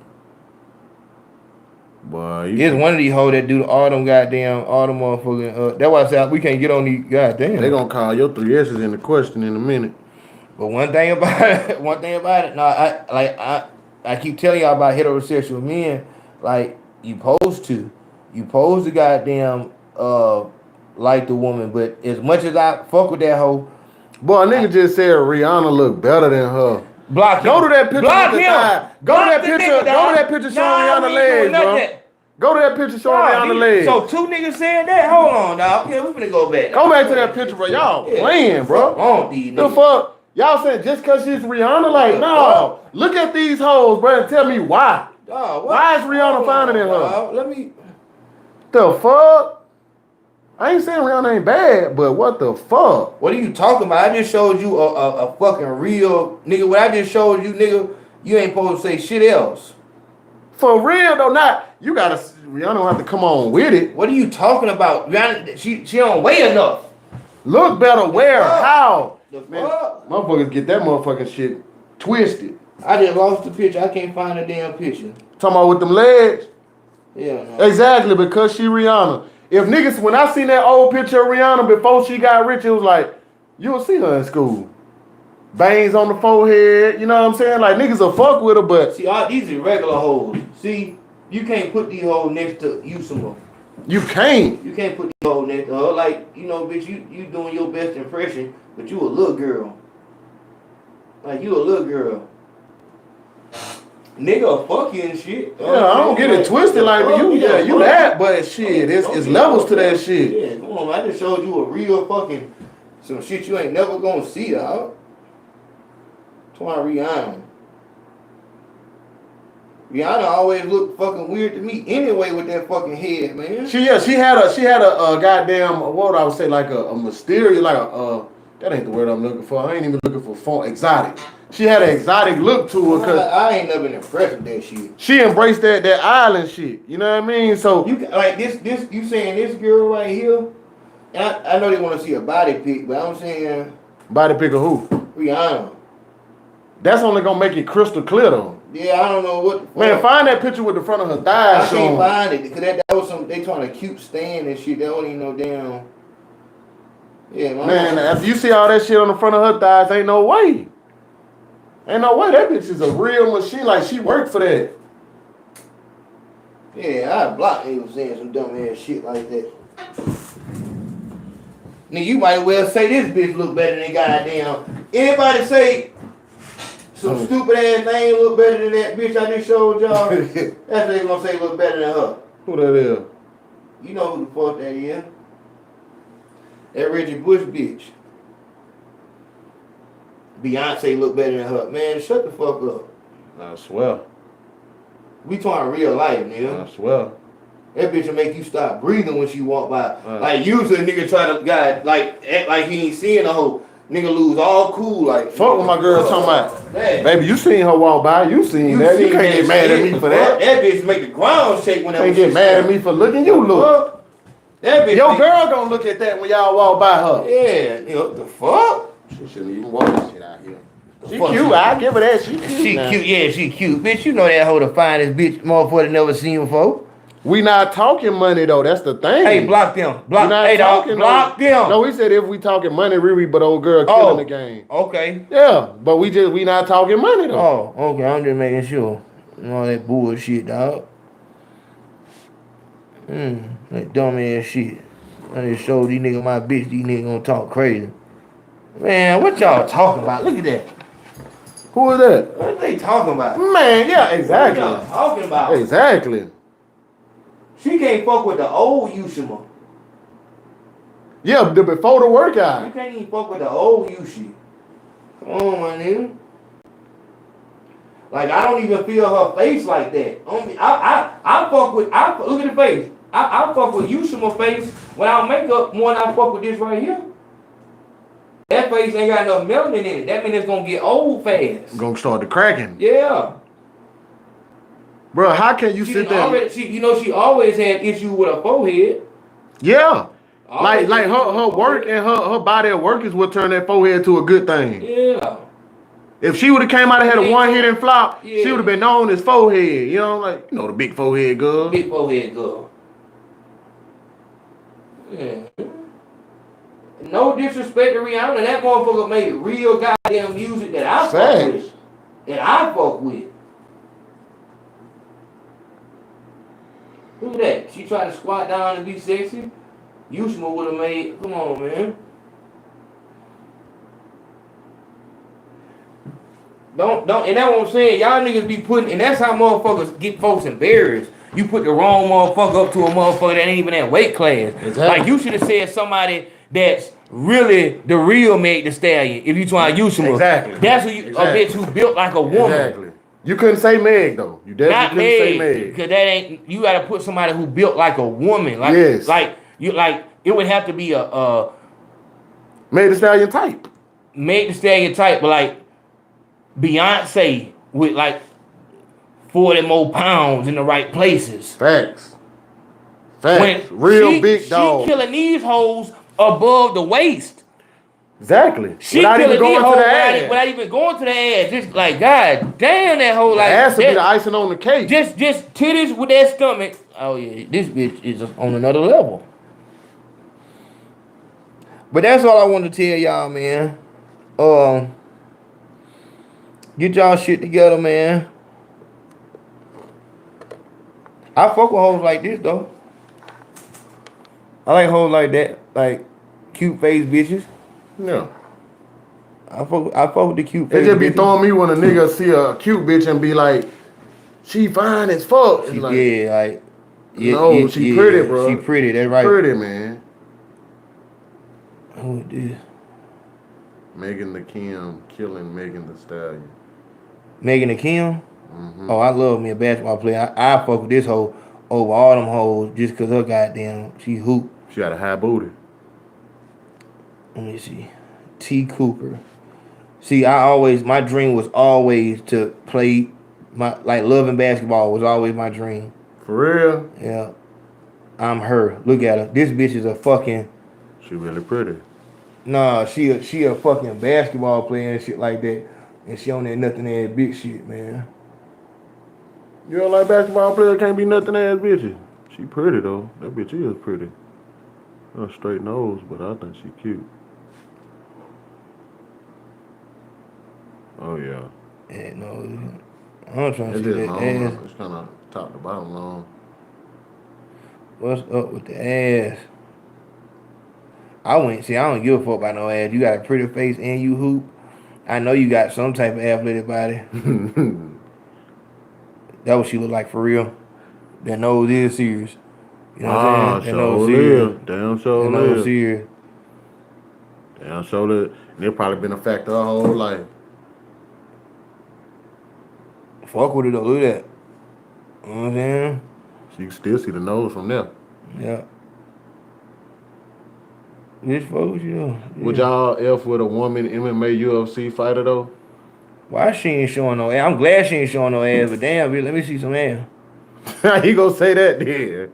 Boy, it's one of these hoes that do all them motherfucking, that's why I said we can't get on these goddamn. They gonna call your 3 S's into question in a minute. But one thing about it, no, I keep telling y'all about heterosexual men, like you supposed to goddamn like the woman, but as much as I fuck with that hoe, boy, a nigga just said Rihanna look better than her. Block him. Go to that picture. Block him. Go to that picture. Go to that picture showing Rihanna legs, bro. Go to that picture showing Rihanna legs. So 2 niggas saying that. Hold on, dog. Yeah, we finna go back. Go back to that picture, bro. Y'all playing, bro. What's wrong with these The niggas? fuck? Y'all saying just because she's Rihanna? Like, no. Look at these hoes, bro, and tell me why. Why is Rihanna finer than her? Let me. The fuck? I ain't saying Rihanna ain't bad, but what the fuck? What are you talking about? I just showed you a fucking real nigga. What I just showed you, nigga, you ain't supposed to say shit else. For real though, Rihanna don't have to come on with it. What are you talking about? Rihanna, she don't weigh enough. Look better, where? How? The Man, fuck? motherfuckers get that motherfucking shit twisted. I just lost the picture. I can't find the damn picture. Talking about with them legs? Yeah, no. Exactly, because she Rihanna. If niggas, when I seen that old picture of Rihanna before she got rich, it was like, you'll see her in school. Bangs on the forehead, you know what I'm saying? Like, niggas will fuck with her, but... See, all these are regular hoes. See, you can't put these hoes next to you some more. You can't. You can't put these hoes next to her. Like, you know, bitch, you doing your best impression, but you a little girl. Like, you a little girl. Nigga, fuck you and shit. Yeah, I don't get it twisted like you that, but shit, it's levels to that shit. Yeah, come on, I just showed you a real fucking, some shit you ain't never gonna see, dog. Rihanna. Rihanna always look fucking weird to me anyway with that fucking head, man. She had a goddamn, what would I would say, like a mysterious, like that ain't the word I'm looking for. I ain't even looking for exotic. She had an exotic look to her. Cause I ain't never been impressed with that shit. She embraced that island shit. You know what I mean? So you like this you saying this girl right here? And I know they want to see a body pic, but I'm saying body pic of who? Rihanna. That's only gonna make it crystal clear though. Yeah, I don't know what. Man, find that picture with the front of her thighs. I can't find it because that was some. They trying to cute stand and shit. That don't even know damn. Yeah, man. After you see all that shit on the front of her thighs, ain't no way. Ain't no way that bitch is a real machine. Like she worked for that. Yeah, I block niggas saying some dumb ass shit like that. Nigga, you might well say this bitch look better than goddamn. Anybody say some stupid ass name look better than that bitch I just showed y'all? That's what they gonna say look better than her. Who that is? You know who the fuck that is. That Reggie Bush bitch. Beyonce look better than her. Man, shut the fuck up. I swear. We talking real life, nigga. I swear. That bitch will make you stop breathing when she walk by. Like usually a nigga try to act like he ain't seeing the hoe. Nigga lose all cool like. Fuck with my girl talking about. That. Baby, you seen her walk by. You seen that. You can't get mad at me for that. That bitch make the ground shake whenever. Can't get mad at me for looking. You look. That bitch. Your girl gonna look at that when y'all walk by her. Yeah. You know, the fuck? She shouldn't even walk this shit out here. She Fuck cute. I give her that. She cute. She cute. Yeah, she cute. Bitch, you know that hoe the finest bitch motherfucker never seen before. We not talking money though. That's the thing. Hey, block them. Block. Hey, dog. Block them. No, we said if we talking money, Riri, but old girl killing the game. Okay. Yeah, but we not talking money though. Oh, okay. I'm just making sure. All that bullshit, dog. That dumb ass shit. I just showed these niggas my bitch. These niggas gonna talk crazy. Man, what y'all talking about? Look at that. Who is that? What they talking about? Man, yeah, exactly. What y'all talking about? Exactly. She can't fuck with the old Yushima. Yeah, before the You workout. can't even fuck with the old Yushi. Come on, my nigga. Like, I don't even feel her face like that. I fuck with, look at the face. I fuck with Yushima face without makeup more than I fuck with this right here. That face ain't got no melanin in it. That means it's gonna get old fast. Gonna start the cracking. Yeah. Bro, how can you sit there? She always had issue with her forehead. Yeah. Always Like her work and her body at work is what turned that forehead to a good thing. Yeah. If she would have came out and had a one hit and flop, Yeah. she would have been known as forehead. You know, like, the big forehead girl. Big forehead girl. Yeah. No disrespect to Rihanna. That motherfucker made real goddamn music that I fuck with. That I fuck with. Look at that. She tried to squat down and be sexy. Yushima would have made. Come on, man. Don't. And that's what I'm saying. Y'all niggas be putting, and that's how motherfuckers get folks embarrassed. You put the wrong motherfucker up to a motherfucker that ain't even that weight class. Exactly. Like you should have said somebody that's really the real Meg Thee Stallion. If you trying to use some, Exactly. That's who you, a bitch who built like a woman. Exactly. You couldn't say Meg though. You definitely couldn't say Meg. Because that ain't. You gotta put somebody who built like a woman. Like, Yes. Like it would have to be a Meg Thee Stallion type. Meg Thee Stallion type, but like Beyonce with like 40 more pounds in the right places. Facts. Real big dog. She killing these hoes above the waist. Exactly. She without killing even going these to hoes the ass. without even going to the ass. Just like, God damn, that hoe like The ass would that, be the icing on the cake. Just titties with that stomach. Oh yeah, this bitch is on another level. But that's all I wanted to tell y'all, man. Get y'all shit together, man. I fuck with hoes like this though. I like hoes like that, like cute face bitches. Yeah. I fuck with the cute face. It just be bitches. throwing me when a nigga see a cute bitch and be like, she fine as fuck. It's like, she pretty, bro. She pretty. That's right. Pretty, man. Who it is? Megan the Kim killing Megan Thee Stallion. Megan the Kim. Mm-hmm. Oh, I love me a basketball player. I fuck with this hoe over all them hoes just cause her goddamn she hoop. She got a high booty. Let me see. T. Cooper. See, my dream was always to play loving basketball was always my dream. For real? Yeah. I'm her. Look at her. This bitch is a fucking. She really pretty. Nah, she a fucking basketball player and shit like that. And she on that nothing ass big shit, man. You don't like basketball players can't be nothing ass bitches. She pretty though. That bitch is pretty. A straight nose, but I think she cute. Oh yeah. Yeah, no. I'm trying to It's see just that long. ass. It's kind of top to bottom long. What's up with the ass? I don't give a fuck about no ass. You got a pretty face and you hoop. I know you got some type of athletic body. That what she look like for real. That nose is serious. You know what I'm saying? That nose serious. Damn sure That nose serious. Damn sure that. They've probably been a factor her whole life. Fuck with it though, look at that. You know what I'm saying? So you can still see the nose from there. Yeah. Bitch, fuck with you though. Yeah. Would y'all F with a woman MMA UFC fighter though? Why she ain't showing no ass? I'm glad she ain't showing no ass, but damn, bitch, let me see some ass. He gonna say that then.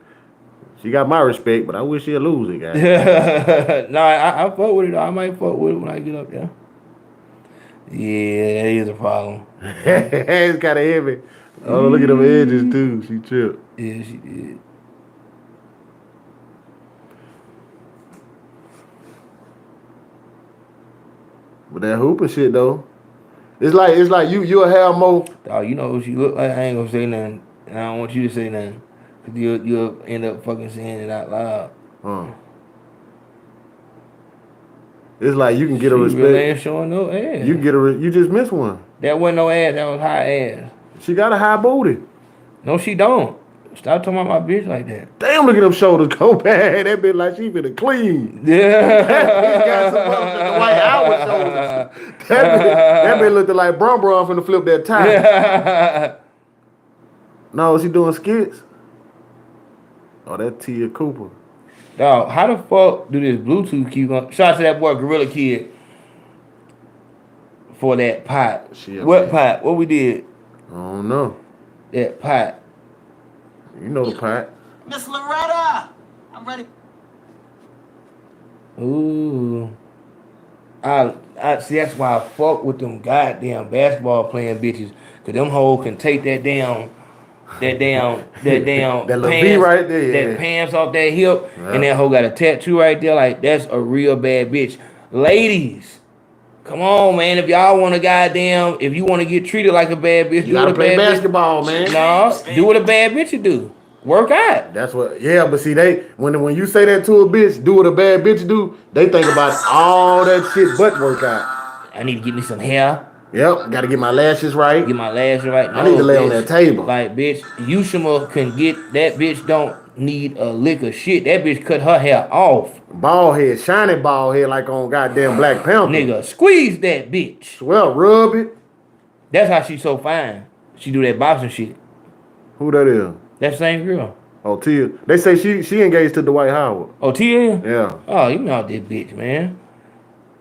She got my respect, but I wish she'd lose it, guys. Nah, I fuck with it though. I might fuck with it when I get up there. Yeah, that is a problem. It's kind of heavy. Oh, look at them edges too. She tripped. Yeah, she did. But that hooping shit though, it's like you'll have more. Dog, you know what she look like? I ain't gonna say nothing, and I don't want you to say nothing, cause you'll end up fucking saying it out loud. It's like you can get a She respect. really ain't showing no ass. You get you just missed one. That wasn't no ass. That was high ass. She got a high booty. No, she don't. Stop talking about my bitch like that. Damn, look at them shoulders go bad. That bitch like she finna clean. Yeah. He got some the White Howard shoulders. That bitch looked like Brum finna flip that tie. No, she doing skits. Oh, that Tia Cooper. Dog, how the fuck do this Bluetooth keep going? Shout out to that boy Gorilla Kid for that pot. What pot? What we did? I don't know. That pot. You know the pot. Miss Loretta, I'm ready. Ooh. I see. That's why I fuck with them goddamn basketball playing bitches, cause them hoes can take that damn that pants, little V right there. Yeah. That pants off that hip, Yeah. and that hoe got a tattoo right there. Like that's a real bad bitch. Ladies, come on, man. If y'all want to goddamn, if you want to get treated like a bad bitch, You gotta play basketball, man. No, do what a bad bitch would do. Work out. That's what. Yeah, but see, when you say that to a bitch, do what a bad bitch do. They think about all that shit but workout. I need to get me some hair. Yep, gotta get my lashes right. Get my lashes right. No, I need to lay on bitch. that table. Like, bitch, Yushima can get that bitch. Don't need a lick of shit. That bitch cut her hair off. Bald head, shiny bald head, like on goddamn Black Panther. Nigga, squeeze that bitch. Well, rub it. That's how she so fine. She do that boxing shit. Who that is? That same girl. Oh, Tia. They say she engaged to Dwight Howard. Oh, Tia? Yeah. Oh, you know this bitch, man.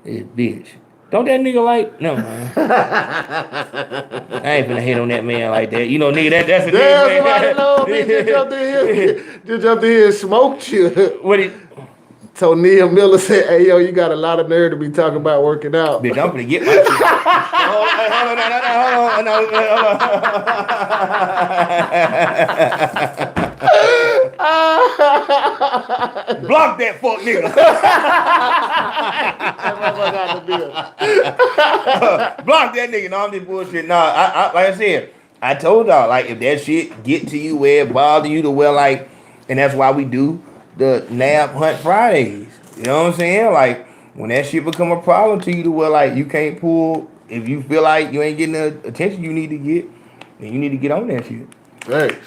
This bitch. Don't that nigga like? No, man. I ain't finna hate on that man like that. You know, nigga, that's a Damn, nigga, somebody know me. Just jumped in here. Just jumped in here and smoked you. What it? So Neil Miller said, "Hey, yo, you got a lot of nerve to be talking about working out." Bitch, I'm finna get my shit. Hold on. Block that fuck nigga. Block that nigga. No, I'm just bullshit. Nah, I like I said, I told y'all, like, if that shit get to you where it bother you to where, like, and that's why we do the Nab Hunt Fridays. You know what I'm saying? Like, when that shit become a problem to you to where, like, you can't pull, if you feel like you ain't getting the attention you need to get, then you need to get on that shit. Thanks.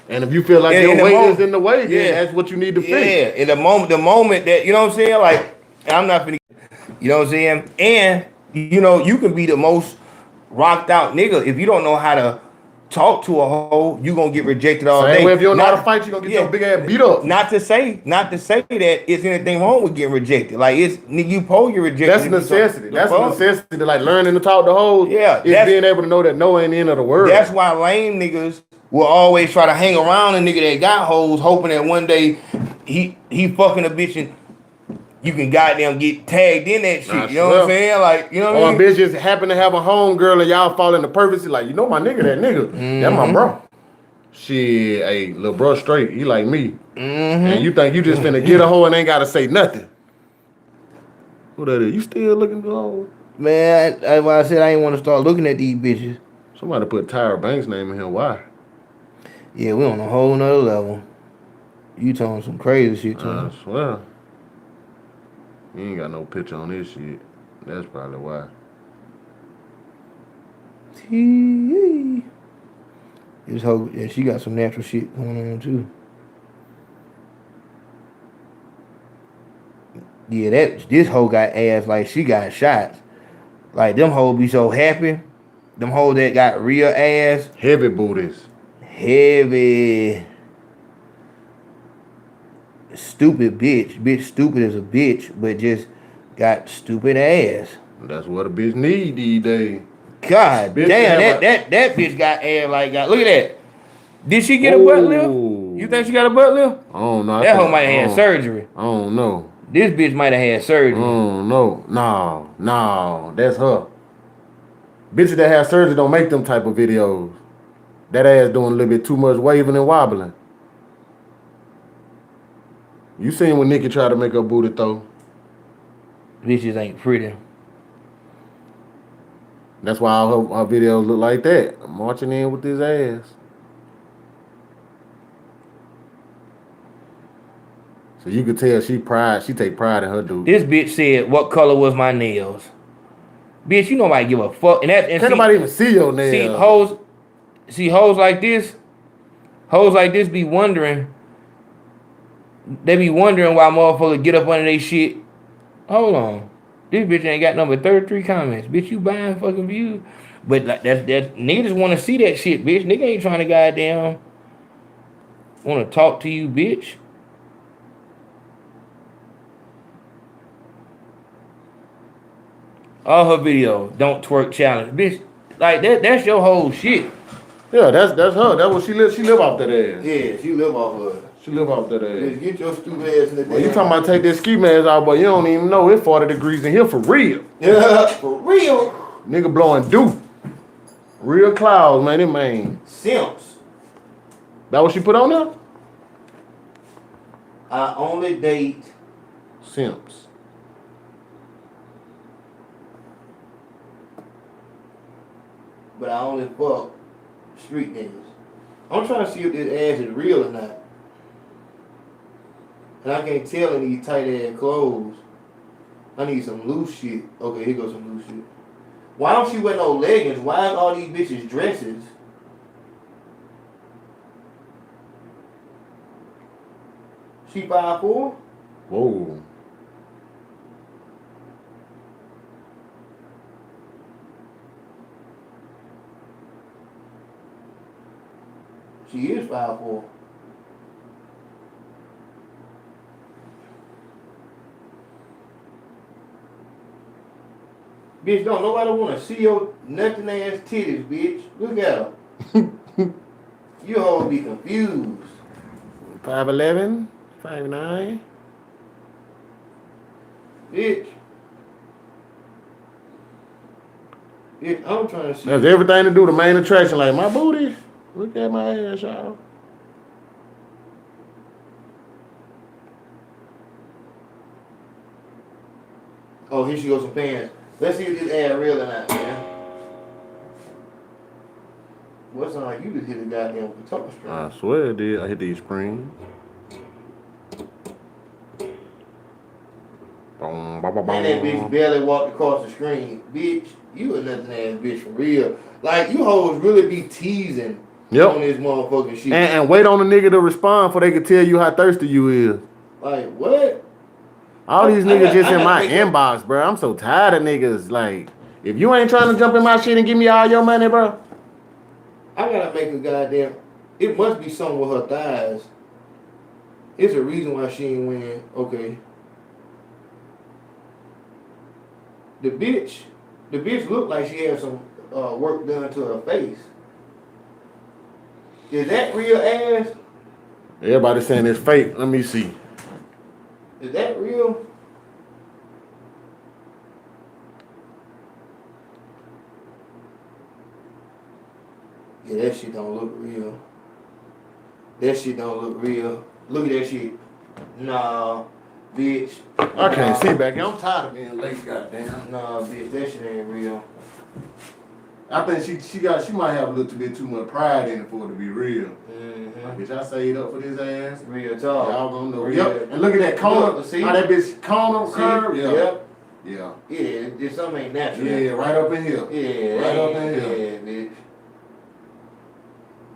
And if you feel like your weight is in the way, then that's what you need to fix. Yeah, in the moment that, you know what I'm saying? Like, I'm not finna, you know what I'm saying? And, you know, you can be the most rocked out nigga. If you don't know how to talk to a hoe, you gonna get rejected all day. Same way if you don't know how to fight, you gonna get your big ass beat up. Not to say that it's anything wrong with getting rejected. Like, it's, you pose your rejection. That's a necessity. That's a necessity to, like, learning to talk to hoes. Yeah. It's being able to know that no ain't the end of the world. That's why lame niggas will always try to hang around a nigga that got hoes, hoping that one day he fucking a bitch and you can goddamn get tagged in that shit. You know what I'm saying? Like, you know what I mean? Or a bitch just happen to have a home girl and y'all fall into purpose. Like, you know my nigga, that nigga. That's my bro. Shit, hey, little bro straight. He like me. And you think you just finna get a hoe and ain't gotta say nothing. Who that is? You still looking for hoes? Man, that's why I said I ain't want to start looking at these bitches. Somebody put Tyra Banks' name in here. Why? Yeah, we on a whole nother level. You talking some crazy shit to I me. swear. You ain't got no picture on this shit. That's probably why. This hoe, yeah, she got some natural shit going on too. Yeah, this hoe got ass like she got shots. Like them hoes be so happy. Them hoes that got real ass, Heavy booties. heavy, stupid bitch. Bitch stupid as a bitch, but just got stupid ass. That's what a bitch need these days. God Bitch damn, have that bitch got ass like got. Look at that. Did she get a butt lift? You think Oh. she got a butt lift? I don't know. I That hoe think might have had surgery. I don't know. This bitch might have had I surgery. don't know. No, that's her. Bitches that have surgery don't make them type of videos. That ass doing a little bit too much waving and wobbling. You seen when Nikki tried to make her booty throw? Bitches ain't pretty. That's why all her videos look like that. Marching in with his ass. So you could tell she take pride in her dude. This bitch said, "What color was my nails?" Bitch, you nobody give a fuck. And Can't nobody even see your nails. Hoes like this. Hoes like this be wondering. They be wondering why motherfuckers get up under they shit. Hold on, this bitch ain't got number 33 comments. Bitch, you buying fucking views. But like that niggas want to see that shit, bitch. Nigga ain't trying to goddamn want to talk to you, bitch. All her videos, don't twerk challenge, bitch. Like that's your whole shit. Yeah, that's her. That's what she live. She live off that ass. Yeah, she live off her. She live off that ass. Bitch, get your stupid ass in the Well, you talking about take that ski mask out, but you don't even know it's 40 degrees in here for real. Yeah, for real. Nigga blowing dew. Real clouds, man. It man. Simps. That what she put on there? I only date Simps. but I only fuck street niggas. I'm trying to see if this ass is real or not. And I can't tell in these tight ass clothes. I need some loose shit. Okay, here goes some loose shit. Why don't she wear no leggings? Why is all these bitches dresses? She 5'4"? Whoa. She is 5'4". Bitch, don't nobody want to see your nothing ass titties, bitch. Look at her. You all be confused. 5'11", 5'9". Bitch. Bitch, I'm trying to see. That's everything to do. The main attraction, like my booty. Look at my ass, y'all. Oh, here she goes some pants. Let's see if this ad real or not, man. What's on like you just hit a goddamn guitar string. I swear it did. I hit these springs. And that bitch barely walked across the screen. Bitch, you a nothing ass bitch for real. Like, you hoes really be teasing on this motherfucking shit. And wait on the nigga to respond before they can tell you how thirsty you is. Like, what? All these niggas just in my inbox, bro. I'm so tired of niggas. Like, if you ain't trying to jump in my shit and give me all your money, bro. I gotta make a goddamn. It must be something with her thighs. It's a reason why she ain't win. Okay. The bitch looked like she had some work done to her face. Is that real ass? Everybody saying it's fake. Let me see. Is that real? Yeah, that shit don't look real. That shit don't look real. Look at that shit. Nah, bitch. I can't see back here. I'm tired of being late, goddamn. Nah, bitch, that shit ain't real. I think she might have a little bit too much pride in it for it to be real. Mm-hmm. Bitch, I saved up for this ass. Real talk. Y'all gonna know. Real. Yep. And look at that corner. Look, see? How that bitch corner curve. Yeah. Yep. Yeah. Yeah, just something ain't natural. Yeah, right up in here. Yeah, Right up in here. Yeah, bitch.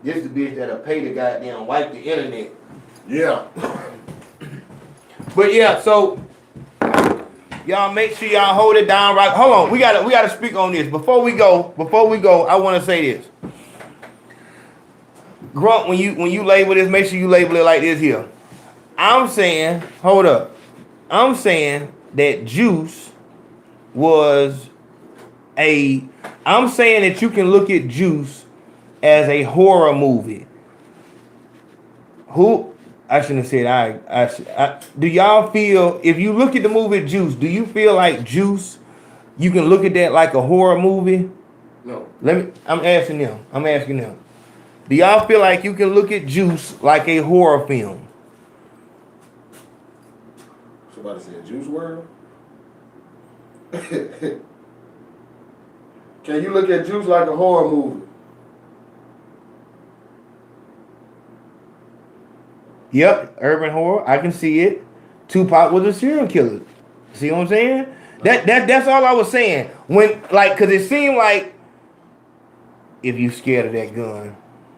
This the bitch that'll pay the goddamn wipe the internet. Yeah. But yeah, so y'all make sure y'all hold it down right. Hold on, we gotta speak on this. Before we go, I wanna say this. Grunt, when you label this, make sure you label it like this here. I'm saying, hold up. I'm saying that Juice was I'm saying that you can look at Juice as a horror movie. I shouldn't have said do y'all feel, if you look at the movie Juice, do you feel like Juice, you can look at that like a horror movie? No. I'm asking them. Do y'all feel like you can look at Juice like a horror film? Somebody said Juice WRLD? Can you look at Juice like a horror movie? Yep, urban horror. I can see it. Tupac was a serial killer. See what I'm saying? That's all I was saying. Cause it seemed like if you scared of that gun.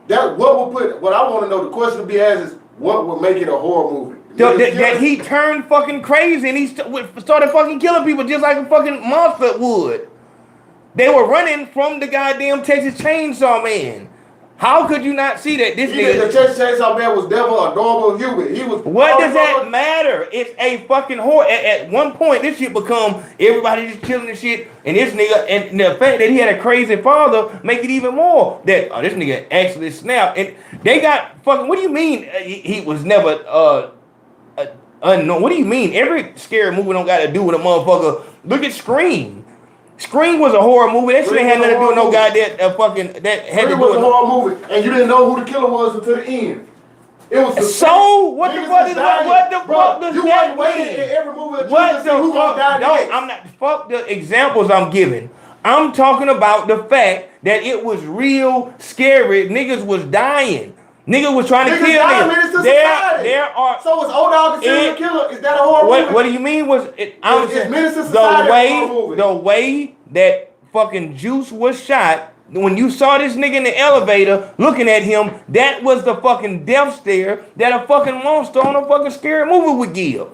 What I want to know, the question to be asked is, what would make it a horror movie? That he turned fucking crazy and he started fucking killing people just like a fucking monster would. They were running from the goddamn Texas Chainsaw Man. How could you not see that? This nigga. The Texas Chainsaw Man was never a normal human. He was. What does that matter? It's a fucking horror. At one point, this shit become everybody just killing and shit, and this nigga, and the fact that he had a crazy father make it even more that this nigga actually snapped. And they got fucking. What do you mean he was never unknown? What do you mean? Every scary movie don't got to do with a motherfucker. Look at Scream. Scream was a horror movie. That shit ain't had nothing to do with no goddamn fucking. That had to do with a horror movie, and you didn't know who the killer was until the end. It was so what the fuck is what the fuck does you that waiting mean? in every movie What the who gonna die fuck? next. No, I'm not. Fuck the examples I'm giving. I'm talking about the fact that it was real scary. Niggas was dying. Niggas was trying to kill niggas. There are. So is Old Dog a serial killer? Is that a horror movie? What do you mean? The way that fucking Juice was shot. When you saw this nigga in the elevator looking at him, that was the fucking death stare that a fucking monster on a fucking scary movie would give.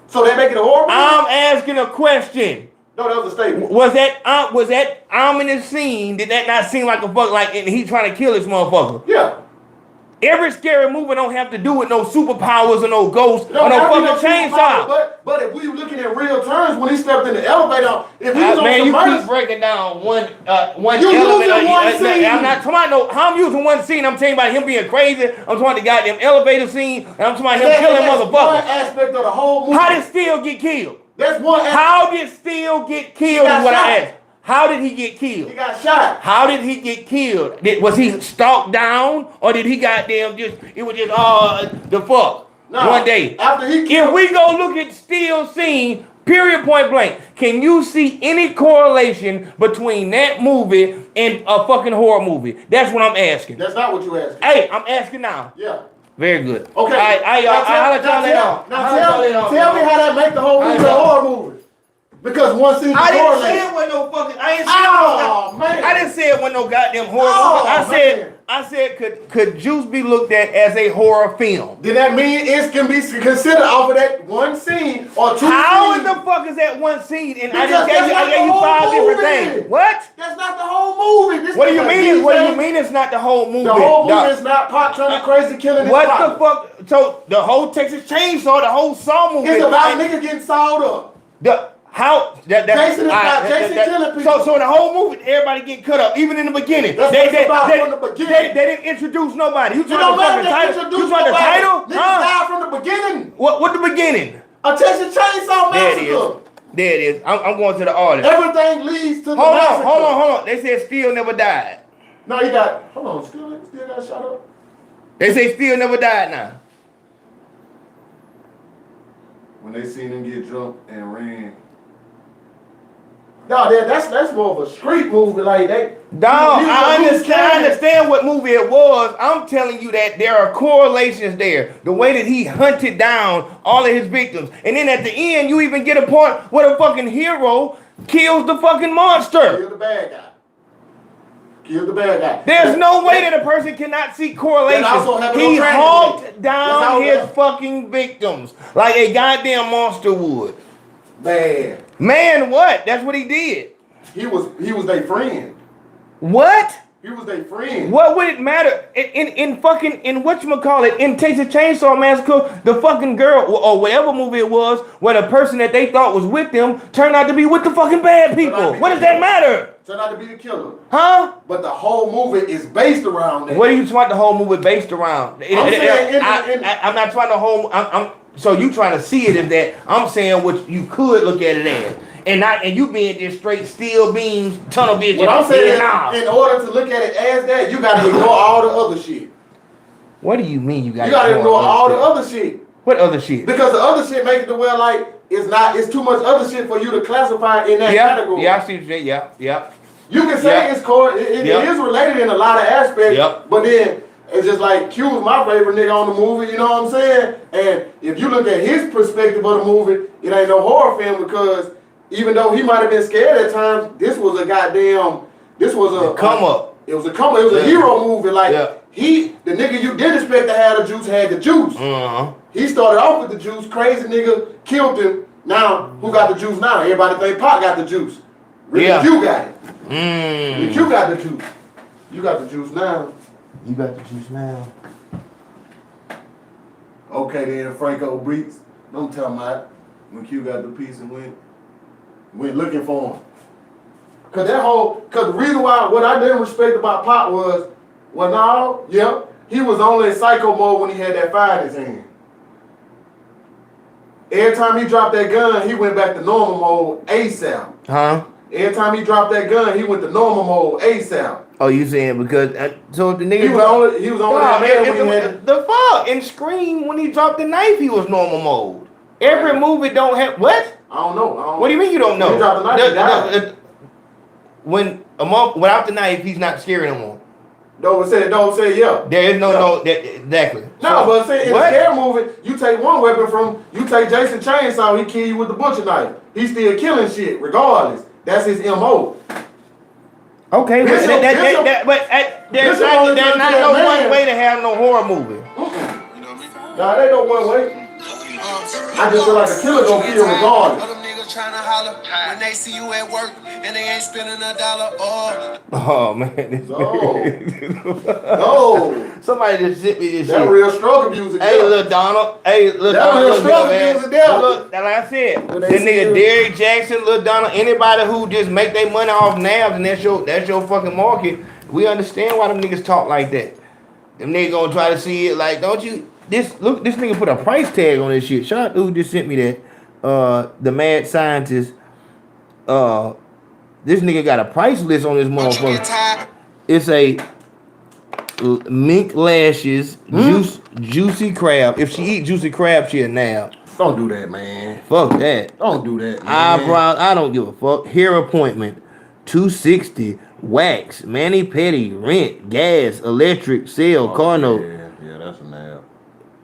So they make it a horror movie? I'm asking a question. No, that was a statement. Was that ominous scene? Did that not seem like a fuck and he trying to kill this motherfucker? Yeah. Every scary movie don't have to do with no superpowers or no ghosts or no fucking chainsaw. But if we looking at real terms, when he stepped in the elevator, if he was on man, some you keep breaking down one you elevator. One scene. I'm not talking about how I'm using one scene. I'm telling you about him being crazy. I'm talking about the goddamn elevator scene, and I'm talking about him killing motherfuckers. One aspect of the whole movie. How did Steele get killed? That's one aspect. How did Steele get killed? Is what I asked. How did he get killed? He got shot. How did he get killed? Was he stalked down, or did he goddamn it was just the fuck one day? After he killed. If we go look at Steele's scene, period, point blank, can you see any correlation between that movie and a fucking horror movie? That's what I'm asking. That's not what you asking. Hey, I'm asking now. Yeah. Very good. Okay. All right, Now tell me how that make the whole movie a horror movie. Because one scene I didn't say it was no fucking. I didn't say it was no goddamn horror movie. I said could Juice be looked at as a horror film? Did that mean it can be considered off of that one scene or two How scenes? in the fuck is that one scene? And I Because just gave you 5 different things. What? That's not the whole movie. What do you mean? What do you mean it's not the whole movie? The whole movie is not Pop turning crazy, killing his What partner. the fuck? So the whole Texas Chainsaw, the whole Saw movie. It's about niggas getting sawed up. Jason killing people. So the whole movie, everybody getting cut up, even in the beginning. That's what it's about from the beginning. They didn't introduce nobody. You You trying don't to fucking let title? them introduce You trying to nobody. title? Niggas died from the beginning. What the beginning? A Texas Chainsaw There it is. Massacre. There it is. I'm going to the artist. Everything leads to the Hold massacre. on. They said Steele never died. No, he got. Hold on. Still got shot up. They say Steele never died now. When they seen him get drunk and ran. No, that's more of a street movie like that. Dog, I understand what movie it was. I'm telling you that there are correlations there. The way that he hunted down all of his victims. And then at the end, you even get a part where the fucking hero kills the fucking monster. Kill the bad guy. Kill the bad guy. There's no way that a person cannot see correlations. He hawked down his fucking victims like a goddamn monster would. Man, what? That's what he did. He was their friend. What? He was their friend. What would it matter? In whatchamacallit, in Texas Chainsaw Massacre, the fucking girl, or whatever movie it was, where the person that they thought was with them turned out to be with the fucking bad people. What does that matter? Turned out to be the killer. Huh? But the whole movie is based around that. What do you want the whole movie based around? I'm not trying to so you trying to see it as that. I'm saying what you could look at it as. And you being just straight steel beams, tunnel vision. What I'm saying, in order to look at it as that, you gotta ignore all the other shit. What do you mean you gotta ignore all the other shit? What other shit? Because the other shit makes it to where like it's too much other shit for you to classify in that category. Yeah, I see what you're saying. Yeah. You can say it's core. It is related in a lot of aspects. But then it's just like Q was my favorite nigga on the movie. You know what I'm saying? And if you look at his perspective of the movie, it ain't no horror film because even though he might have been scared at times, this was a come up. It was a come up. It was a hero movie. Like the nigga you didn't expect to have the juice had the juice. He started off with the juice. Crazy nigga killed him. Now who got the juice now? Everybody think Pop got the juice. Really, Q got it. Really, Q got the juice. You got the juice now. You got the juice now. Okay then, Franco Breeks. Don't tell me when Q got the piece and went looking for him. Cause the reason why what I didn't respect about Pop was, he was only in psycho mode when he had that fire in his hand. Every time he dropped that gun, he went back to normal mode ASAP. Huh? Every time he dropped that gun, he went to normal mode ASAP. Oh, you saying because so if the nigga he was only the fuck in Scream when he dropped the knife, he was normal mode. Every movie don't have what? I don't know. What do you mean you don't know? When he dropped the knife, without the knife, he's not scary no more. Don't say yeah. There is exactly. No, but say in a scary movie, you take one weapon you take Jason Chainsaw, he kill you with the butcher knife. He's still killing shit regardless. That's his MO. Okay, there's not no one way to have no horror movie. Nah, there ain't no one way. I just feel like a killer gonna kill regardless. Other niggas trying to holler when they see you at work and they ain't spending $1. Oh man. No. Somebody just sent me this shit. That real struggle music. Hey, Lil Donald. That real struggle music there. Look, like I said, the nigga Derrick Jackson, Lil Donald, anybody who just make their money off nabs and that's your fucking market, we understand why them niggas talk like that. Them niggas gonna try to see it like, don't you? This nigga put a price tag on this shit. Shout out to who just sent me that. The mad scientist. This nigga got a price list on this motherfucker. It's a mink lashes, juicy crab. If she eat juicy crab, she a nab. Don't do that, man. Fuck that. Don't do that, man. Eyebrows, I don't give a fuck. Hair appointment, $260. Wax, mani pedi, rent, gas, electric, sale, car note. Yeah, that's a nab.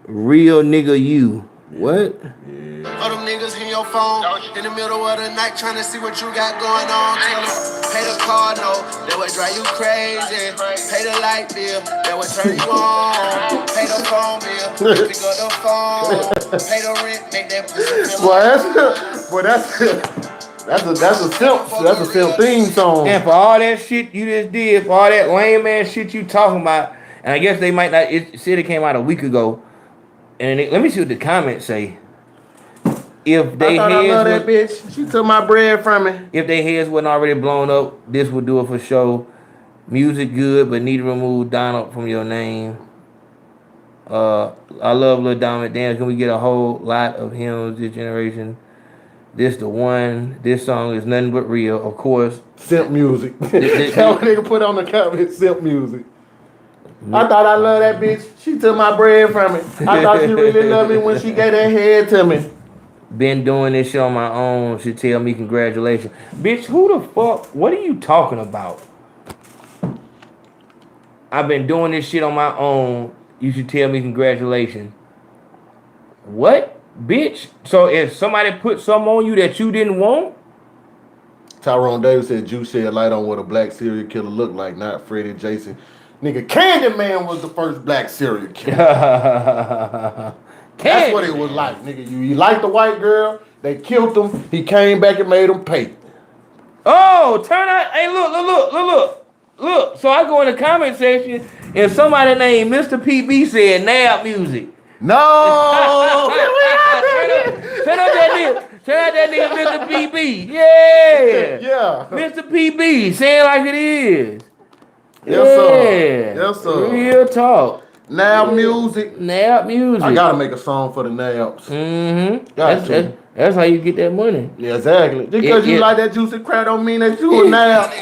Real nigga you. What? Yeah. All them niggas in your phone in the middle of the night trying to see what you got going on. Tell them, pay the car note, that would drive you crazy. Pay the light bill, that would turn you on. Pay the phone bill, pick up the phone. Pay the rent, make that That's a simp theme song. And for all that shit you just did, for all that lame ass shit you talking about, and I guess they might not. It said it came out a week ago, and let me see what the comments say. If they I love that bitch. She took my bread from me. If their heads wasn't already blown up, this would do it for sure. Music good, but need to remove Donald from your name. I love Lil Diamond. Damn, can we get a whole lot of hymns this generation? This the one. This song is nothing but real, of course. Simp music. That nigga put on the comment, simp music. I thought I loved that bitch. She took my bread from me. I thought she really loved me when she gave that head to me. Been doing this shit on my own. Should tell me congratulations. Bitch, who the fuck? What are you talking about? I've been doing this shit on my own. You should tell me congratulations. What? Bitch? So if somebody put something on you that you didn't want? Tyrone Davis said Juice shed light on what a black serial killer looked like, not Freddie Jason. Nigga, Candyman was the first black serial killer. That's what it was like, nigga. You like the white girl, they killed him, he came back and made him pay. Oh, turn out. Hey, look. So I go in the comment section and somebody named Mr. PB said nab music. No! Turn up that nigga Mr. PB. Yeah. Yeah. Mr. PB, saying like it is. Yes, sir. Yes, sir. Real talk. Nab music. I gotta make a song for the nabs. Mm-hmm. That's how you get that money. Yeah, exactly. Just because you like that juicy crap don't mean that you a nab.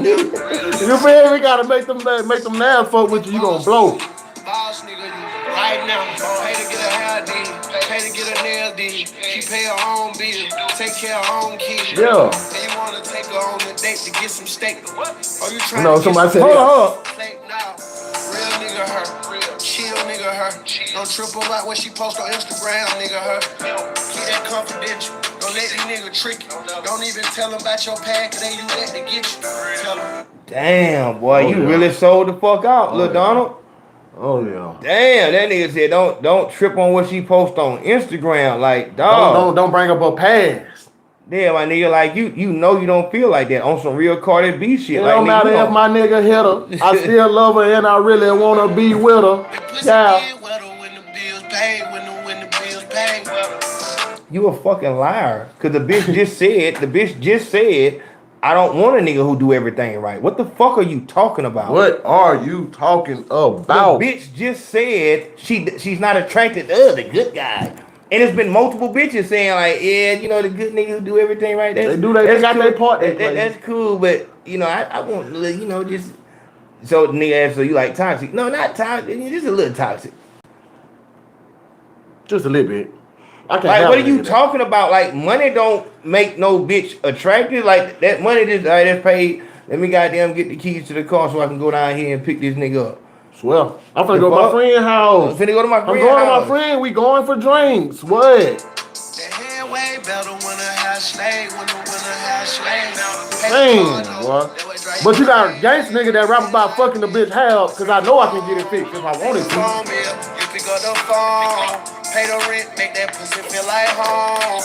You feel me? Gotta make them nabs fuck with you. You gonna blow. Boss nigga, right now. Pay to get a hair did, pay to get a nail did. She pay her own bill, take care of her own kids. Yeah. And you wanna take her on a date to get some steak? Or you trying No, to somebody said, hold on. Nah, real nigga her, chill nigga her. Don't trip about what she post on Instagram, nigga her. Keep that confidential. Don't let these niggas trick you. Don't even tell them about your past, cause they use that to get you. Tell them. Damn, boy, you really sold the fuck out, Lil Donald. Oh yeah. Damn, that nigga said don't trip on what she post on Instagram. Like, dog. Don't bring up her past. Yeah, my nigga, like you know you don't feel like that on some real Cardi B shit. It like, don't matter if my nigga hit her. I still love her and I really wanna be with her. Yeah. You a fucking liar. Cause the bitch just said, I don't want a nigga who do everything right. What the fuck are you talking about? What are you talking about? The bitch just said she's not attracted to the good guy. And it's been multiple bitches saying like, yeah, you know, the good niggas who do everything right. They got cool. their part. That's cool, but you know, I want, you know, just so the nigga asked, so you like toxic? No, not toxic. Just a little toxic. Just a little bit. I can't. Like, what are you talking about? Like, money don't make no bitch attractive. Like, that money just, all right, that's paid. Let me goddamn get the keys to the car so I can go down here and pick this nigga up. Well, I'm finna go to my friend's house. I'm finna go to my friend's house. I'm going house. to my friend. We going for drinks. What? The head way better when I have slave. When I have slave. Damn, boy. But you got a gangster nigga that rap about fucking the bitch house, cause I know I can get it fixed if I wanted to. You pick up the phone, pay the rent, make that pussy feel like home.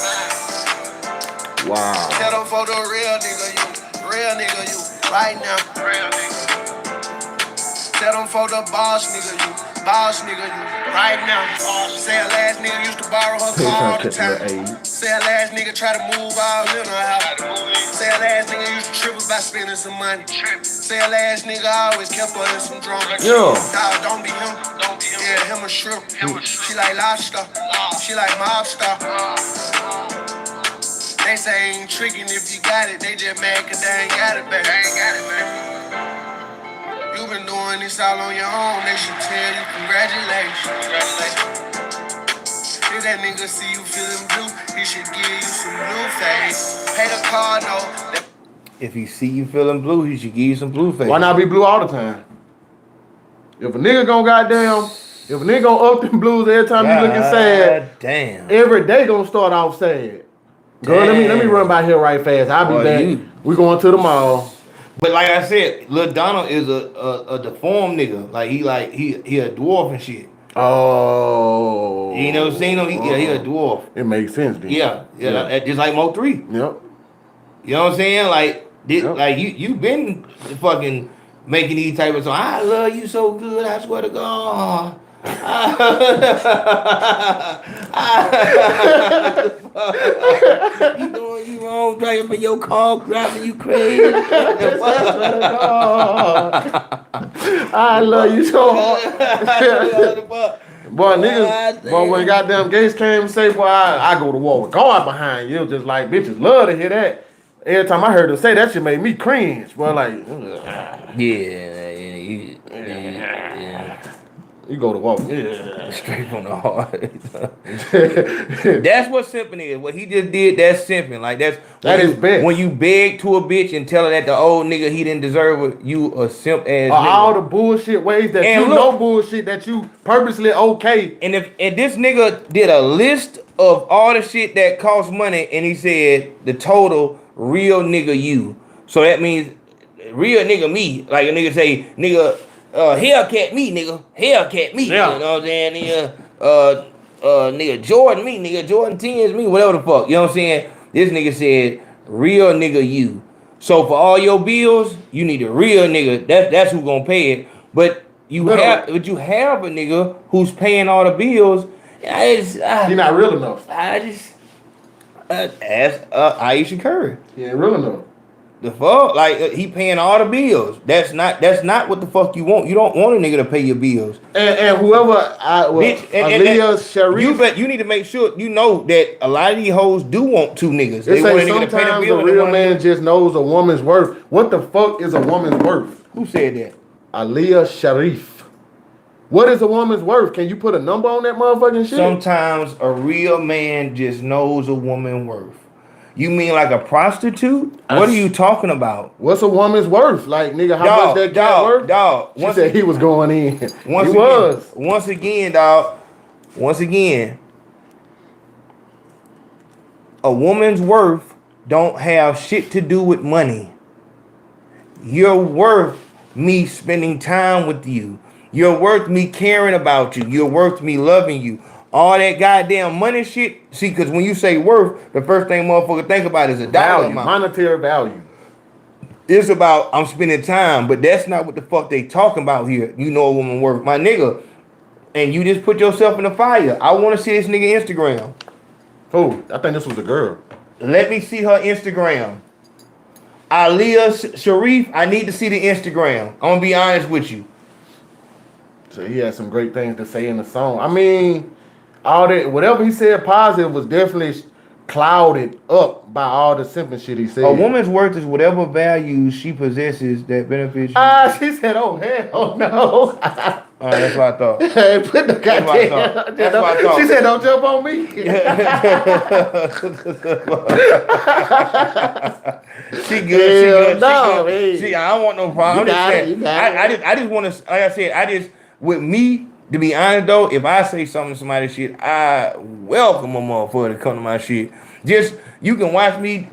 Wow. Tell them for the real nigga you, right now. Real nigga. Tell them for the boss nigga you, right now. Say a last nigga used to borrow her car all the time. Say a last nigga try to move all in her house. Say a last nigga used to trip about spending some money. Say a last nigga always kept her in some drama. Yeah. Dog, don't be him. Yeah, him a shrimp. She like lobster. She like mobster. They say ain't tricking if you got it. They just mad cause they ain't got it, baby. You been doing this all on your own. They should tell you congratulations. If that nigga see you feeling blue, he should give you some blue face. Pay the car, no. If he see you feeling blue, he should give you some blue face. Why not be blue all the time? If a nigga gonna up them blues every time you looking sad, damn. every day gonna start off sad. Girl, let me run by here right fast. I'll be back. We going to the mall. But like I said, Lil Donald is a deformed nigga. Like he a dwarf and shit. Oh. You know, seen him? He a dwarf. It makes sense, then. Yeah. Just like Mo 3. Yep. You know what I'm saying? Like like you been fucking making these type of songs. I love you so good, I swear to God. You doing you wrong, driving for your car, driving you crazy. I love you so hard. Boy, niggas, boy, when goddamn Gates came and say, boy, I go to war with God behind you. It was just like, bitches love to hear that. Every time I heard her say that shit made me cringe. Boy, like, Yeah. You go to walk. Straight from the heart. That's what simping is. What he just did, that's simping. Like That is best. When you beg to a bitch and tell her that the old nigga he didn't deserve it, you a simp ass nigga. All the bullshit ways that And you look, know bullshit that you purposely okay. And if this nigga did a list of all the shit that costs money, and he said the total real nigga you, so that means real nigga me. Like a nigga say, nigga, Hellcat me, nigga, Hellcat me. Yeah. You know what I'm saying? Nigga, nigga Jordan me, nigga Jordan 10s me, whatever the fuck. You know what I'm saying? This nigga said real nigga you. So for all your bills, you need a real nigga. That's who gonna pay it. But you have a nigga who's paying all the bills. He's not real enough. I just ask Aisha Curry. He ain't real enough. The fuck, like he paying all the bills. That's not what the fuck you want. You don't want a nigga to pay your bills. And whoever Aaliyah Sharif. You need to make sure you know that a lot of these hoes do want two niggas. They want a say nigga to pay the sometimes bill. a real man just knows a woman's worth. What the fuck is a woman's worth? Who said that? Aaliyah Sharif. What is a woman's worth? Can you put a number on that motherfucking shit? Sometimes a real man just knows a woman's worth. You mean like a prostitute? What are you talking about? What's a woman's worth? Like, nigga, how much that cat worth? Dog. She said he was going in. Once again, dog. Once again, a woman's worth don't have shit to do with money. You're worth me spending time with you. You're worth me caring about you. You're worth me loving you. All that goddamn money shit. See, because when you say worth, the first thing motherfucker think about is a dollar amount. Monetary value. It's about I'm spending time, but that's not what the fuck they talking about here. You know a woman worth, my nigga, and you just put yourself in the fire. I want to see this nigga Instagram. Who? I think this was a girl. Let me see her Instagram. Aaliyah Sharif, I need to see the Instagram. I'm gonna be honest with you. So he had some great things to say in the song. I mean, all that, whatever he said positive was definitely clouded up by all the simple shit he said. A woman's worth is whatever values she possesses that benefits you. She said, oh, hell no. That's what I thought. Hey, put the goddamn. That's what I thought. She said, don't jump on me. She good. No, she good. See, I don't want no problem. I just want to, like I said, with me, to be honest though, if I say something to somebody shit, I welcome a motherfucker to come to my shit. Just, you can watch me,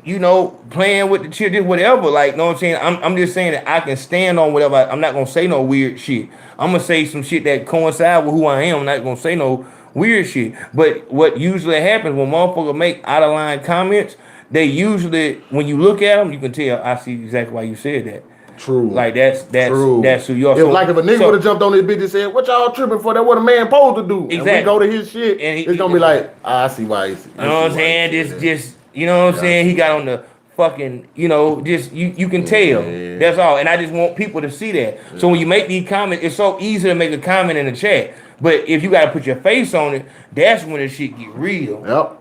playing with the shit, just whatever. Like, know what I'm saying? I'm just saying that I can stand on whatever. I'm not going to say no weird shit. I'm going to say some shit that coincide with who I am. I'm not going to say no weird shit. But what usually happens when motherfuckers make out of line comments, they usually, when you look at them, you can tell, I see exactly why you said that. True. Like that's True. That's who you are. If a nigga would have jumped on this bitch and said, "What y'all tripping for? That what a man supposed to do." Exactly. And we go to his shit, and it's gonna be like, I see why. You know what I'm saying? Just you know what I'm saying? He got on the fucking, just you can tell. Yeah. That's all. And I just want people to see that. Yeah. So when you make these comments, it's so easy to make a comment in the chat. But if you gotta put your face on it, that's when the shit get real. Yep.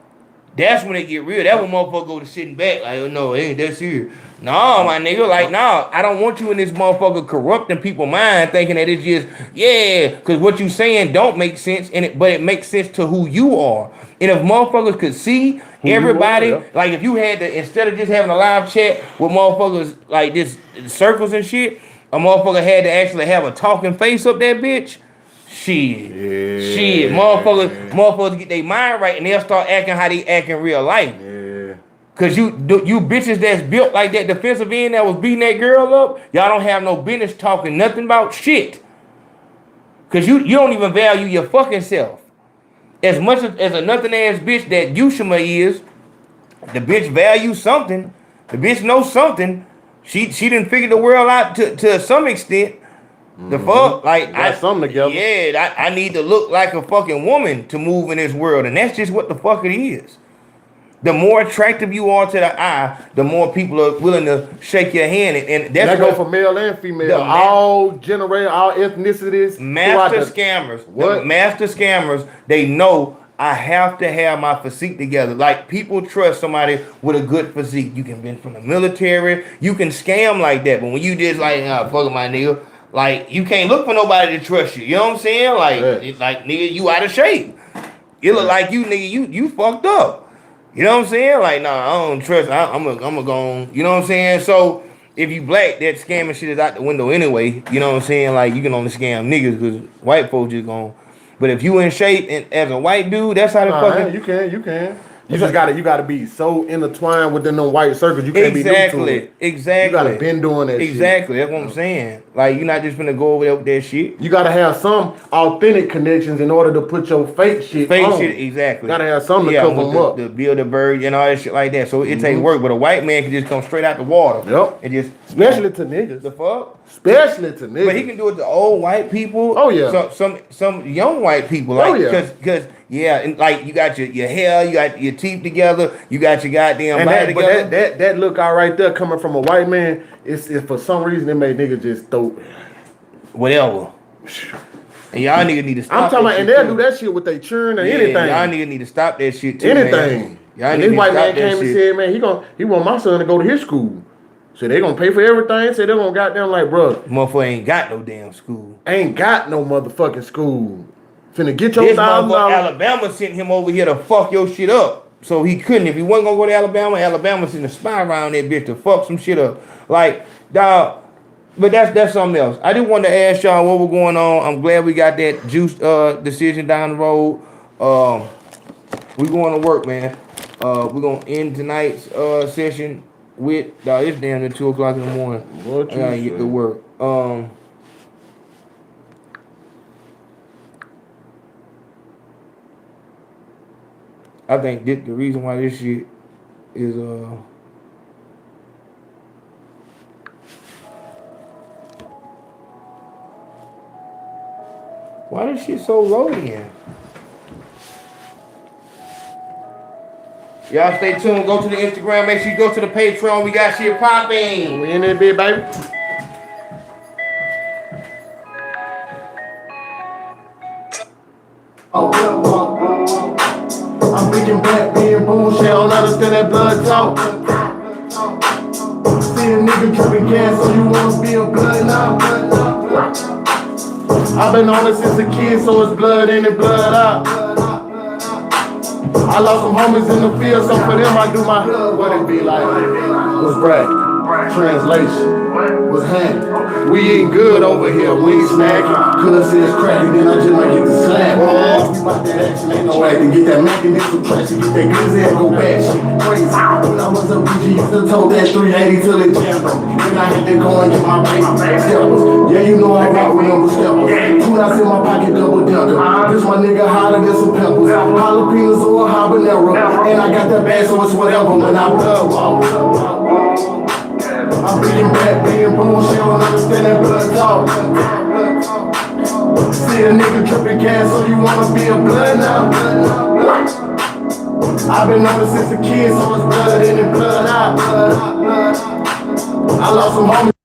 That's when it get real. That when motherfucker go to sitting back like, oh no, it ain't that serious. No, my nigga, like, no, I don't want you in this motherfucker corrupting people's mind thinking that it's just, because what you saying don't make sense, but it makes sense to who you are. And if motherfuckers could see everybody, like if you had to, instead of just having a live chat with motherfuckers like this circles and shit, a motherfucker had to actually have a talking face up that bitch. Shit. Motherfuckers get their mind right and they'll start acting how they act in real life. Cause you bitches that's built like that defensive end that was beating that girl up, y'all don't have no business talking nothing about shit. Cause you don't even value your fucking self. As much as a nothing ass bitch that Yushima is, the bitch values something. The bitch knows something. She didn't figure the world out to some extent. The fuck? Like, got something together. Yeah, I need to look like a fucking woman to move in this world. And that's just what the fuck it is. The more attractive you are to the eye, the more people are willing to shake your hand. And that's that go for male and female. All ethnicities. Master scammers. What? The master scammers, they know I have to have my physique together. Like, people trust somebody with a good physique. You can be from the military. You can scam like that. But when you just like, fuck my nigga, Like you can't look for nobody to trust you. You know what I'm saying? Like, it's like nigga, you out of shape. It look like you nigga, you fucked up. You know what I'm saying? Like, nah, I don't trust. I'm a go. You know what I'm saying? So if you black, that scamming shit is out the window anyway. You know what I'm saying? Like you can only scam niggas because white folks just gon'. But if you in shape and as a white dude, that's how the fucking you can. You just gotta be so intertwined within them white circles. You can't be new to it. Exactly. You gotta been doing that shit. Exactly. That's what I'm saying. Like you're not just gonna go over there with that shit. You gotta have some authentic connections in order to put your fake shit on. Exactly. You gotta have something to cover them up. The build a bird and all that shit like that. So it takes work, but a white man can just come straight out the water. Yep. And just especially to niggas. The fuck? Especially to niggas. But he can do it to old white people. Oh yeah. Some young white people. Like, oh yeah. Cause yeah, and like you got your hair, you got your teeth together, you got your goddamn body together. But that look all right there coming from a white man, it's for some reason it made niggas just throw whatever. And y'all niggas need to stop. I'm talking about, and they'll do that shit with their churn or anything. Y'all niggas need to stop that shit too. Anything. Y'all and this white man came and said, man, he want my son to go to his school. So they gonna pay for everything. So they gonna goddamn like, bro, motherfucker ain't got no damn school. Ain't got no motherfucking school. Finna get your $1,000. Alabama sent him over here to fuck your shit up. So he couldn't. If he wasn't gonna go to Alabama sent a spy around that bitch to fuck some shit up. Like, dog. But that's something else. I just wanted to ask y'all what was going on. I'm glad we got that juice decision down the road. We going to work, man. We're gonna end tonight's session with it's damn near 2 o'clock in the morning. I gotta get to work. I think the reason why this shit is why this shit so low then? Y'all stay tuned. Go to the Instagram. Make sure you go to the Patreon. We got shit popping. We in there, big baby. I'm thinking black being bullshit. I don't understand that blood talk. See a nigga dripping gas, so you wanna be a blood now. I've been on it since a kid, so it's blood in and blood out. I lost some homies in the field, so for them I do my what it be like. What's brag? Translation. What's hand? We eating good over here, we ain't snacking. Cause it's cracking, then I just might get the slap. Oh, we about that action, ain't no acting. Get that mechanism pressure, get that glizzy and go back. Shit crazy. When I was a BG, used to told that 380 till it jammed them. Then I had to go and get my baby steppers. Yeah, you know I rock with number steppers. 2 dots in my pocket, double decker. This my nigga hotter than some peppers. Jalapenos or a habanero. And I got that bag, so it's whatever when I blood walk. I'm beating back, being bullshit, don't understand that blood talk. See a nigga dripping gas, so you wanna be a blood now. I've been on it since a kid, so it's blood in and blood out. I lost some homies.